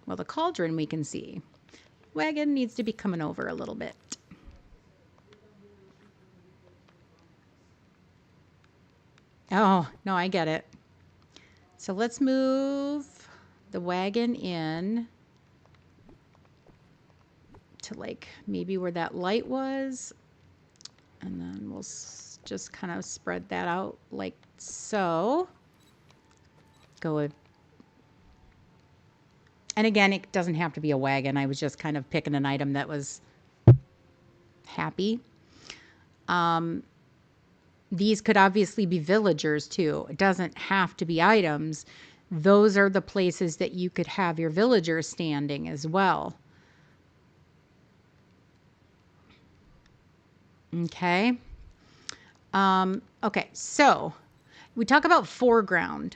Speaker 1: Well, the cauldron we can see. Wagon needs to be coming over a little bit. Oh, no, I get it. So let's move the wagon in to like maybe where that light was. And then we'll just kind of spread that out like so. Go with. And again, it doesn't have to be a wagon. I was just kind of picking an item that was happy. These could obviously be villagers too. It doesn't have to be items. Those are the places that you could have your villagers standing as well. Okay. Okay, so we talk about foreground.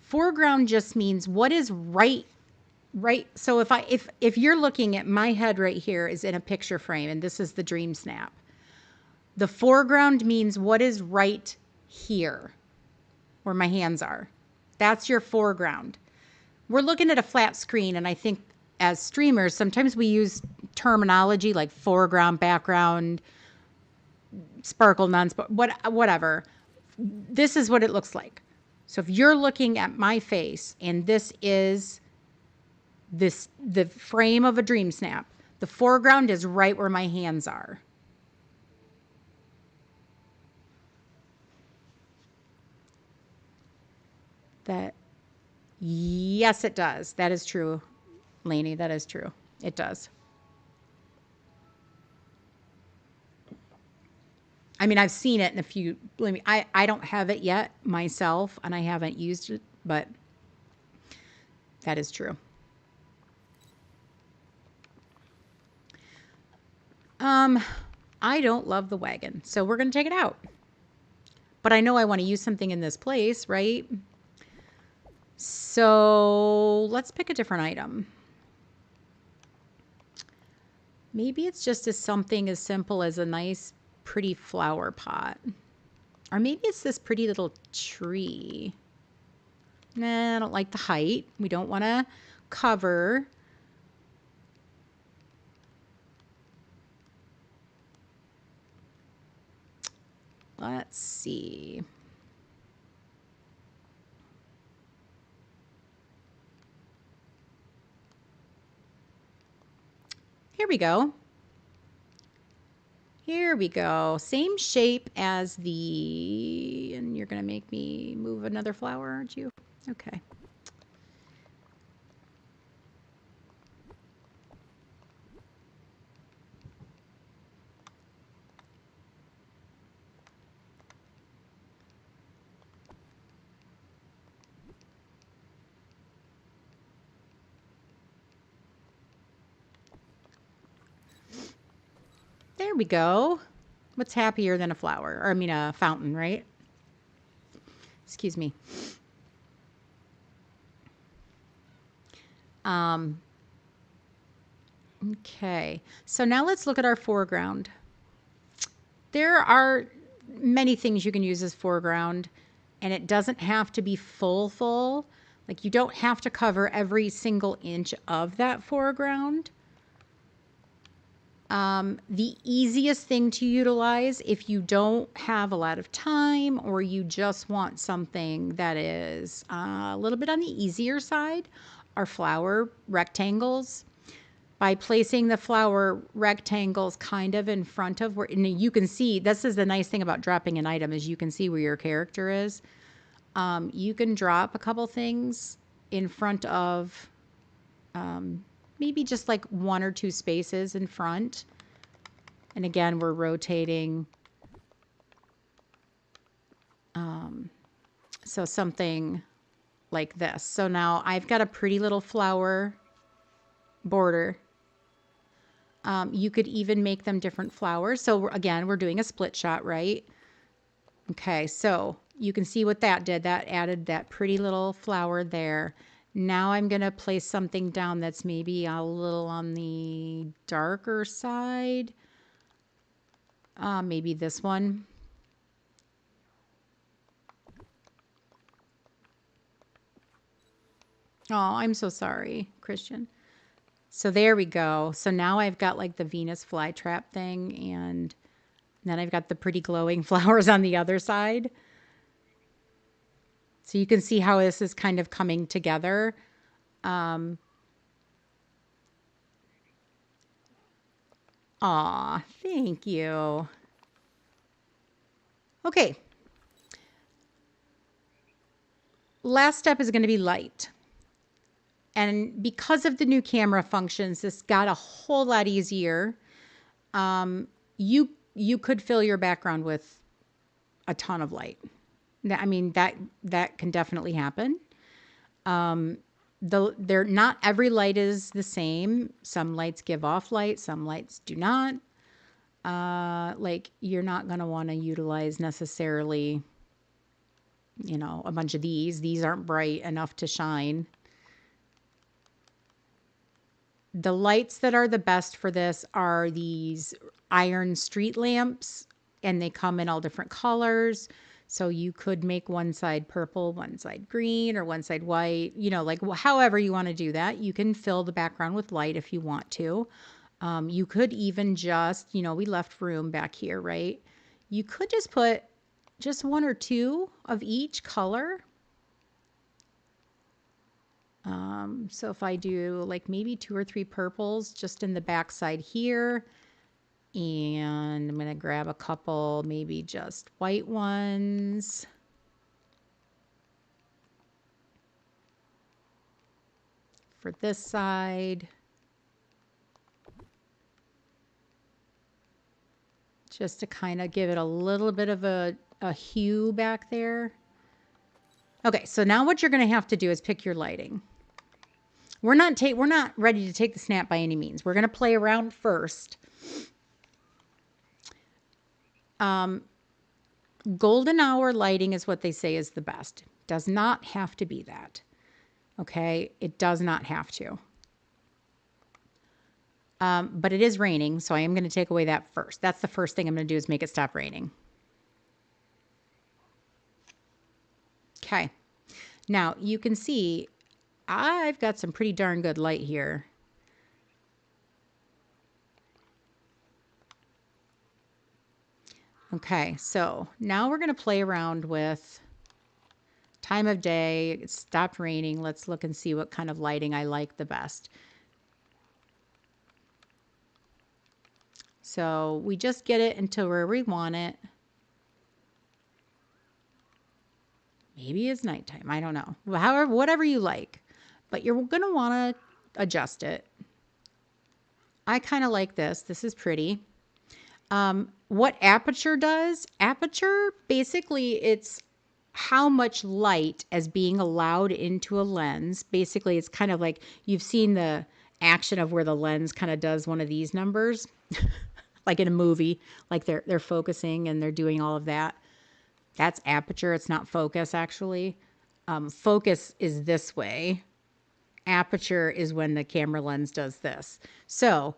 Speaker 1: Foreground just means what is right. So if you're looking at my head right here is in a picture frame, and this is the dream snap. The foreground means what is right here, where my hands are. That's your foreground. We're looking at a flat screen, and I think as streamers, sometimes we use terminology like foreground, background, sparkle, non-sparkle, whatever. This is what it looks like. So if you're looking at my face, and this is the frame of a dream snap, the foreground is right where my hands are. Yes, it does. That is true, Lainey. That is true. It does. I mean, I've seen it in a few. I don't have it yet myself, and I haven't used it, but that is true. I don't love the wagon, so we're going to take it out. But I know I want to use something in this place, right? So let's pick a different item. Maybe it's just something as simple as a nice, pretty flower pot. Or maybe it's this pretty little tree. Nah, I don't like the height. We don't want to cover. Let's see. Here we go. Here we go. Same shape as the, and you're going to make me move another flower, aren't you? Okay. There we go. What's happier than a flower? Or I mean a fountain, right? Excuse me. Okay, so now let's look at our foreground. There are many things you can use as foreground, and it doesn't have to be full. Like you don't have to cover every single inch of that foreground. The easiest thing to utilize if you don't have a lot of time or you just want something that is a little bit on the easier side are flower rectangles. By placing the flower rectangles kind of in front of where, and you can see, this is the nice thing about dropping an item is you can see where your character is. You can drop a couple things in front of maybe just like 1 or 2 spaces in front. And again, we're rotating. So something like this. So now I've got a pretty little flower border. You could even make them different flowers. So again, we're doing a split shot, right? Okay, so you can see what that did. That added that pretty little flower there. Now I'm going to place something down that's maybe a little on the darker side. Maybe this one. Oh, I'm so sorry, Christian. So there we go. So now I've got like the Venus flytrap thing, and then I've got the pretty glowing flowers on the other side. So you can see how this is kind of coming together. Aw, thank you. Okay. Last step is going to be light. And because of the new camera functions, this got a whole lot easier. You could fill your background with a ton of light. I mean, that can definitely happen. Not every light is the same. Some lights give off light, some lights do not. Like you're not going to want to utilize necessarily, you know, a bunch of these. These aren't bright enough to shine. The lights that are the best for this are these iron street lamps, and they come in all different colors. So you could make one side purple, one side green, or one side white, you know, like however you want to do that. You can fill the background with light if you want to. You could even just, you know, we left room back here, right? You could just put just 1 or 2 of each color. So if I do like maybe 2 or 3 purples just in the back side here, and I'm going to grab a couple, maybe just white ones. For this side. Just to kind of give it a little bit of a hue back there. Okay, so now what you're going to have to do is pick your lighting. We're not ready to take the snap by any means. We're going to play around first. Golden hour lighting is what they say is the best. Does not have to be that. Okay, it does not have to. But it is raining, so I am going to take away that first. That's the first thing I'm going to do is make it stop raining. Okay. Now, you can see I've got some pretty darn good light here. Okay, so now we're going to play around with time of day. It stopped raining. Let's look and see what kind of lighting I like the best. So we just get it until where we want it. Maybe it's nighttime. I don't know. However, whatever you like. But you're going to want to adjust it. I kind of like this. This is pretty. What aperture does, aperture, basically it's how much light is being allowed into a lens. Basically, it's kind of like you've seen the action of where the lens kind of does one of these numbers. Like in a movie, like they're focusing and they're doing all of that. That's aperture. It's not focus, actually. Focus is this way. Aperture is when the camera lens does this. So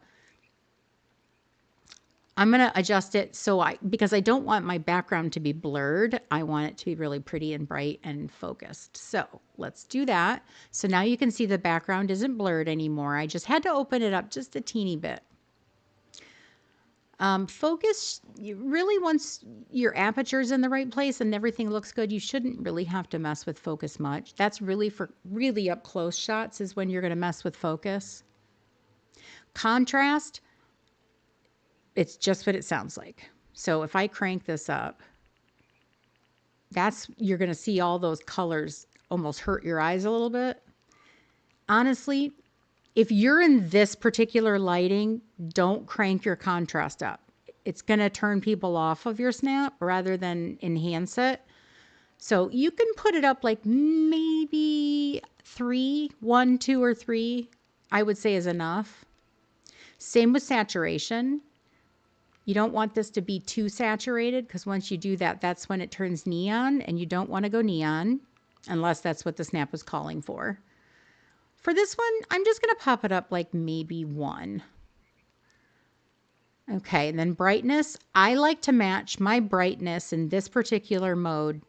Speaker 1: I'm going to adjust it because I don't want my background to be blurred. I want it to be really pretty and bright and focused. So let's do that. So now you can see the background isn't blurred anymore. I just had to open it up just a teeny bit. Focus, really, once your aperture's in the right place and everything looks good, you shouldn't really have to mess with focus much. That's really for really up close shots is when you're going to mess with focus. Contrast, it's just what it sounds like. So if I crank this up, you're going to see all those colors almost hurt your eyes a little bit. Honestly, if you're in this particular lighting, don't crank your contrast up. It's going to turn people off of your snap rather than enhance it. So you can put it up like maybe 3, 1, 2, or 3, I would say is enough. Same with saturation. You don't want this to be too saturated because once you do that, that's when it turns neon, and you don't want to go neon unless that's what the snap is calling for. For this one, I'm just going to pop it up like maybe 1. Okay, and then brightness. I like to match my brightness in this particular mode.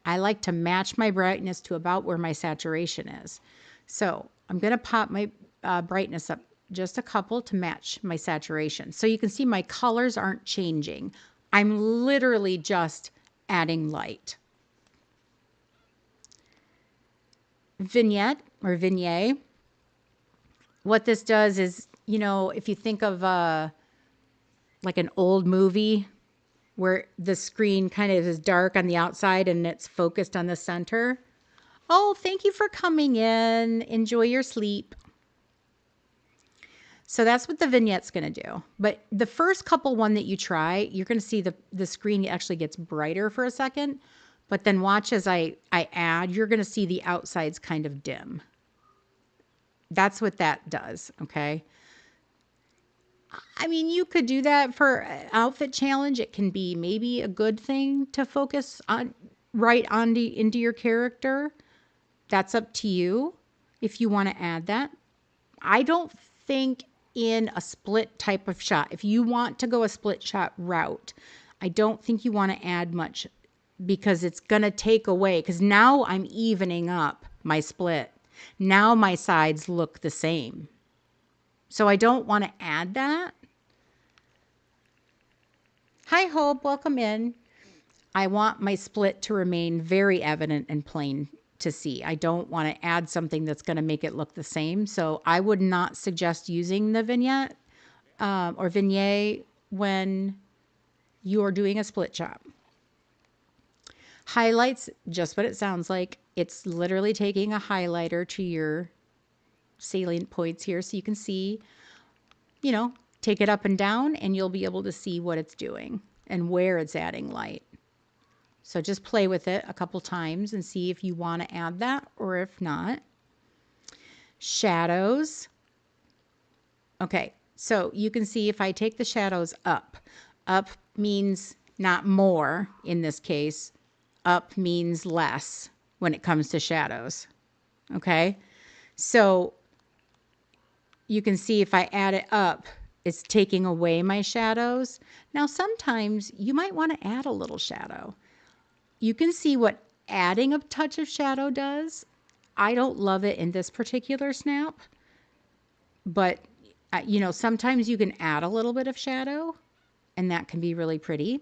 Speaker 1: I like to match my brightness to about where my saturation is. So I'm going to pop my brightness up just a couple to match my saturation. So you can see my colors aren't changing. I'm literally just adding light. Vignette or vignette. What this does is, you know, if you think of like an old movie where the screen kind of is dark on the outside and it's focused on the center. Oh, thank you for coming in. Enjoy your sleep. So that's what the vignette's going to do. But the first couple one that you try, you're going to see the screen actually gets brighter for a second. But then watch as I add, you're going to see the outsides kind of dim. That's what that does, okay? I mean, you could do that for outfit challenge. It can be maybe a good thing to focus on into your character. That's up to you if you want to add that. I don't think in a split type of shot, if you want to go a split shot route, I don't think you want to add much because it's going to take away, because now I'm evening up my split. Now my sides look the same. So I don't want to add that. Hi, Hope. Welcome in. I want my split to remain very evident and plain to see. I don't want to add something that's going to make it look the same. So I would not suggest using the vignette or vignette when you're doing a split shot. Highlights, just what it sounds like. It's literally taking a highlighter to your salient points here so you can see, you know, take it up and down and you'll be able to see what it's doing and where it's adding light. So just play with it a couple times and see if you want to add that or if not. Shadows. Okay, so you can see if I take the shadows up. Up means not more in this case. Up means less when it comes to shadows. Okay, so you can see if I add it up, it's taking away my shadows. Now, sometimes you might want to add a little shadow. You can see what adding a touch of shadow does. I don't love it in this particular snap, but you know, sometimes you can add a little bit of shadow and that can be really pretty.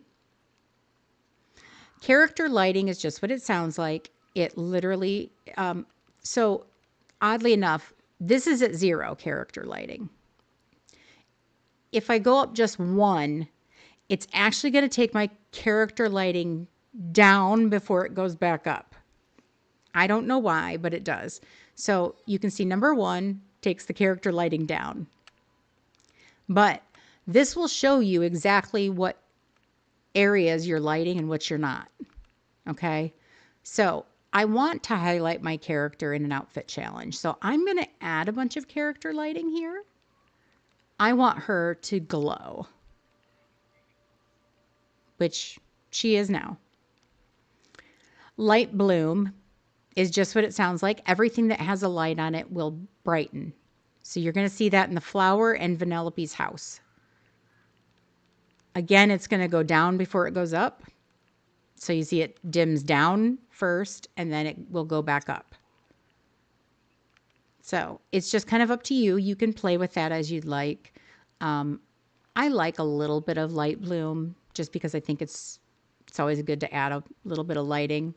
Speaker 1: Character lighting is just what it sounds like. It literally, so oddly enough, this is at 0 character lighting. If I go up just 1, it's actually going to take my character lighting down before it goes back up. I don't know why, but it does. So you can see number 1 takes the character lighting down. But this will show you exactly what areas you're lighting and what you're not. Okay? So I want to highlight my character in an outfit challenge. So I'm going to add a bunch of character lighting here. I want her to glow, which she is now. Light bloom is just what it sounds like. Everything that has a light on it will brighten. So you're going to see that in the flower and Vanellope's house. Again, it's going to go down before it goes up. So you see it dims down first and then it will go back up. So it's just kind of up to you. You can play with that as you'd like. I like a little bit of light bloom just because I think it's always good to add a little bit of lighting.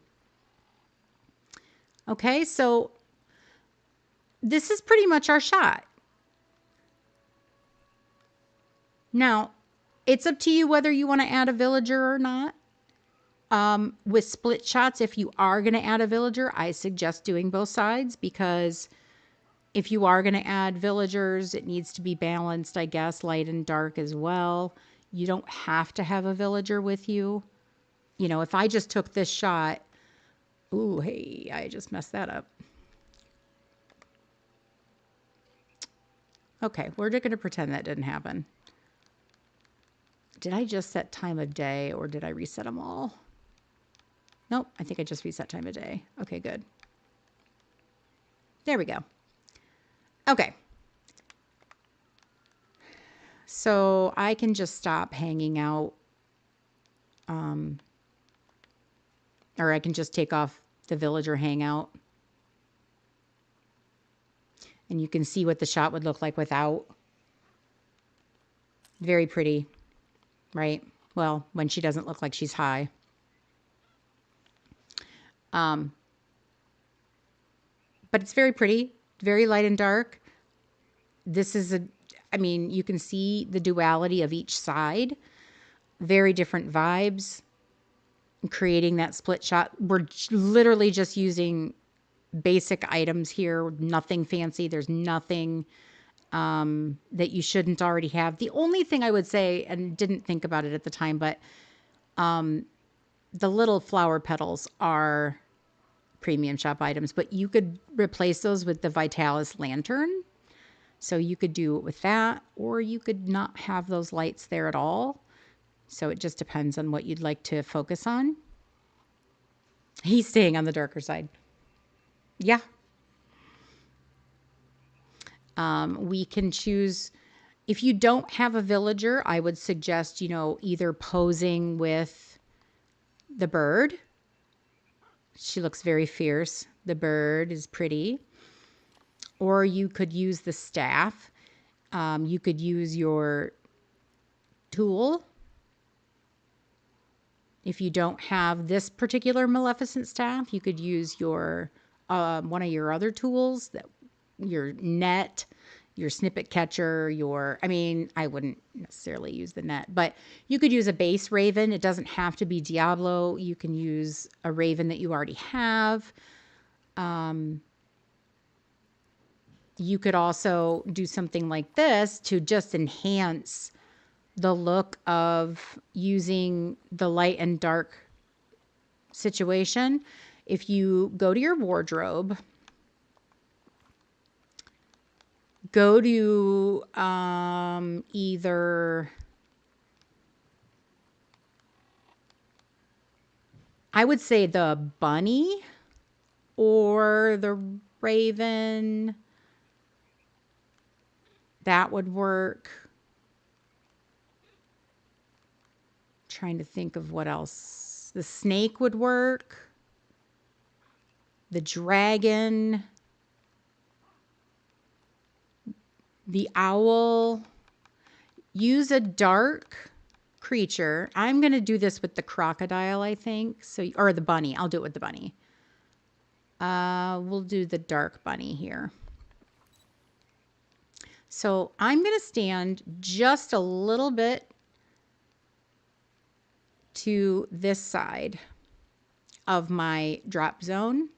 Speaker 1: Okay, so this is pretty much our shot. Now, it's up to you whether you want to add a villager or not. With split shots, if you are going to add a villager, I suggest doing both sides because if you are going to add villagers, it needs to be balanced, I guess, light and dark as well. You don't have to have a villager with you. You know, if I just took this shot, ooh, hey, I just messed that up. Okay, we're just going to pretend that didn't happen. Did I just set time of day or did I reset them all? Nope, I think I just reset time of day. Okay, good. There we go. Okay. So I can just stop hanging out. Or I can just take off the villager hangout. And you can see what the shot would look like without. Very pretty, right? Well, when she doesn't look like she's high. But it's very pretty, very light and dark. This is I mean, you can see the duality of each side. Very different vibes. Creating that split shot. We're literally just using basic items here, nothing fancy. There's nothing that you shouldn't already have. The only thing I would say, and didn't think about it at the time, but the little flower petals are premium shop items, but you could replace those with the Vitalis lantern. So you could do it with that, or you could not have those lights there at all. So it just depends on what you'd like to focus on. He's staying on the darker side. Yeah. We can choose, if you don't have a villager, I would suggest, you know, either posing with the bird. She looks very fierce. The bird is pretty. Or you could use the staff. You could use your tool. If you don't have this particular Maleficent staff, you could use your one of your other tools, that your net, your snippet catcher, I mean, I wouldn't necessarily use the net, but you could use a base raven. It doesn't have to be Diablo. You can use a raven that you already have. You could also do something like this to just enhance the look of using the light and dark situation. If you go to your wardrobe, go to either, I would say the bunny or the raven. That would work. Trying to think of what else. The snake would work. The dragon. The owl. Use a dark creature. I'm going to do this with the crocodile, I think. So, or the bunny. I'll do it with the bunny. We'll do the dark bunny here. So I'm going to stand just a little bit to this side of my drop zone.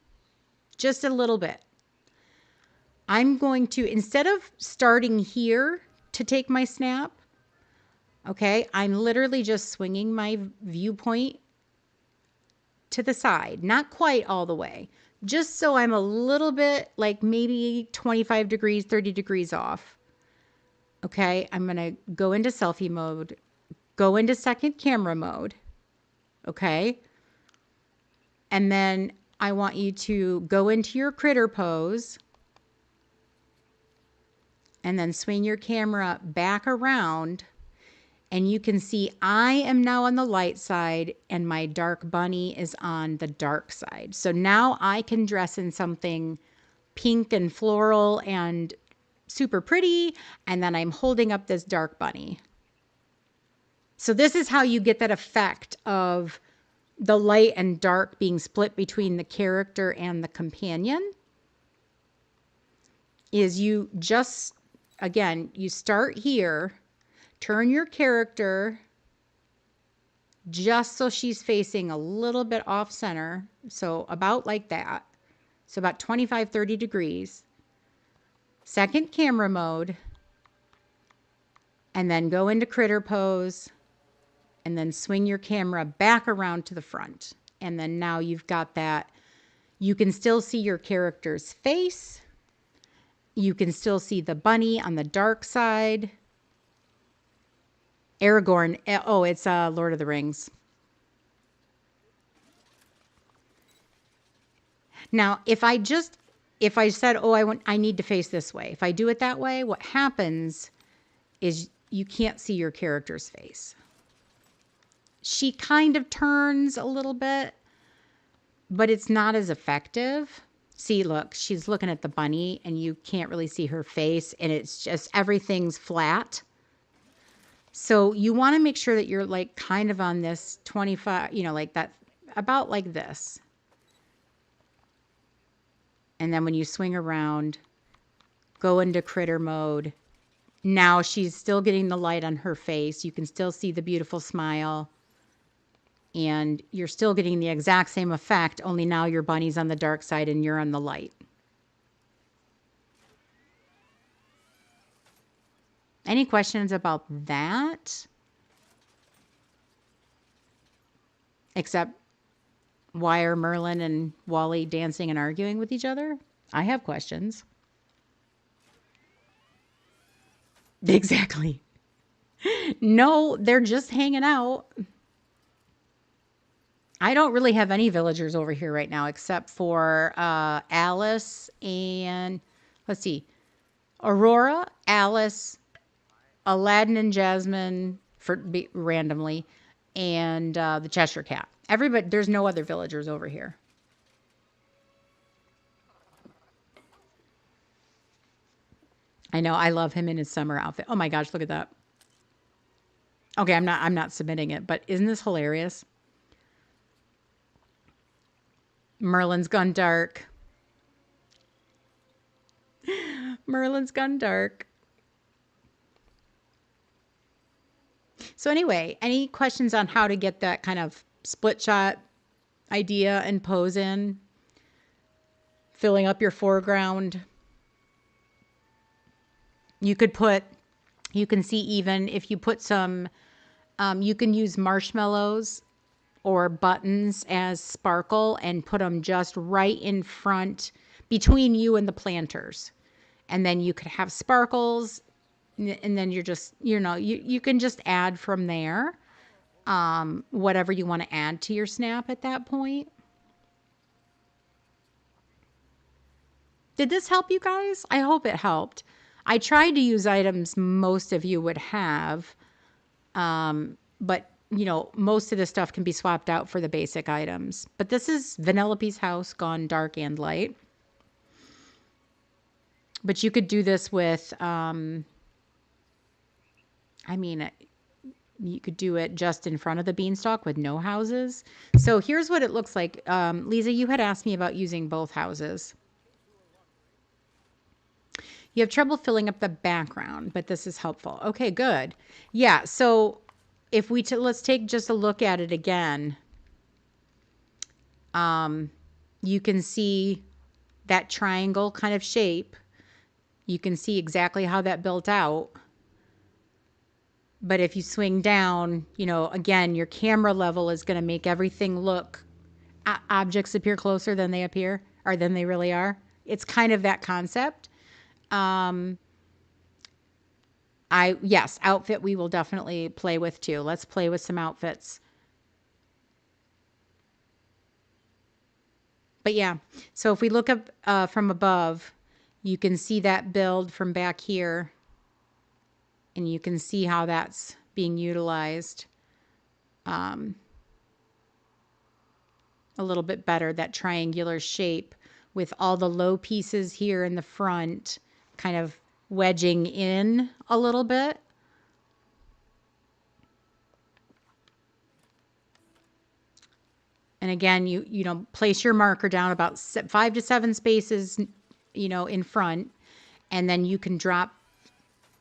Speaker 1: Just a little bit. I'm going to, instead of starting here to take my snap, okay, I'm literally just swinging my viewpoint to the side. Not quite all the way. Just so I'm a little bit, like maybe 25 degrees, 30 degrees off. Okay, I'm going to go into selfie mode, go into second camera mode. Okay. And then I want you to go into your critter pose and then swing your camera back around And you can see I am now on the light side and my dark bunny is on the dark side. So now I can dress in something pink and floral and super pretty, and then I'm holding up this dark bunny. So this is how you get that effect of the light and dark being split between the character and the companion. Is you just, again, you start here, turn your character just so she's facing a little bit off center. So about like that. So about 25, 30 degrees. Second camera mode. And then go into critter pose. And then swing your camera back around to the front. And then now you've got that. You can still see your character's face. You can still see the bunny on the dark side. Aragorn. Oh, it's Lord of the Rings. Now, if I said, oh, I need to face this way. If I do it that way, what happens is you can't see your character's face. She kind of turns a little bit, but it's not as effective. See, look, she's looking at the bunny and you can't really see her face and it's just everything's flat. So you want to make sure that you're like kind of on this 25, like that, about like this. And then when you swing around, go into critter mode. Now she's still getting the light on her face. You can still see the beautiful smile. And you're still getting the exact same effect, only now your bunny's on the dark side and you're on the light. Any questions about that? Except, why are Merlin and Wally dancing and arguing with each other? I have questions. Exactly. No, they're just hanging out. I don't really have any villagers over here right now except for Alice and, let's see, Aurora, Alice, Aladdin and Jasmine randomly, and the Cheshire Cat. Everybody, there's no other villagers over here. I know, I love him in his summer outfit. Oh my gosh, look at that. Okay, I'm not submitting it, but isn't this hilarious? Merlin's gone dark. Merlin's gone dark. So anyway, any questions on how to get that kind of split shot idea and pose in? Filling up your foreground. You can see even if you put some, you can use marshmallows or buttons as sparkle and put them just right in front between you and the planters. And then you could have sparkles and then you're just, you can just add from there whatever you want to add to your snap at that point. Did this help you guys? I hope it helped. I tried to use items most of you would have, but most of the stuff can be swapped out for the basic items. But this is Vanellope's house gone dark and light. But you could do this with, you could do it just in front of the beanstalk with no houses. So here's what it looks like. Lisa, you had asked me about using both houses. You have trouble filling up the background, but this is helpful. Okay, good. Yeah, so if let's take just a look at it again. You can see that triangle kind of shape. You can see exactly how that built out. But if you swing down, again, your camera level is going to make everything look, objects appear closer than they appear, or than they really are. It's kind of that concept. Yes, outfit we will definitely play with too. Let's play with some outfits. But yeah, so if we look up from above, you can see that build from back here. And you can see how that's being utilized a little bit better, that triangular shape with all the low pieces here in the front kind of wedging in a little bit. And again, you know, place your marker down about 5 to 7 spaces, you know, in front, and then you can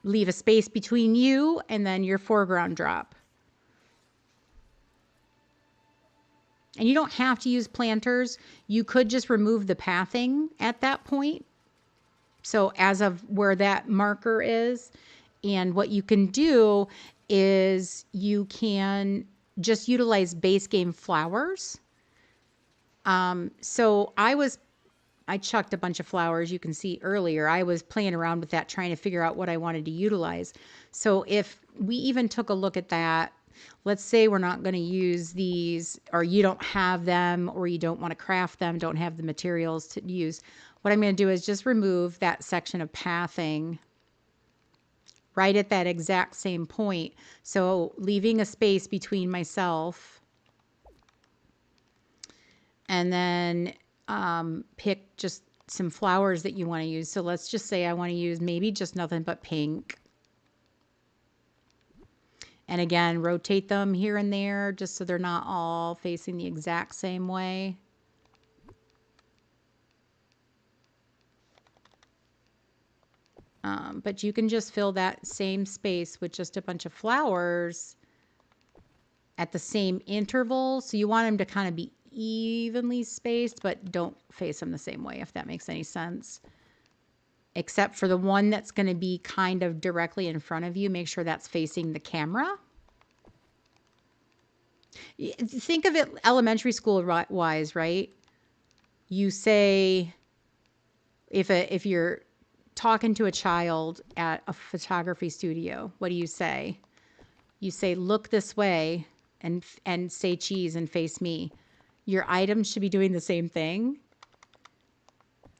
Speaker 1: leave a space between you and then your foreground drop. And you don't have to use planters. You could just remove the pathing at that point. So as of where that marker is, and what you can do is you can just utilize base game flowers. So I chucked a bunch of flowers. You can see earlier, I was playing around with that, trying to figure out what I wanted to utilize. So if we even took a look at that, let's say we're not going to use these, or you don't have them, or you don't want to craft them, don't have the materials to use. What I'm going to do is just remove that section of pathing right at that exact same point. So leaving a space between myself, and then pick just some flowers that you want to use. So let's just say I want to use maybe just nothing but pink. And again, rotate them here and there just so they're not all facing the exact same way. But you can just fill that same space with just a bunch of flowers at the same interval. So you want them to kind of be evenly spaced, but don't face them the same way, if that makes any sense. Except for the one that's going to be kind of directly in front of you, make sure that's facing the camera. Think of it elementary school wise, right? You say, if you're talking to a child at a photography studio, what do you say? You say, look this way, and say cheese and face me. Your items should be doing the same thing,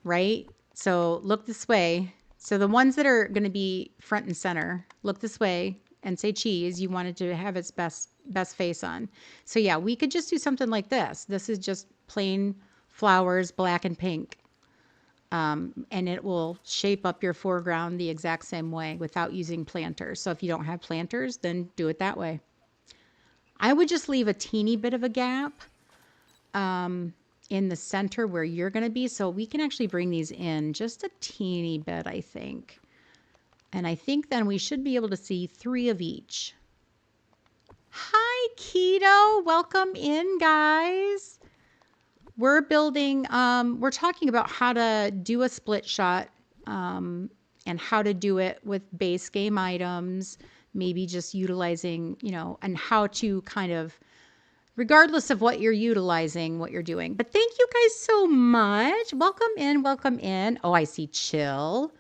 Speaker 1: right? So look this way. So the ones that are going to be front and center, look this way and say cheese. You wanted to have its best face on. So yeah, we could just do something like this. This is just plain flowers, black and pink. And it will shape up your foreground the exact same way without using planters. So if you don't have planters, then do it that way. I would just leave a teeny bit of a gap in the center where you're going to be. So we can actually bring these in just a teeny bit, I think. And I think then we should be able to see 3 of each. Hi, Keto. Welcome in, guys. We're building, we're talking about how to do a split shot and how to do it with base game items, maybe just utilizing, you know, and how to kind of, regardless of what you're utilizing, what you're doing. But thank you guys so much. Welcome in, welcome in. Oh, I see Chill.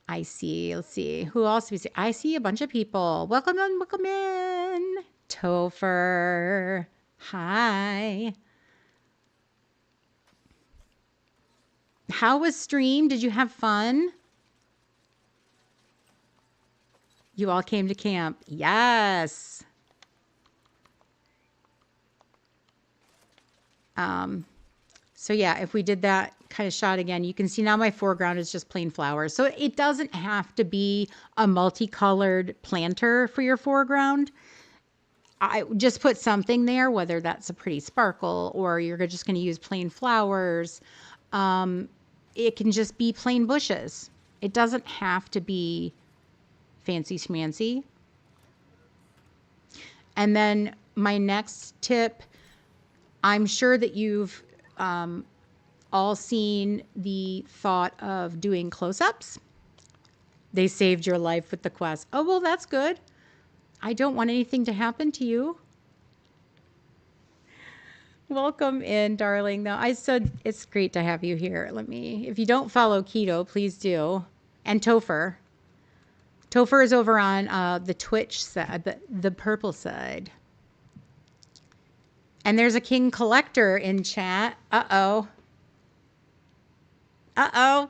Speaker 1: I see, let's see, who else do we see? I see a bunch of people. Welcome in, welcome in. Topher. Hi. How was stream? Did you have fun? You all came to camp. Yes. So yeah, if we did that kind of shot again, you can see now my foreground is just plain flowers. So it doesn't have to be a multicolored planter for your foreground. I just put something there, whether that's a pretty sparkle or you're just going to use plain flowers. It can just be plain bushes. It doesn't have to be fancy schmancy. And then my next tip, I'm sure that you've all seen the thought of doing close-ups. They saved your life with the quest. Oh, well, that's good. I don't want anything to happen to you. Welcome in, darling. Now, I said it's great to have you here. If you don't follow Keto, please do. And Topher. Topher is over on the Twitch side, the purple side. And there's a King Collector in chat. Uh-oh. Uh-oh.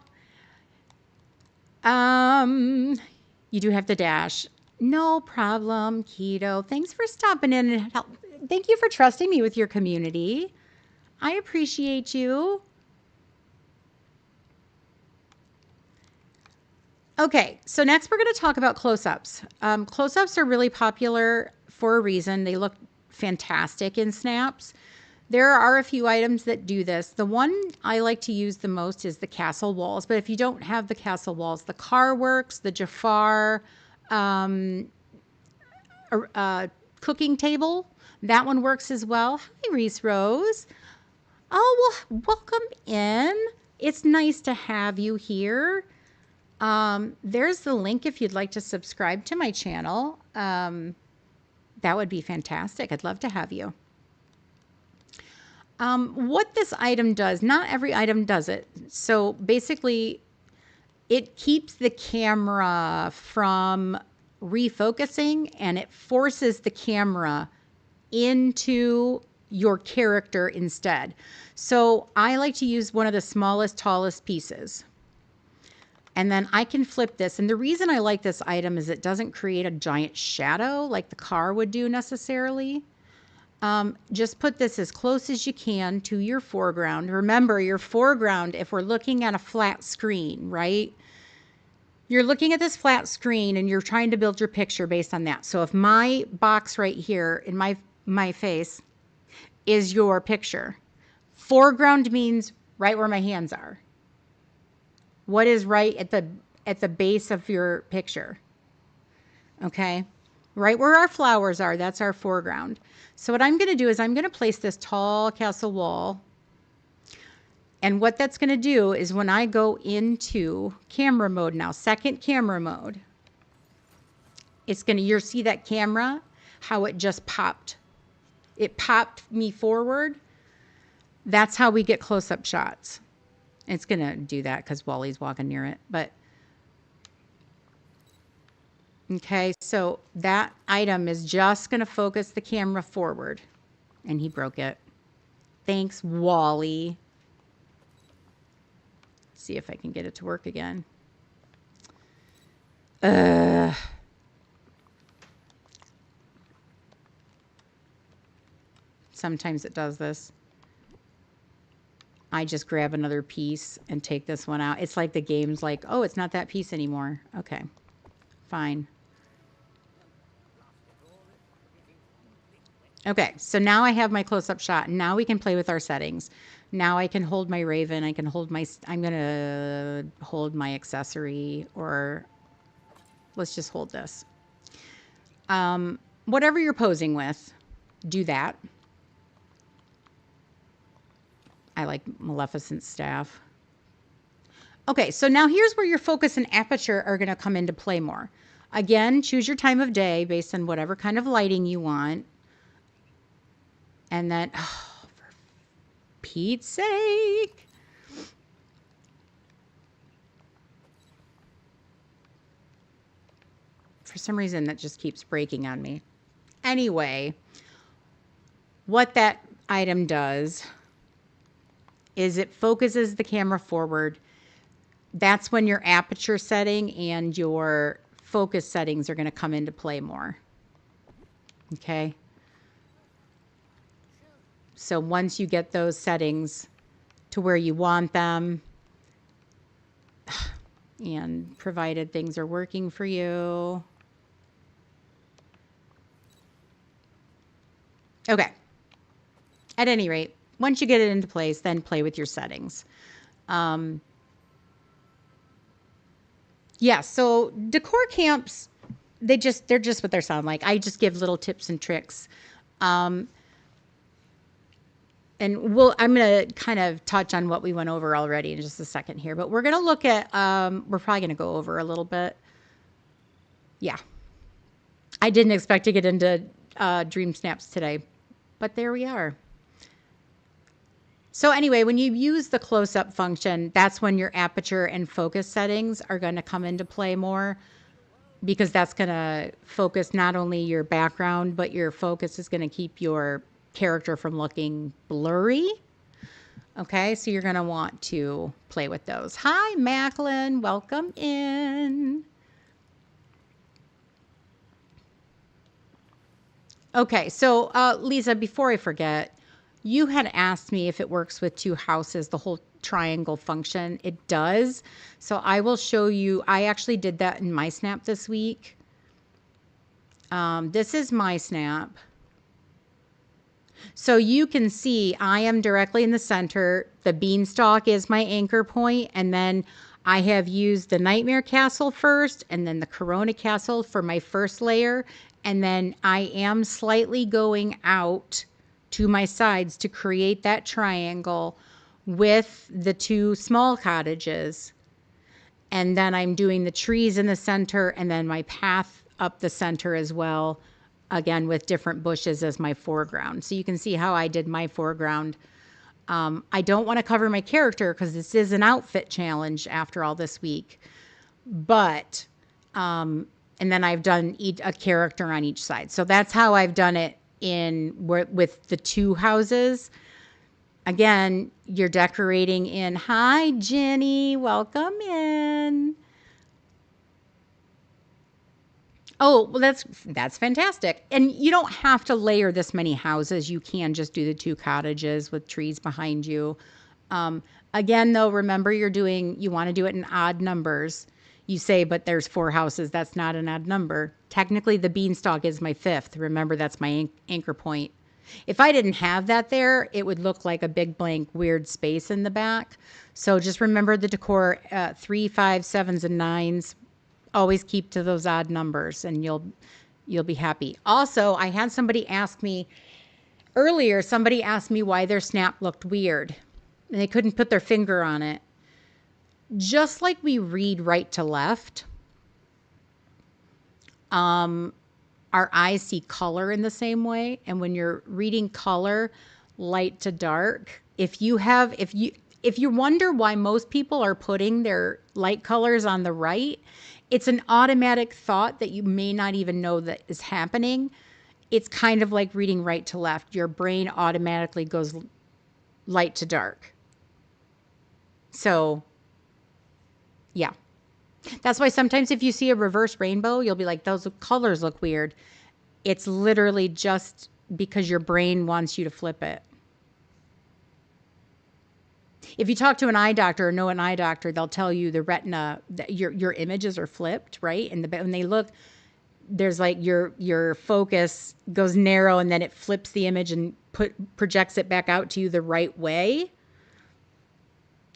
Speaker 1: You do have to dash. No problem, Keto. Thanks for stopping in and help. Thank you for trusting me with your community. I appreciate you. Okay, so next we're going to talk about close-ups. Close-ups are really popular for a reason. They look fantastic in snaps. There are a few items that do this. The one I like to use the most is the castle walls, but if you don't have the castle walls, the car works, the Jafar cooking table, that one works as well. Hi, Reese Rose. Oh, well, welcome in. It's nice to have you here. There's the link if you'd like to subscribe to my channel. That would be fantastic. I'd love to have you. What this item does, not every item does it. So basically, it keeps the camera from refocusing and it forces the camera into your character instead. So I like to use one of the smallest, tallest pieces. And then I can flip this. And the reason I like this item is it doesn't create a giant shadow like the car would do necessarily. Just put this as close as you can to your foreground. Remember, your foreground, if we're looking at a flat screen, right? You're looking at this flat screen and you're trying to build your picture based on that. So if my box right here in my face is your picture, foreground means right where my hands are. What is right at the base of your picture? Okay? Right where our flowers are, that's our foreground. So what I'm going to do is I'm going to place this tall castle wall. And what that's going to do is when I go into camera mode now, second camera mode, it's going to, you'll see that camera, how it just popped. It popped me forward. That's how we get close-up shots. It's going to do that because Wally's walking near it. But, okay, so that item is just going to focus the camera forward. And he broke it. Thanks, Wally. See if I can get it to work again. Sometimes it does this. I just grab another piece and take this one out. It's like the game's like, oh, it's not that piece anymore. Okay, fine. Okay, so now I have my close-up shot. Now we can play with our settings. Now I can hold my raven. I can hold my, I'm going to hold my accessory, or let's just hold this. Whatever you're posing with, do that. I like Maleficent's staff. Okay, so now here's where your focus and aperture are going to come into play more. Again, choose your time of day based on whatever kind of lighting you want. And then, oh, for Pete's sake. For some reason, that just keeps breaking on me. Anyway, what that item does is it focuses the camera forward. That's when your aperture setting and your focus settings are going to come into play more. Okay. So once you get those settings to where you want them, and provided things are working for you. Okay. At any rate, once you get it into place, then play with your settings. Yeah, so decor camps, they're just what they sound like. I just give little tips and tricks. And I'm going to kind of touch on what we went over already in just a second here, but we're going to look at, we're probably going to go over a little bit. Yeah. I didn't expect to get into dream snaps today, but there we are. So anyway, when you use the close-up function, that's when your aperture and focus settings are going to come into play more, because that's going to focus not only your background, but your focus is going to keep your character from looking blurry. Okay, so you're going to want to play with those. Hi, Macklin. Welcome in. Okay, so Lisa, before I forget, you had asked me if it works with two houses, the whole triangle function. It does. So I will show you. I actually did that in my snap this week. This is my snap. So you can see I am directly in the center. The beanstalk is my anchor point, and then I have used the Nightmare Castle first, and then the Corona Castle for my first layer, and then I am slightly going out to my sides to create that triangle with the two small cottages. And then I'm doing the trees in the center and then my path up the center as well, again with different bushes as my foreground. So you can see how I did my foreground. I don't want to cover my character because this is an outfit challenge after all this week. But, and then I've done a character on each side. So that's how I've done it with the two houses. Again, you're decorating in. Hi, Jenny. Welcome in. Oh, well, that's fantastic. And you don't have to layer this many houses. You can just do the two cottages with trees behind you. Again, though, remember you want to do it in odd numbers. You say, but there's 4 houses. That's not an odd number. Technically, the beanstalk is my 5th. Remember, that's my anchor point. If I didn't have that there, it would look like a big blank weird space in the back. So just remember the decor, 3, 5, 7s, and 9s. Always keep to those odd numbers and you'll be happy. Also, I had somebody ask me earlier, why their snap looked weird and they couldn't put their finger on it. Just like we read right to left, our eyes see color in the same way. And when you're reading color, light to dark, if you wonder why most people are putting their light colors on the right, it's an automatic thought that you may not even know that is happening. It's kind of like reading right to left. Your brain automatically goes light to dark. So, yeah. That's why sometimes if you see a reverse rainbow, you'll be like, those colors look weird. It's literally just because your brain wants you to flip it. If you talk to an eye doctor or know an eye doctor, they'll tell you the retina, your images are flipped, right? And when they look, there's like your focus goes narrow and then it flips the image and projects it back out to you the right way.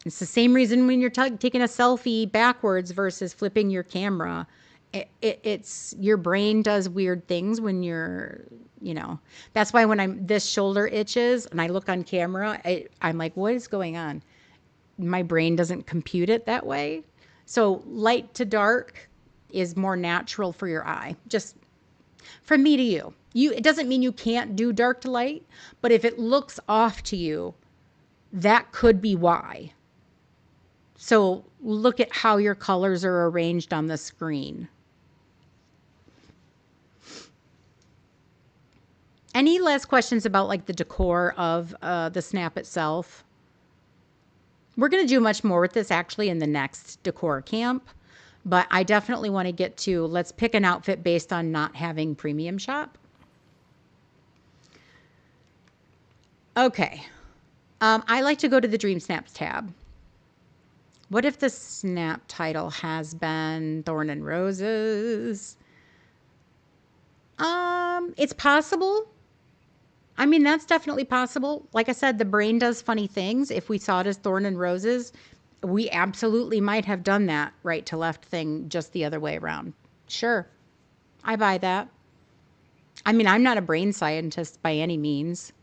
Speaker 1: It's the same reason when you're taking a selfie backwards versus flipping your camera. It's your brain does weird things when you're, that's why when this shoulder itches and I look on camera, I'm like, what is going on? My brain doesn't compute it that way. So light to dark is more natural for your eye. Just from me to you. It doesn't mean you can't do dark to light, but if it looks off to you, that could be why. So look at how your colors are arranged on the screen. Any last questions about like the decor of the snap itself? We're going to do much more with this actually in the next decor camp, but I definitely want to get to, let's pick an outfit based on not having premium shop. Okay. I like to go to the Dream Snaps tab. What if the snap title has been Thorn and Roses? It's possible. I mean, that's definitely possible. Like I said, the brain does funny things. If we saw it as Thorn and Roses, we absolutely might have done that right to left thing just the other way around. Sure. I buy that. I mean, I'm not a brain scientist by any means.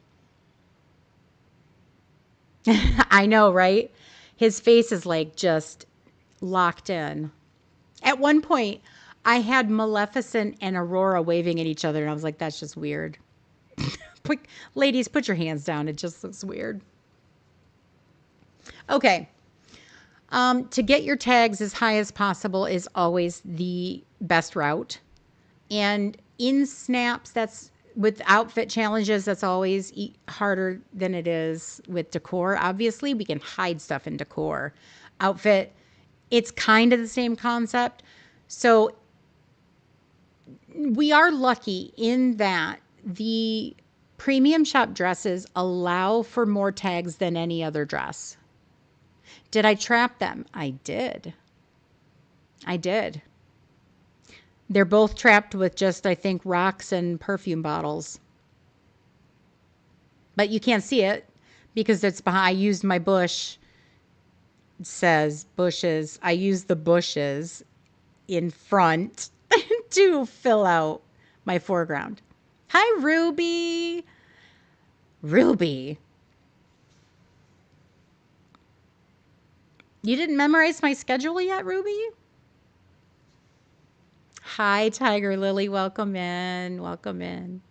Speaker 1: I know, right? His face is like just locked in. At one point, I had Maleficent and Aurora waving at each other, and I was like, that's just weird. Ladies, put your hands down. It just looks weird. Okay. To get your tags as high as possible is always the best route. And in snaps, that's with outfit challenges, that's always harder than it is with decor. Obviously, we can hide stuff in decor. Outfit, it's kind of the same concept. So we are lucky in that the premium shop dresses allow for more tags than any other dress. Did I trap them? I did. I did. They're both trapped with just, I think, rocks and perfume bottles. But you can't see it because it's behind. I used my bush. It says bushes. I used the bushes in front to fill out my foreground. Hi, Ruby. Ruby. You didn't memorize my schedule yet, Ruby? Hi, Tiger Lily. Welcome in. Welcome in.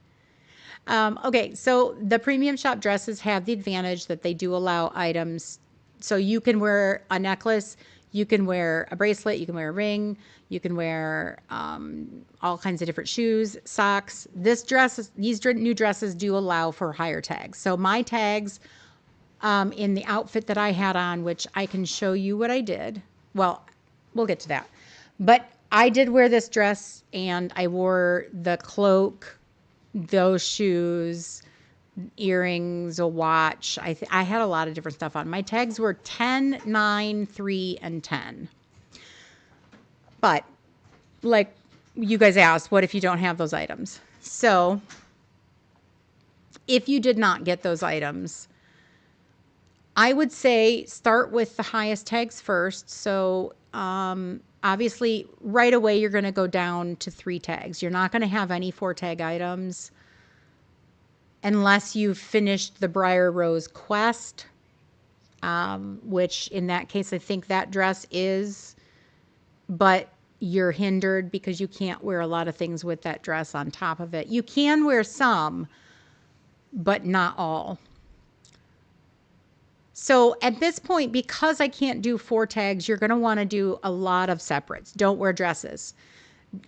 Speaker 1: Okay, so the premium shop dresses have the advantage that they do allow items. So you can wear a necklace, you can wear a bracelet, you can wear a ring, you can wear all kinds of different shoes, socks. These new dresses do allow for higher tags. So my tags in the outfit that I had on, which I can show you what I did. Well, we'll get to that. But I did wear this dress and I wore the cloak, those shoes, earrings, a watch. I had a lot of different stuff on. My tags were 10, 9, 3, and 10. But like you guys asked, what if you don't have those items? So if you did not get those items, I would say start with the highest tags first. So obviously right away you're going to go down to 3 tags. You're not going to have any 4 tag items unless you've finished the Briar Rose quest, which in that case I think that dress is, but you're hindered because you can't wear a lot of things with that dress on top of it. You can wear some, but not all. So at this point, because I can't do 4 tags, you're going to want to do a lot of separates. Don't wear dresses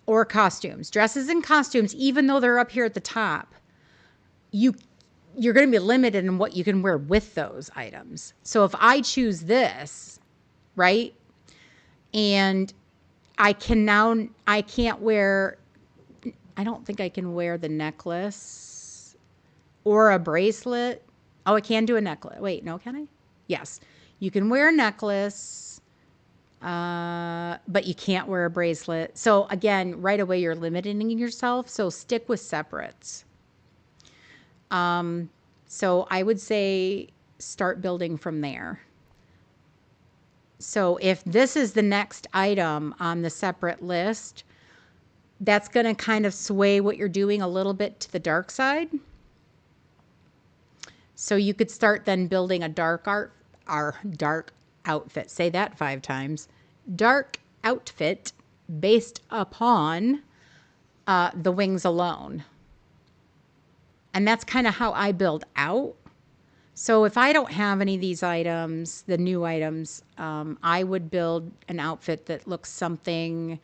Speaker 1: or costumes. Dresses and costumes, even though they're up here at the top, you're going to be limited in what you can wear with those items. So if I choose this, right, and I can't wear, I don't think I can wear the necklace or a bracelet. Oh, I can do a necklace. Wait, no, can I? Yes, you can wear a necklace, but you can't wear a bracelet. So again, right away, you're limiting yourself. So stick with separates. So I would say start building from there. So if this is the next item on the separate list, that's going to kind of sway what you're doing a little bit to the dark side. So you could start then building a dark outfit. Say that 5 times. Dark outfit based upon the wings alone. And that's kind of how I build out. So if I don't have any of these items, the new items, I would build an outfit that looks something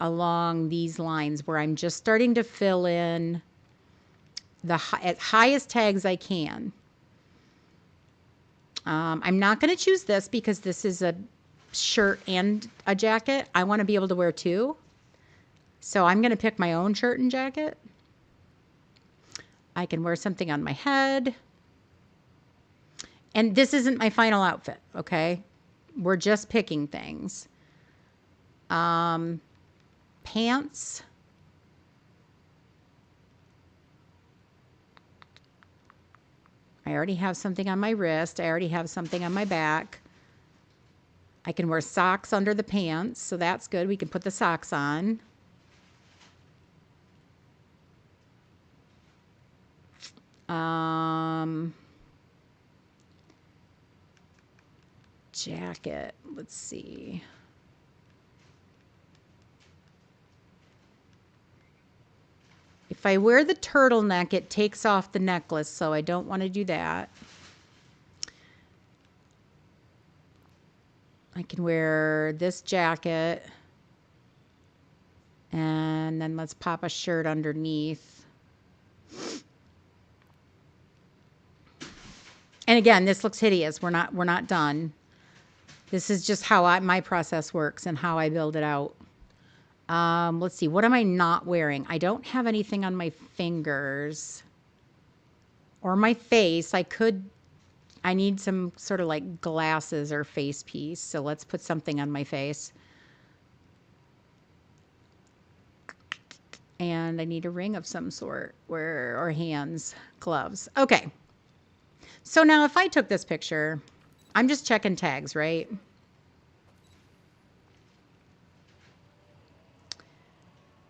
Speaker 1: along these lines where I'm just starting to fill in the highest tags I can. I'm not going to choose this because this is a shirt and a jacket. I want to be able to wear 2. So I'm going to pick my own shirt and jacket. I can wear something on my head. And this isn't my final outfit, okay? We're just picking things. Pants. I already have something on my wrist. I already have something on my back. I can wear socks under the pants, so that's good. We can put the socks on. Jacket, let's see. If I wear the turtleneck, it takes off the necklace, so I don't want to do that. I can wear this jacket, and then let's pop a shirt underneath. And again, this looks hideous. We're not done. This is just how my process works and how I build it out. Let's see. What am I not wearing? I don't have anything on my fingers or my face. I need some sort of like glasses or face piece. So let's put something on my face. And I need a ring of some sort or hands, gloves. Okay. So now if I took this picture, I'm just checking tags, right?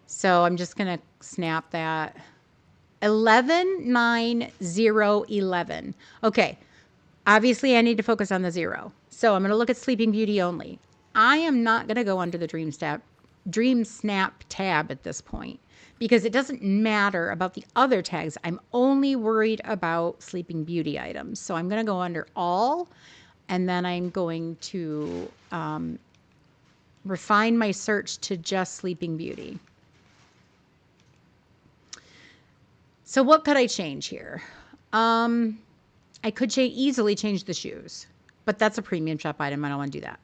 Speaker 1: So I'm just going to snap that. 119011. Okay. Obviously, I need to focus on the 0. So I'm going to look at Sleeping Beauty only. I am not going to go under the Dream Snap tab at this point because it doesn't matter about the other tags. I'm only worried about Sleeping Beauty items. So I'm going to go under All, and then I'm going to refine my search to just Sleeping Beauty. So what could I change here? I could easily change the shoes, but that's a premium shop item. I don't want to do that.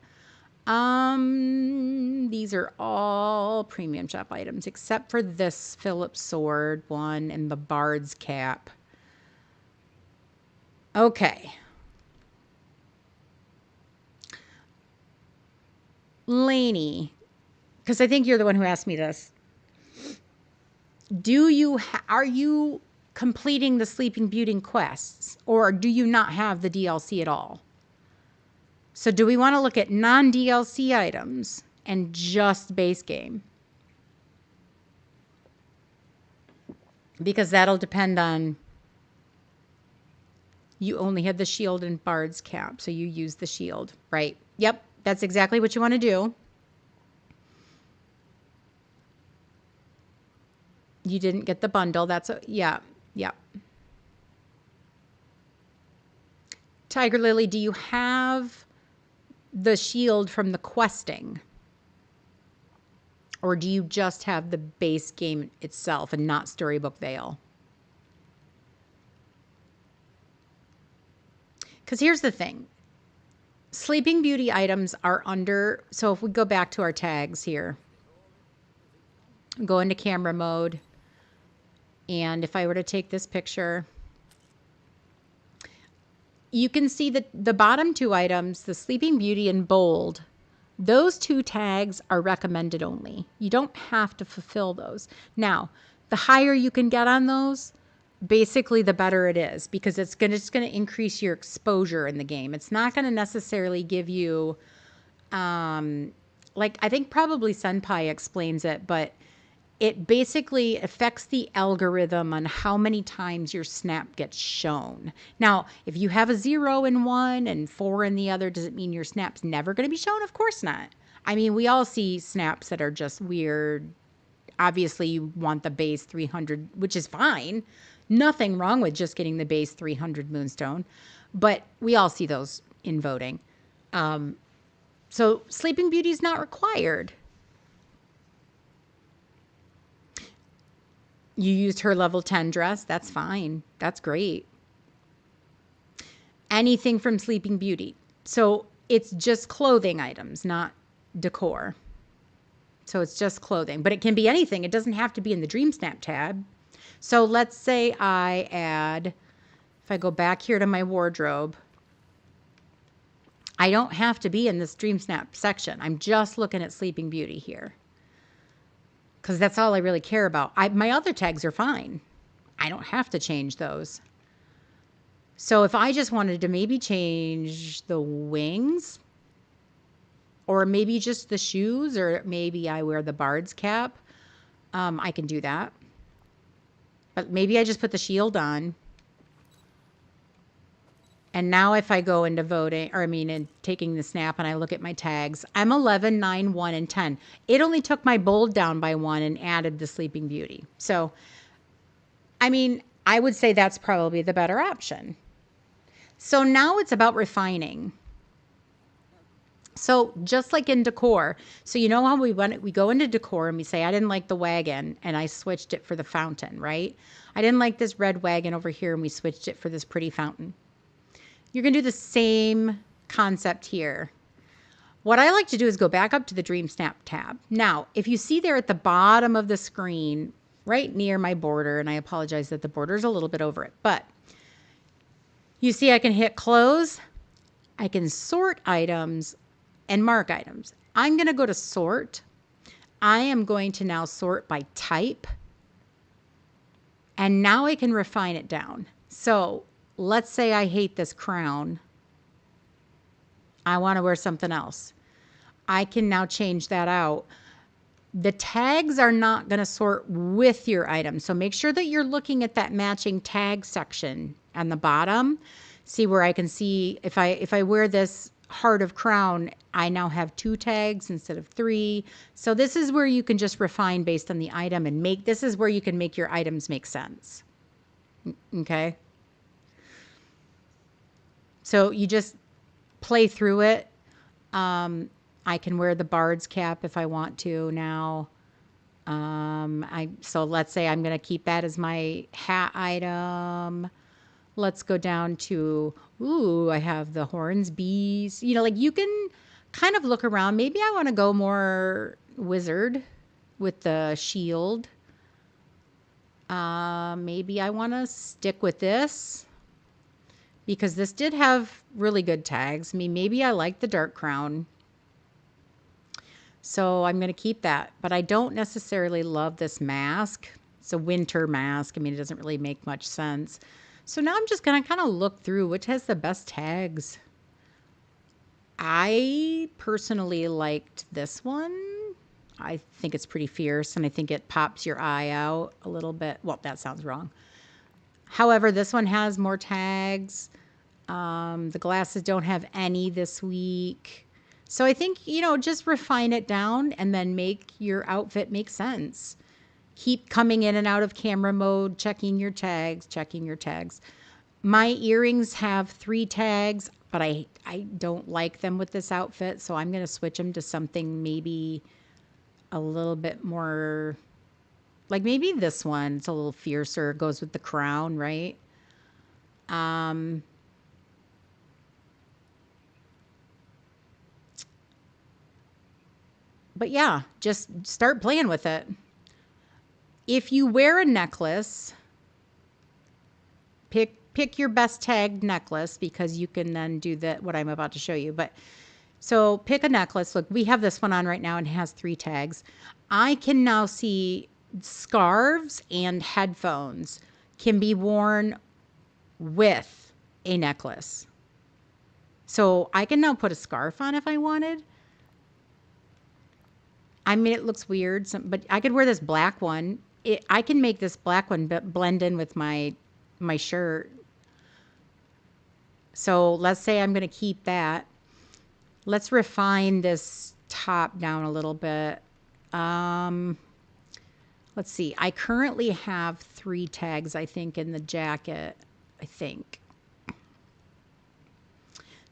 Speaker 1: These are all premium shop items except for this Phillips sword one and the Bard's cap. Okay. Lainey, because I think you're the one who asked me this. Are you completing the Sleeping Beauty quests, or do you not have the DLC at all? So do we want to look at non-DLC items and just base game? Because that'll depend on, you only had the shield and Bard's cap, so you use the shield, right? Yep, that's exactly what you want to do. You didn't get the bundle. Yeah. Tiger Lily, do you have the shield from the questing? Or do you just have the base game itself and not Storybook Vale? Because here's the thing. Sleeping Beauty items are under, so if we go back to our tags here, go into camera mode, and if I were to take this picture, you can see that the bottom 2 items, the Sleeping Beauty and Bold, those 2 tags are recommended only. You don't have to fulfill those. Now, the higher you can get on those, basically the better it is, because it's going to increase your exposure in the game. It's not going to necessarily give you, like I think probably Senpai explains it, but it basically affects the algorithm on how many times your snap gets shown. Now, if you have a 0 in one and 4 in the other, does it mean your snap's never going to be shown? Of course not. I mean, we all see snaps that are just weird. Obviously, you want the base 300, which is fine. Nothing wrong with just getting the base 300 Moonstone. But we all see those in voting. So Sleeping Beauty is not required. You used her level 10 dress. That's fine. That's great. Anything from Sleeping Beauty. So it's just clothing items, not decor. So it's just clothing, but it can be anything. It doesn't have to be in the Dream Snap tab. So let's say I add, if I go back here to my wardrobe, I don't have to be in this Dream Snap section. I'm just looking at Sleeping Beauty here, because that's all I really care about. My other tags are fine. I don't have to change those. So if I just wanted to maybe change the wings, or maybe just the shoes, or maybe I wear the Bard's cap, I can do that. But maybe I just put the shield on. And now if I go into voting, in taking the snap, and I look at my tags, I'm 11, 9, 1, and 10. It only took my Bold down by 1 and added the Sleeping Beauty. So, I would say that's probably the better option. So now it's about refining. So just like in Decor, so you know how we go into Decor and we say, I didn't like the wagon and I switched it for the fountain, right? I didn't like this red wagon over here and we switched it for this pretty fountain. You're going to do the same concept here. What I like to do is go back up to the Dream Snap tab. Now, if you see there at the bottom of the screen, right near my border, and I apologize that the border is a little bit over it, but you see I can hit close, I can sort items and mark items. I'm going to go to sort. I am going to now sort by type. And now I can refine it down. So let's say I hate this crown. I want to wear something else. I can now change that out. The tags are not going to sort with your item. So make sure that you're looking at that matching tag section on the bottom. See where I can see if I wear this heart of crown, I now have 2 tags instead of 3. So this is where you can just refine based on the item and this is where you can make your items make sense. Okay. So you just play through it. I can wear the bard's cap if I want to now. So let's say I'm going to keep that as my hat item. Let's go down to, ooh, I have the horns, bees. You know, like you can kind of look around. Maybe I want to go more wizard with the shield. Maybe I want to stick with this because this did have really good tags. I mean, maybe I like the dark crown. So I'm going to keep that, but I don't necessarily love this mask. It's a winter mask. I mean, it doesn't really make much sense. So now I'm just going to kind of look through which has the best tags. I personally liked this one. I think it's pretty fierce and I think it pops your eye out a little bit. Well, that sounds wrong. However, this one has more tags. The glasses don't have any this week. So I think, you know, just refine it down and then make your outfit make sense. Keep coming in and out of camera mode, checking your tags. My earrings have 3 tags, but I don't like them with this outfit. So I'm going to switch them to something maybe a little bit more, like maybe this one. It's a little fiercer. It goes with the crown, right? But yeah, just start playing with it. If you wear a necklace, pick your best tagged necklace because you can then do what I'm about to show you. But so pick a necklace. Look, we have this one on right now and it has 3 tags. I can now see scarves and headphones can be worn with a necklace. So I can now put a scarf on if I wanted. I mean, it looks weird, but I could wear this black one. I can make this black one blend in with my shirt. So let's say I'm going to keep that. Let's refine this top down a little bit. Let's see. I currently have 3 tags, I think, in the jacket, I think.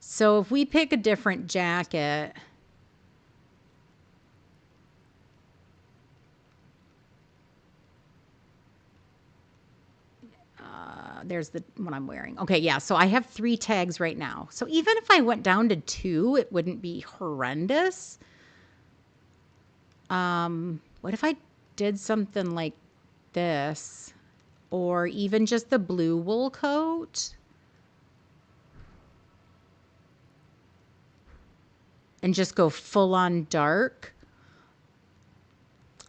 Speaker 1: So if we pick a different jacket, there's the one I'm wearing. Okay, yeah, so I have 3 tags right now. So even if I went down to 2, it wouldn't be horrendous. What if I did something like this? Or even just the blue wool coat? And just go full on dark.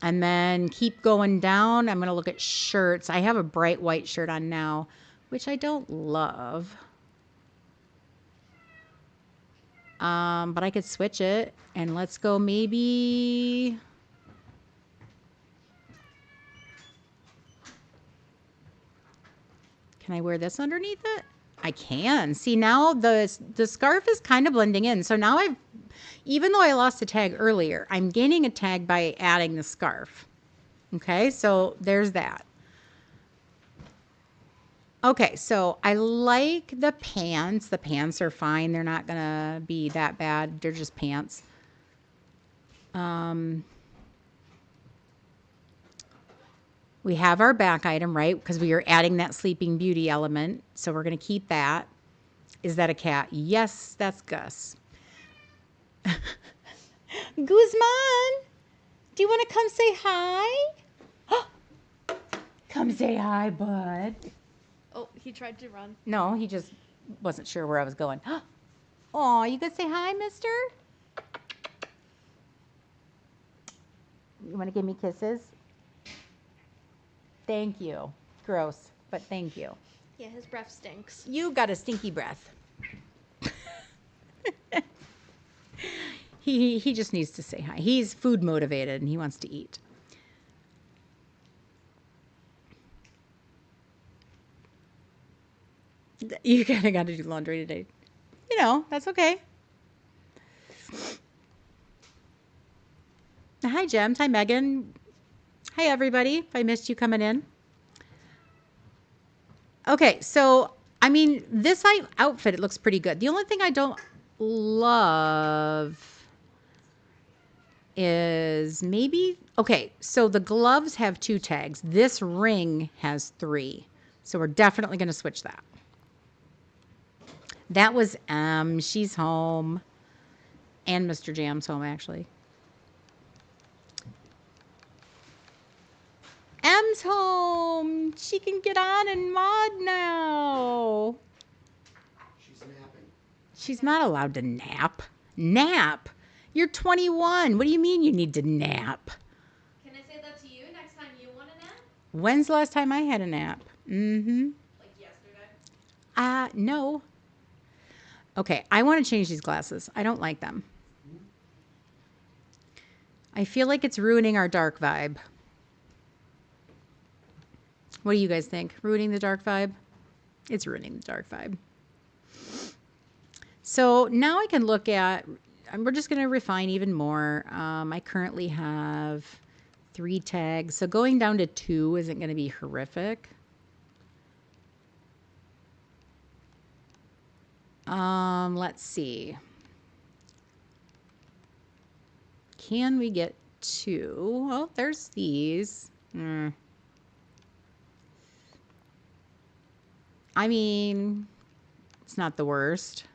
Speaker 1: And then keep going down. I'm going to look at shirts. I have a bright white shirt on now, which I don't love. But I could switch it. And let's go maybe... Can I wear this underneath it? I can. See, now the scarf is kind of blending in. So now even though I lost a tag earlier, I'm gaining a tag by adding the scarf. Okay, so there's that. Okay, so I like the pants. The pants are fine. They're not going to be that bad. They're just pants. We have our back item, right? Because we are adding that Sleeping Beauty element. So we're going to keep that. Is that a cat? Yes, that's Gus. Guzman, do you want to come say hi? Come say hi, bud.
Speaker 2: Oh, he tried to run.
Speaker 1: No, he just wasn't sure where I was going. Oh, you gonna say hi, mister? You want to give me kisses? Thank you. Gross, but thank you.
Speaker 2: Yeah, his breath stinks.
Speaker 1: You got a stinky breath. He just needs to say hi. He's food motivated and he wants to eat. You kind of got to do laundry today. You know, that's okay. Hi, Gems. Hi, Megan. Hi, everybody. If I missed you coming in. Okay, so, I mean, this outfit, it looks pretty good. The only thing I don't love is maybe, okay, so the gloves have 2 tags. This ring has 3. So we're definitely going to switch that. That was she's home. And Mr. Jam's home, actually. M's home. She can get on and mod now.
Speaker 3: She's napping.
Speaker 1: She's not allowed to nap. Nap? You're 21. What do you mean you need to nap?
Speaker 2: Can I say that to you next time you want a nap?
Speaker 1: When's the last time I had a nap? Mm-hmm.
Speaker 2: Like yesterday?
Speaker 1: No. Okay, I want to change these glasses. I don't like them. I feel like it's ruining our dark vibe. What do you guys think? Ruining the dark vibe? It's ruining the dark vibe. So now I can look at, we're just going to refine even more. I currently have 3 tags. So going down to 2 isn't going to be horrific. Let's see. Can we get 2? Oh, there's these. I mean, it's not the worst.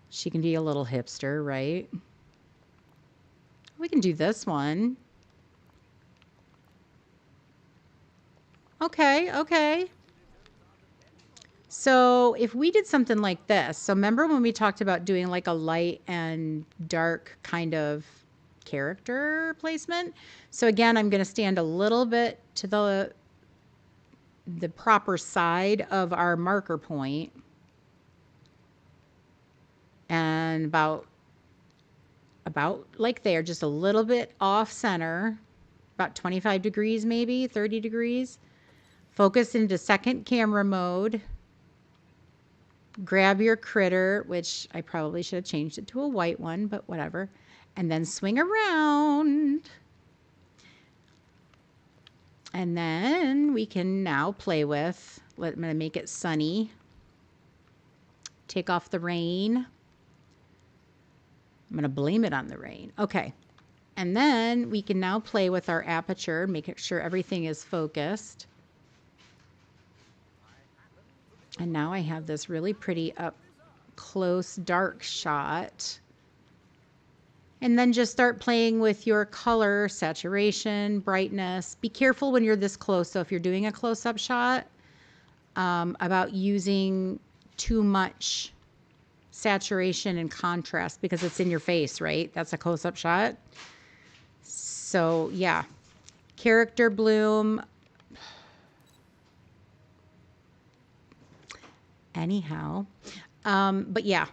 Speaker 1: She can be a little hipster, right? We can do this one. Okay, okay. So if we did something like this, so remember when we talked about doing like a light and dark kind of character placement? So again, I'm going to stand a little bit to the proper side of our marker point and about like there, just a little bit off center, about 25 degrees, maybe 30 degrees. Focus into second camera mode. Grab your critter, which I probably should have changed it to a white one, but whatever. And then swing around. And then we can now play with, I'm going to make it sunny. Take off the rain. I'm going to blame it on the rain. Okay. And then we can now play with our aperture, making sure everything is focused. And now I have this really pretty up close dark shot. And then just start playing with your color, saturation, brightness. Be careful when you're this close. So if you're doing a close-up shot, about using too much saturation and contrast because it's in your face, right? That's a close-up shot. So yeah, character bloom. Anyhow, but yeah.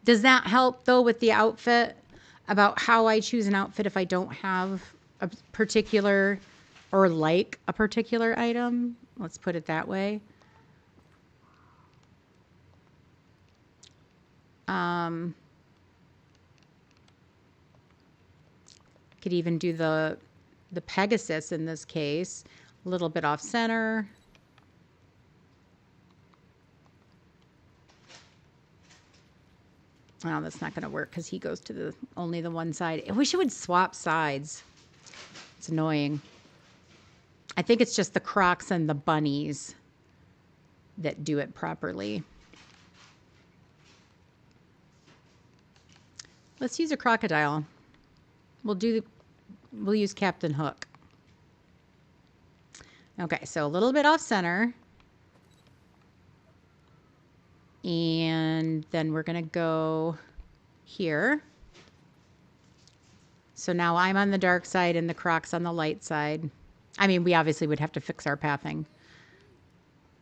Speaker 1: Does that help though with the outfit, about how I choose an outfit if I don't have a particular or like a particular item? Let's put it that way. Could even do the Pegasus in this case, a little bit off center. Oh, that's not going to work because he goes to only the one side. I wish it would swap sides. It's annoying. I think it's just the Crocs and the bunnies. that do it properly. Let's use a crocodile. We'll use Captain Hook. Okay, so a little bit off center. And then we're going to go here. So now I'm on the dark side and the croc's on the light side. I mean, we obviously would have to fix our pathing.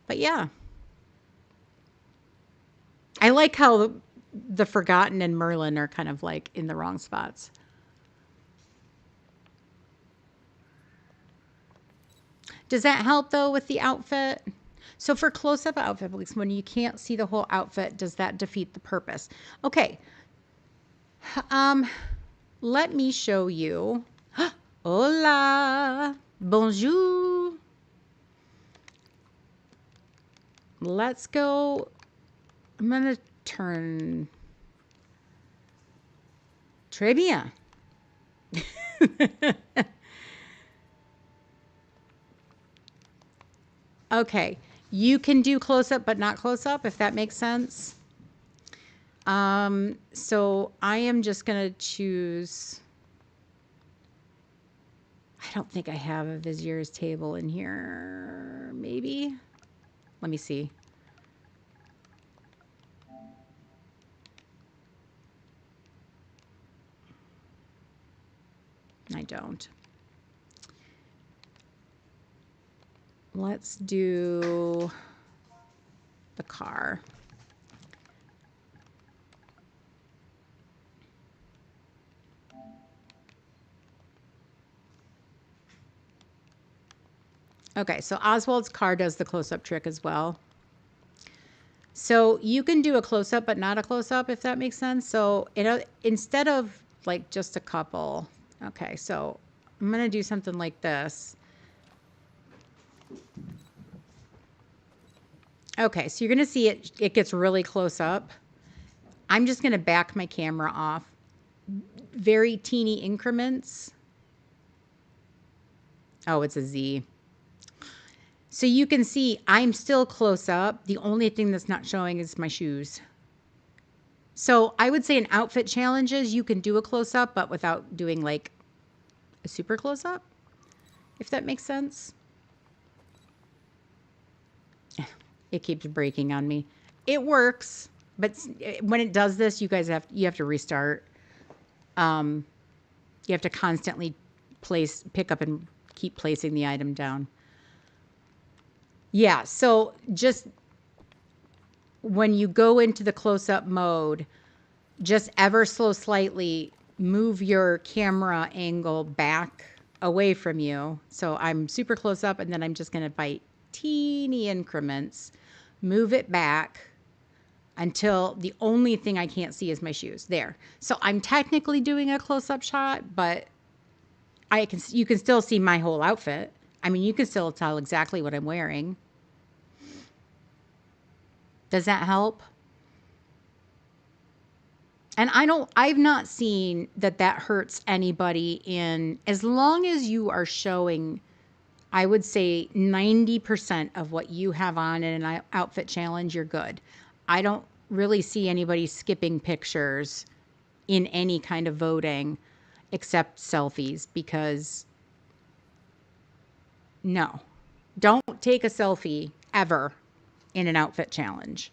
Speaker 1: But yeah. I like how the Forgotten and Merlin are kind of like in the wrong spots. Does that help though with the outfit? So for close-up outfit, when you can't see the whole outfit, does that defeat the purpose? Okay. Let me show you. Hola. Bonjour. Let's go. I'm going to turn. Très bien. Okay. You can do close-up, but not close-up, if that makes sense. So I am just going to choose. I don't think I have a Vizier's table in here. Maybe. Let me see. I don't. Let's do the car. Okay, so Oswald's car does the close-up trick as well. So you can do a close-up, but not a close-up, if that makes sense. So instead of like just a couple, okay, so I'm going to do something like this. Okay, so you're going to see it gets really close up. I'm just going to back my camera off. Very teeny increments. Oh, it's a Z. So you can see I'm still close up. The only thing that's not showing is my shoes. So I would say in outfit challenges, you can do a close up, but without doing like a super close up, if that makes sense. It keeps breaking on me. It works, but when it does this, you guys have to restart. You have to constantly pick up and keep placing the item down. Yeah, so just when you go into the close-up mode, just ever so slightly move your camera angle back away from you. So I'm super close up, and then I'm just going to bite teeny increments, move it back until the only thing I can't see is my shoes. There. So I'm technically doing a close-up shot, but you can still see my whole outfit. I mean, you can still tell exactly what I'm wearing. Does that help? And I've not seen that hurts anybody as long as you are showing, I would say 90% of what you have on in an outfit challenge, you're good. I don't really see anybody skipping pictures in any kind of voting except selfies, because no, don't take a selfie ever in an outfit challenge.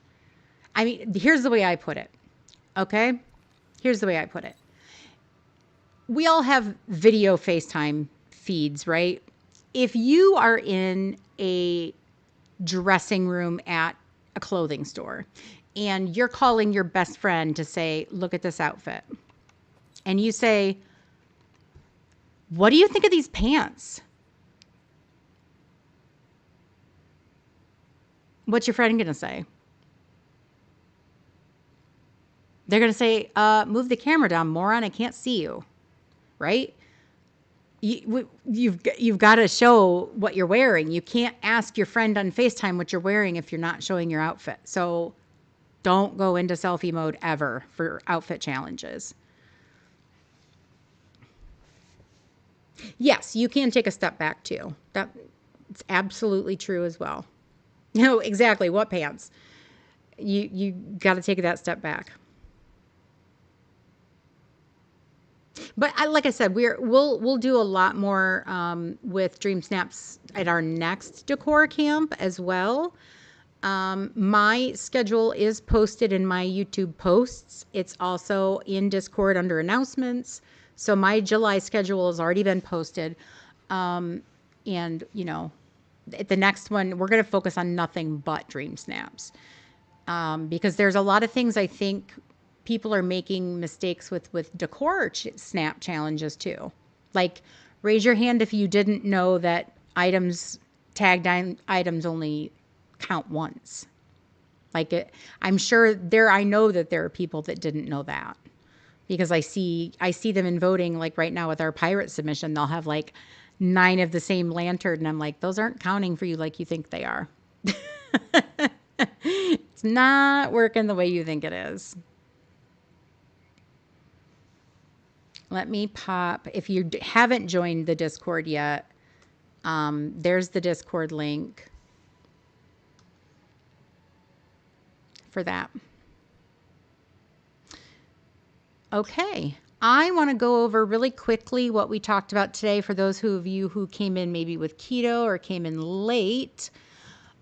Speaker 1: I mean, here's the way I put it. Okay? Here's the way I put it. We all have video FaceTime feeds, right? If you are in a dressing room at a clothing store and you're calling your best friend to say, look at this outfit. And you say, what do you think of these pants? What's your friend going to say? They're going to say, move the camera down, moron. I can't see you. Right? You've got to show what you're wearing. You can't ask your friend on FaceTime what you're wearing if you're not showing your outfit. So don't go into selfie mode ever for outfit challenges. Yes, you can take a step back too. That's absolutely true as well. No, exactly. What pants? You got to take that step back. But like I said, we'll do a lot more with Dream Snaps at our next decor camp as well. My schedule is posted in my YouTube posts. It's also in Discord under announcements. So my July schedule has already been posted. And, you know, the next one, we're going to focus on nothing but Dream Snaps. Because there's a lot of things I think people are making mistakes with decor snap challenges too. Like, raise your hand if you didn't know that tagged items only count once. Like, I'm sure I know that there are people that didn't know that, because I see them in voting. Like right now with our pirate submission, they'll have like 9 of the same lantern, and I'm like, those aren't counting for you like you think they are. It's not working the way you think it is. Let me pop, if you haven't joined the Discord yet, there's the Discord link for that. Okay, I want to go over really quickly what we talked about today for those of you who came in maybe with keto or came in late.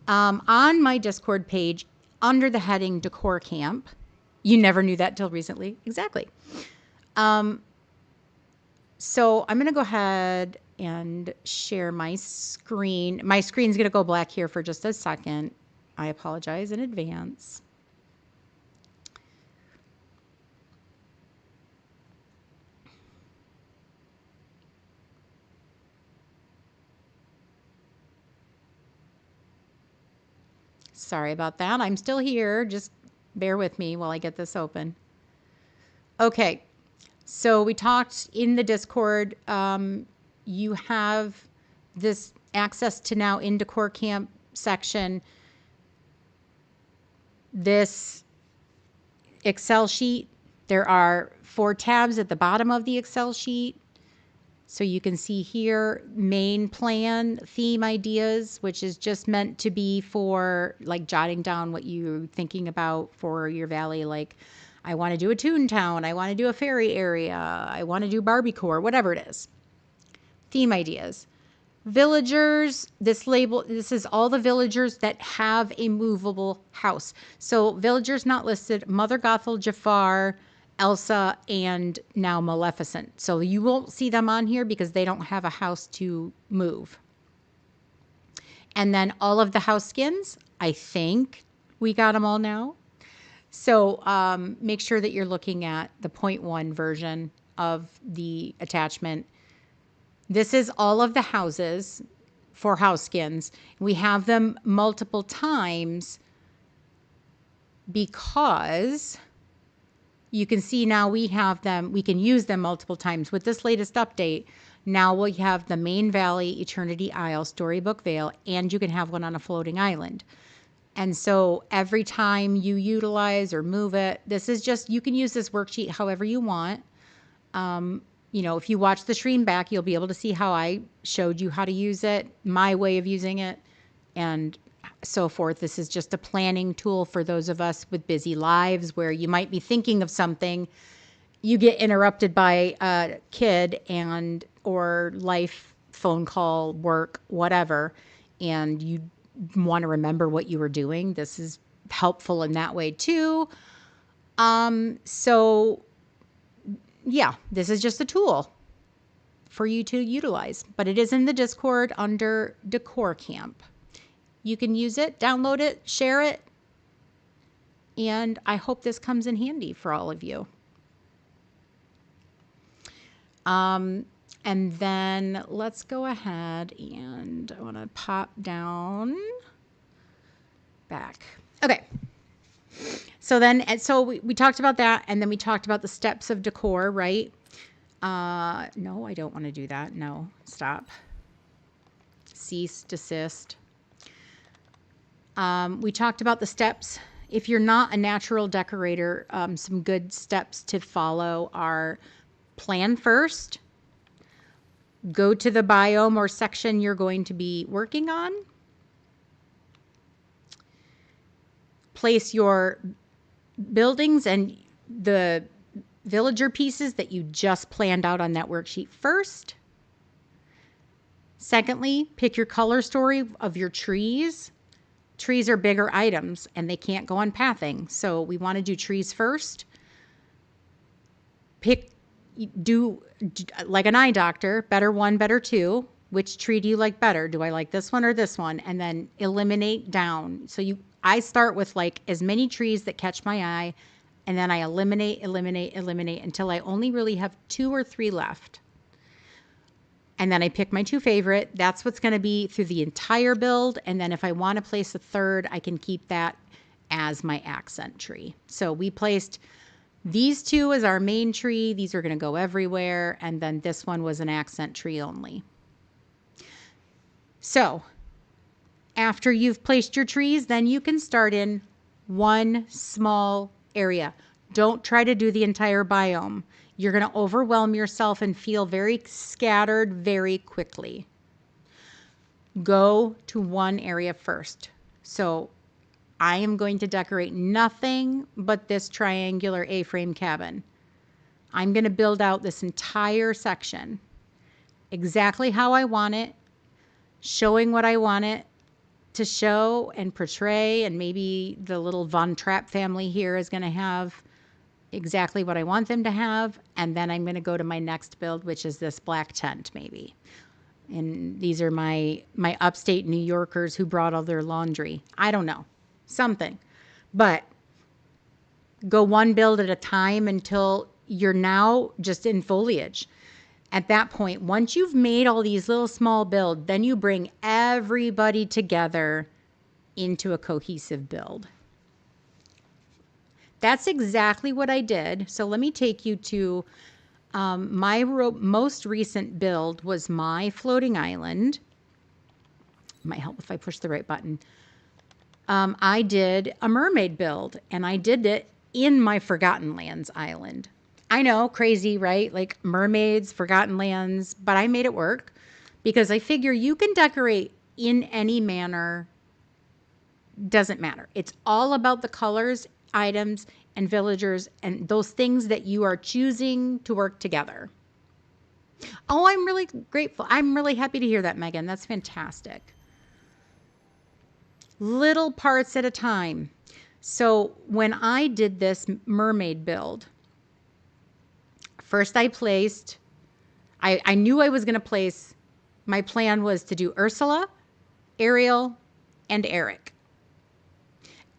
Speaker 1: On my Discord page, under the heading Decor Camp, you never knew that till recently. Exactly. So I'm going to go ahead and share my screen. My screen's going to go black here for just a second. I apologize in advance. Sorry about that. I'm still here. Just bear with me while I get this open. Okay. So we talked in the Discord. You have this access to now in Decor Camp section. This Excel sheet. There are 4 tabs at the bottom of the Excel sheet. So you can see here, main plan, theme ideas, which is just meant to be for like jotting down what you're thinking about for your valley. Like, I want to do a Toontown, I want to do a fairy area, I want to do Barbiecore, whatever it is. Theme ideas. Villagers, this is all the villagers that have a movable house. So villagers not listed, Mother Gothel, Jafar, Elsa, and now Maleficent. So you won't see them on here because they don't have a house to move. And then all of the house skins, I think we got them all now. So make sure that you're looking at the 0.1 version of the attachment. This is all of the houses for house skins. We have them multiple times because you can see now we have them, we can use them multiple times. With this latest update, now we have the main valley, Eternity Isle, Storybook Vale, and you can have one on a floating island. And so every time you utilize or move it, this is just, you can use this worksheet however you want. You know, if you watch the stream back, you'll be able to see how I showed you how to use it, my way of using it, and so forth. This is just a planning tool for those of us with busy lives where you might be thinking of something, you get interrupted by a kid or life, phone call, work, whatever, and you want to remember what you were doing. This is helpful in that way too. So yeah, this is just a tool for you to utilize, but it is in the Discord under Decor Camp. You can use it, download it, share it, and I hope this comes in handy for all of you. And then let's go ahead and I want to pop down back. Okay. So we talked about that, and then we talked about the steps of decor, right? No, I don't want to do that. No, stop. Cease, desist. We talked about the steps. If you're not a natural decorator, some good steps to follow are plan first, go to the biome or section you're going to be working on, place your buildings and the villager pieces that you just planned out on that worksheet first. Secondly, pick your color story of your trees. Trees are bigger items and they can't go on pathing. So we want to do trees first. Do like an eye doctor, better one, better two. Which tree do you like better? Do I like this one or this one? And then eliminate down. So I start with like as many trees that catch my eye, and then I eliminate until I only really have 2 or 3 left. And then I pick my 2 favorite. That's what's going to be through the entire build. And then if I want to place a third, I can keep that as my accent tree. So we placed these 2 as our main tree. These are going to go everywhere. And then this one was an accent tree only. So after you've placed your trees, then you can start in one small area. Don't try to do the entire biome. You're going to overwhelm yourself and feel very scattered very quickly. Go to one area first. So I am going to decorate nothing but this triangular A-frame cabin. I'm going to build out this entire section exactly how I want it, showing what I want it to show and portray, and maybe the little Von Trapp family here is going to have exactly what I want them to have, and then I'm going to go to my next build, which is this black tent maybe. And these are my upstate New Yorkers who brought all their laundry. I don't know, something. But go one build at a time until you're now just in foliage. At that point, once you've made all these little small builds, then you bring everybody together into a cohesive build. That's exactly what I did. So let me take you to my most recent build was my floating island. Might help if I push the right button. I did a mermaid build, and I did it in my Forgotten Lands island. I know, crazy, right? Like mermaids, Forgotten Lands, but I made it work because I figure you can decorate in any manner. Doesn't matter. It's all about the colors, items, and villagers, and those things that you are choosing to work together. Oh, I'm really grateful. I'm really happy to hear that, Megan. That's fantastic. Little parts at a time. So when I did this mermaid build, first I placed, I knew I was going to place, my plan was to do Ursula, Ariel, and Eric.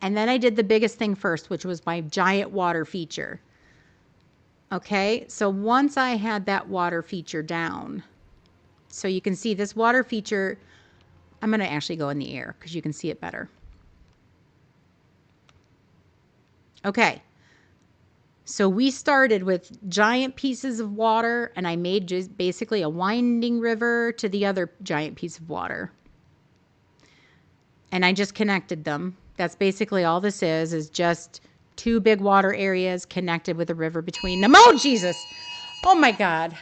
Speaker 1: And then I did the biggest thing first, which was my giant water feature. Okay, so once I had that water feature down, so you can see this water feature, I'm going to actually go in the air because you can see it better. Okay, so we started with giant pieces of water, and I made just basically a winding river to the other giant piece of water. And I just connected them. That's basically all this is just 2 big water areas connected with a river between them. Oh, Jesus. Oh, my God.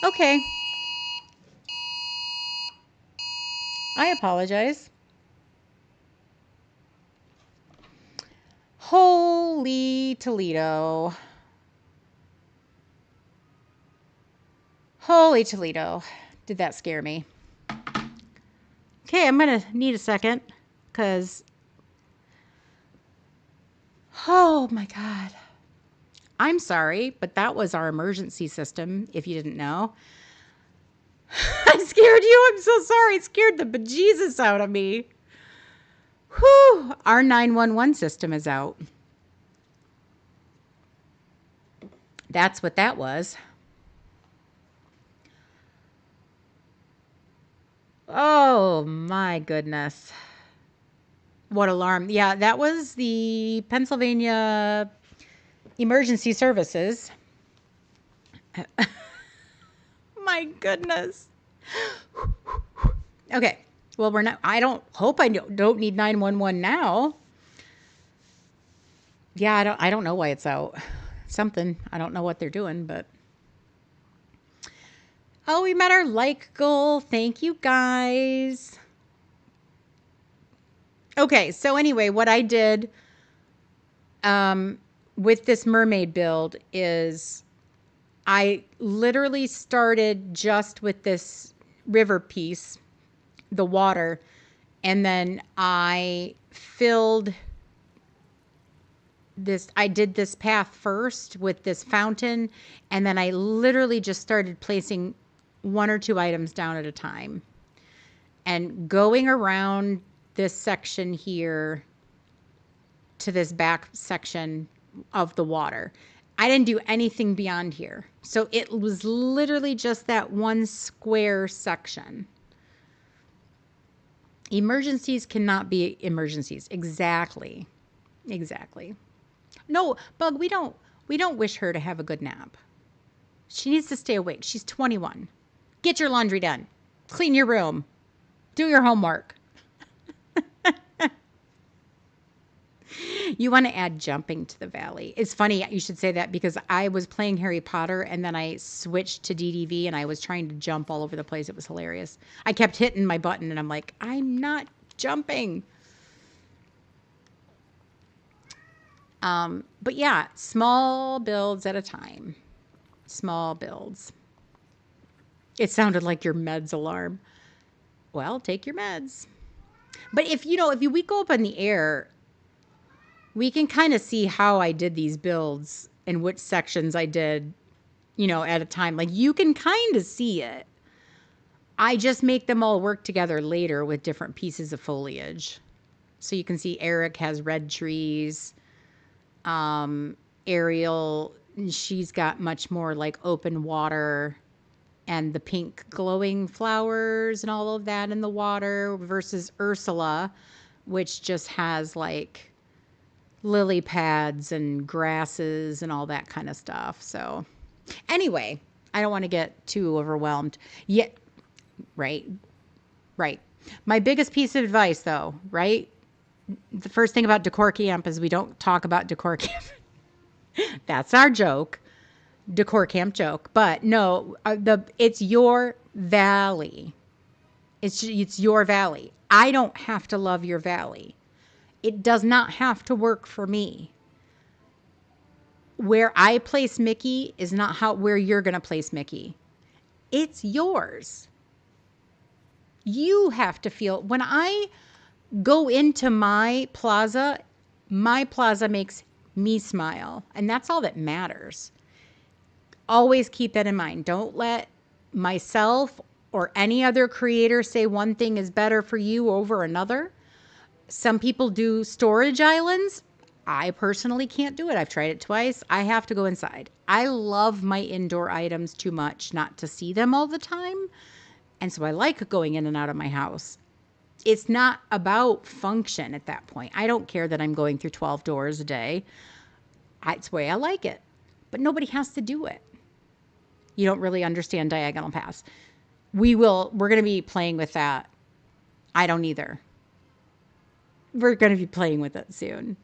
Speaker 1: Okay. I apologize. Holy Toledo. Holy Toledo. Did that scare me? Okay, I'm going to need a second because, oh my God. I'm sorry, but that was our emergency system, if you didn't know. I scared you. I'm so sorry. It scared the bejesus out of me. Whew. Our 911 system is out. That's what that was. Oh my goodness. What alarm. Yeah, that was the Pennsylvania Emergency Services. My goodness. Okay. Well, we're not, I don't hope I don't need 911 now. Yeah, I don't know why it's out. Something. I don't know what they're doing, but. Oh, we met our like goal. Thank you, guys. Okay, so anyway, what I did with this mermaid build is I literally started just with this river piece, the water, and then I filled this, I did this path first with this fountain, and then I literally just started placing 1 or 2 items down at a time and going around this section here to this back section of the water. I didn't do anything beyond here. So it was literally just that one square section. Emergencies cannot be emergencies. Exactly. Exactly. No, Bug, we don't wish her to have a good nap. She needs to stay awake. She's 21. Get your laundry done. Clean your room. Do your homework. You want to add jumping to the Valley. It's funny you should say that because I was playing Harry Potter and then I switched to DDV and I was trying to jump all over the place. It was hilarious. I kept hitting my button and I'm like, I'm not jumping. But yeah, small builds at a time. Small builds. It sounded like your meds alarm. Well, take your meds. But if we go up in the air, we can kind of see how I did these builds and which sections I did, at a time. Like you can kind of see it. I just make them all work together later with different pieces of foliage. So you can see Eric has red trees. Ariel, she's got much more like open water and the pink glowing flowers and all of that in the water versus Ursula, which just has like lily pads and grasses and all that kind of stuff. So anyway, I don't want to get too overwhelmed yet. Right. My biggest piece of advice though, right? The first thing about Decor Camp is we don't talk about Decor Camp. That's our joke. Decor Camp joke. But no, it's your valley. It's your valley. I don't have to love your valley. It does not have to work for me. Where I place Mickey is not where you're going to place Mickey. It's yours. You have to feel, when I go into my plaza makes me smile. And that's all that matters. Always keep that in mind. Don't let myself or any other creator say one thing is better for you over another. Some people do storage islands. I personally can't do it. I've tried it twice. I have to go inside. I love my indoor items too much not to see them all the time. And so I like going in and out of my house. It's not about function at that point. I don't care that I'm going through 12 doors a day. It's the way I like it. But nobody has to do it. You don't really understand diagonal paths. We're going to be playing with that. I don't either. We're going to be playing with it soon.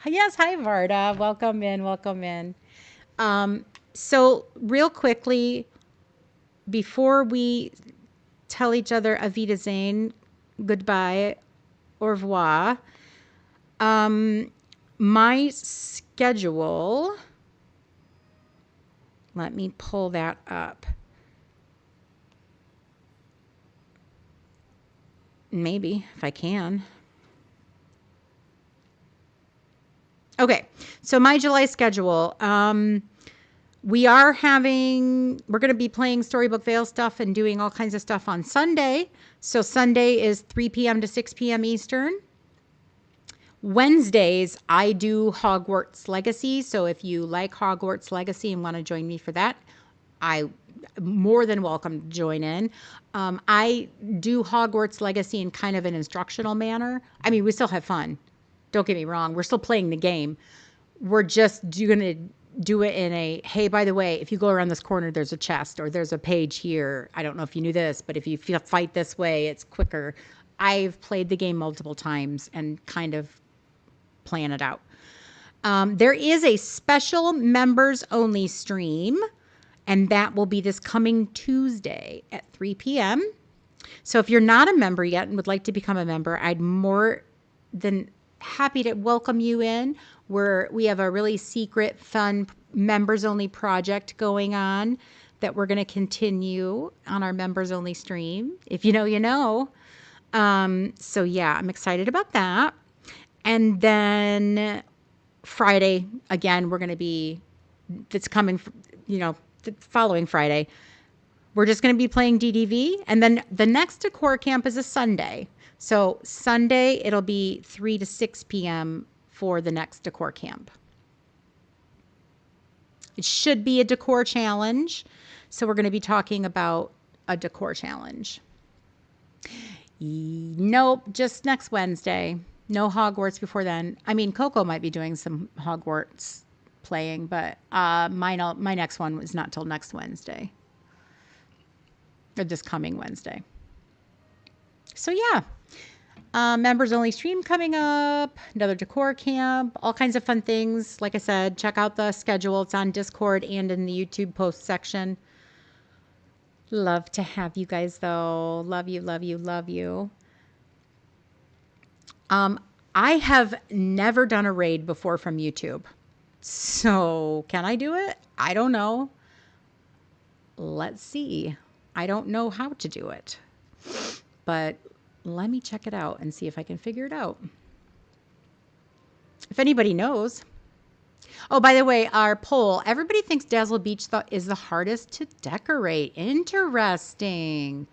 Speaker 1: Yes, hi Varda. Welcome in. So real quickly, before we tell each other Auf Wiedersehen, goodbye, au revoir, my schedule, let me pull that up. Maybe, if I can. Okay, so my July schedule. We're going to be playing Storybook Vale stuff and doing all kinds of stuff on Sunday. So Sunday is 3 p.m. to 6 p.m. Eastern. Wednesdays, I do Hogwarts Legacy. So if you like Hogwarts Legacy and want to join me for that, I more than welcome to join in. I do Hogwarts Legacy in kind of an instructional manner. I mean, we still have fun. Don't get me wrong. We're still playing the game. We're just going to do it in a, hey, by the way, if you go around this corner, there's a chest or there's a page here. I don't know if you knew this, but if you fight this way, it's quicker. I've played the game multiple times and kind of plan it out. There is a special members only stream, and that will be this coming Tuesday at 3 p.m. So if you're not a member yet and would like to become a member, I'd more than happy to welcome you in. We have a really secret, fun, members only project going on that we're going to continue on our members only stream. If you know, you know. So yeah, I'm excited about that. And then Friday, again, we're going to be, that's coming, the following Friday, we're just going to be playing DDV. And then the next Decor camp is a Sunday. So Sunday, it'll be 3 to 6 p.m. for the next Decor camp. It should be a Decor challenge. So we're going to be talking about a Decor challenge. Nope, just next Wednesday. No Hogwarts before then. I mean, Coco might be doing some Hogwarts playing, but my next one was not till next Wednesday. Or this coming Wednesday. So yeah, members only stream coming up, another Decor camp, all kinds of fun things. Like I said, check out the schedule. It's on Discord and in the YouTube post section. Love to have you guys though. Love you, love you, love you. I have never done a raid before from YouTube. So can I do it? I don't know. Let's see. I don't know how to do it, but let me check it out and see if I can figure it out. If anybody knows. Oh, by the way, our poll, everybody thinks Dazzle Beach is the hardest to decorate. Interesting.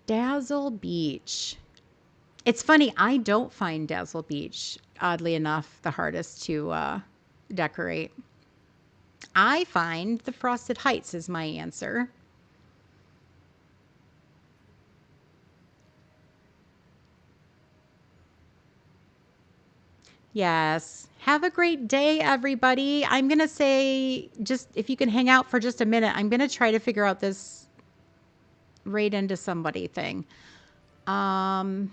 Speaker 1: Dazzle Beach. It's funny, I don't find Dazzle Beach, oddly enough, the hardest to decorate. I find the Frosted Heights is my answer. Yes. Have a great day, everybody. I'm going to say, just if you can hang out for just a minute, I'm going to try to figure out this raid into somebody thing. I'm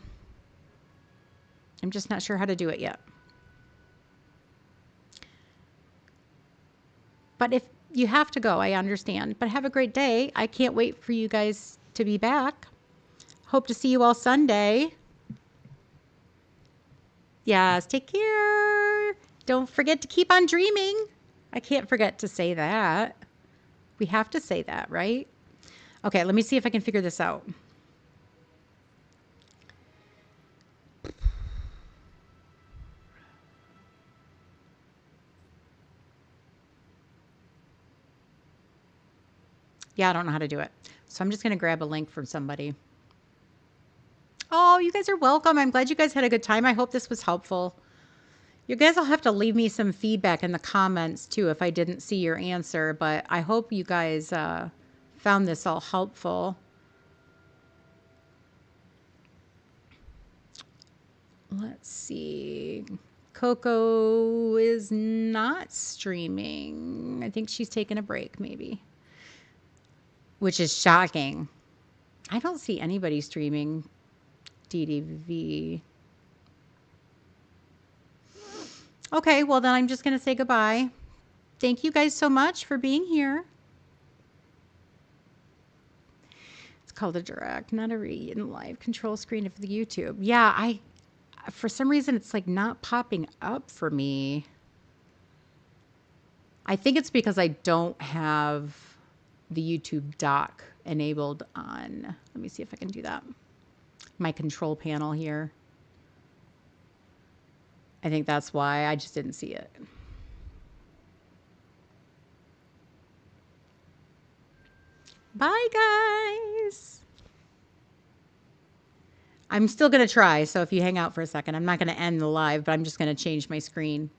Speaker 1: just not sure how to do it yet. But if you have to go, I understand. But have a great day. I can't wait for you guys to be back. Hope to see you all Sunday. Yes, take care. Don't forget to keep on dreaming. I can't forget to say that. We have to say that, right? Okay, let me see if I can figure this out. Yeah, I don't know how to do it. So I'm just going to grab a link from somebody. Oh, you guys are welcome. I'm glad you guys had a good time. I hope this was helpful. You guys will have to leave me some feedback in the comments too if I didn't see your answer, but I hope you guys found this all helpful. Let's see. Coco is not streaming. I think she's taking a break maybe, which is shocking. I don't see anybody streaming DDV. Okay, well then I'm just going to say goodbye. Thank you guys so much for being here. It's called a direct, not a read in live control screen of the YouTube. Yeah, for some reason it's like not popping up for me. I think it's because I don't have the YouTube dock enabled on. Let me see if I can do that. My control panel here. I think that's why I just didn't see it. Bye, guys. I'm still going to try, so if you hang out for a second, I'm not going to end the live, but I'm just going to change my screen.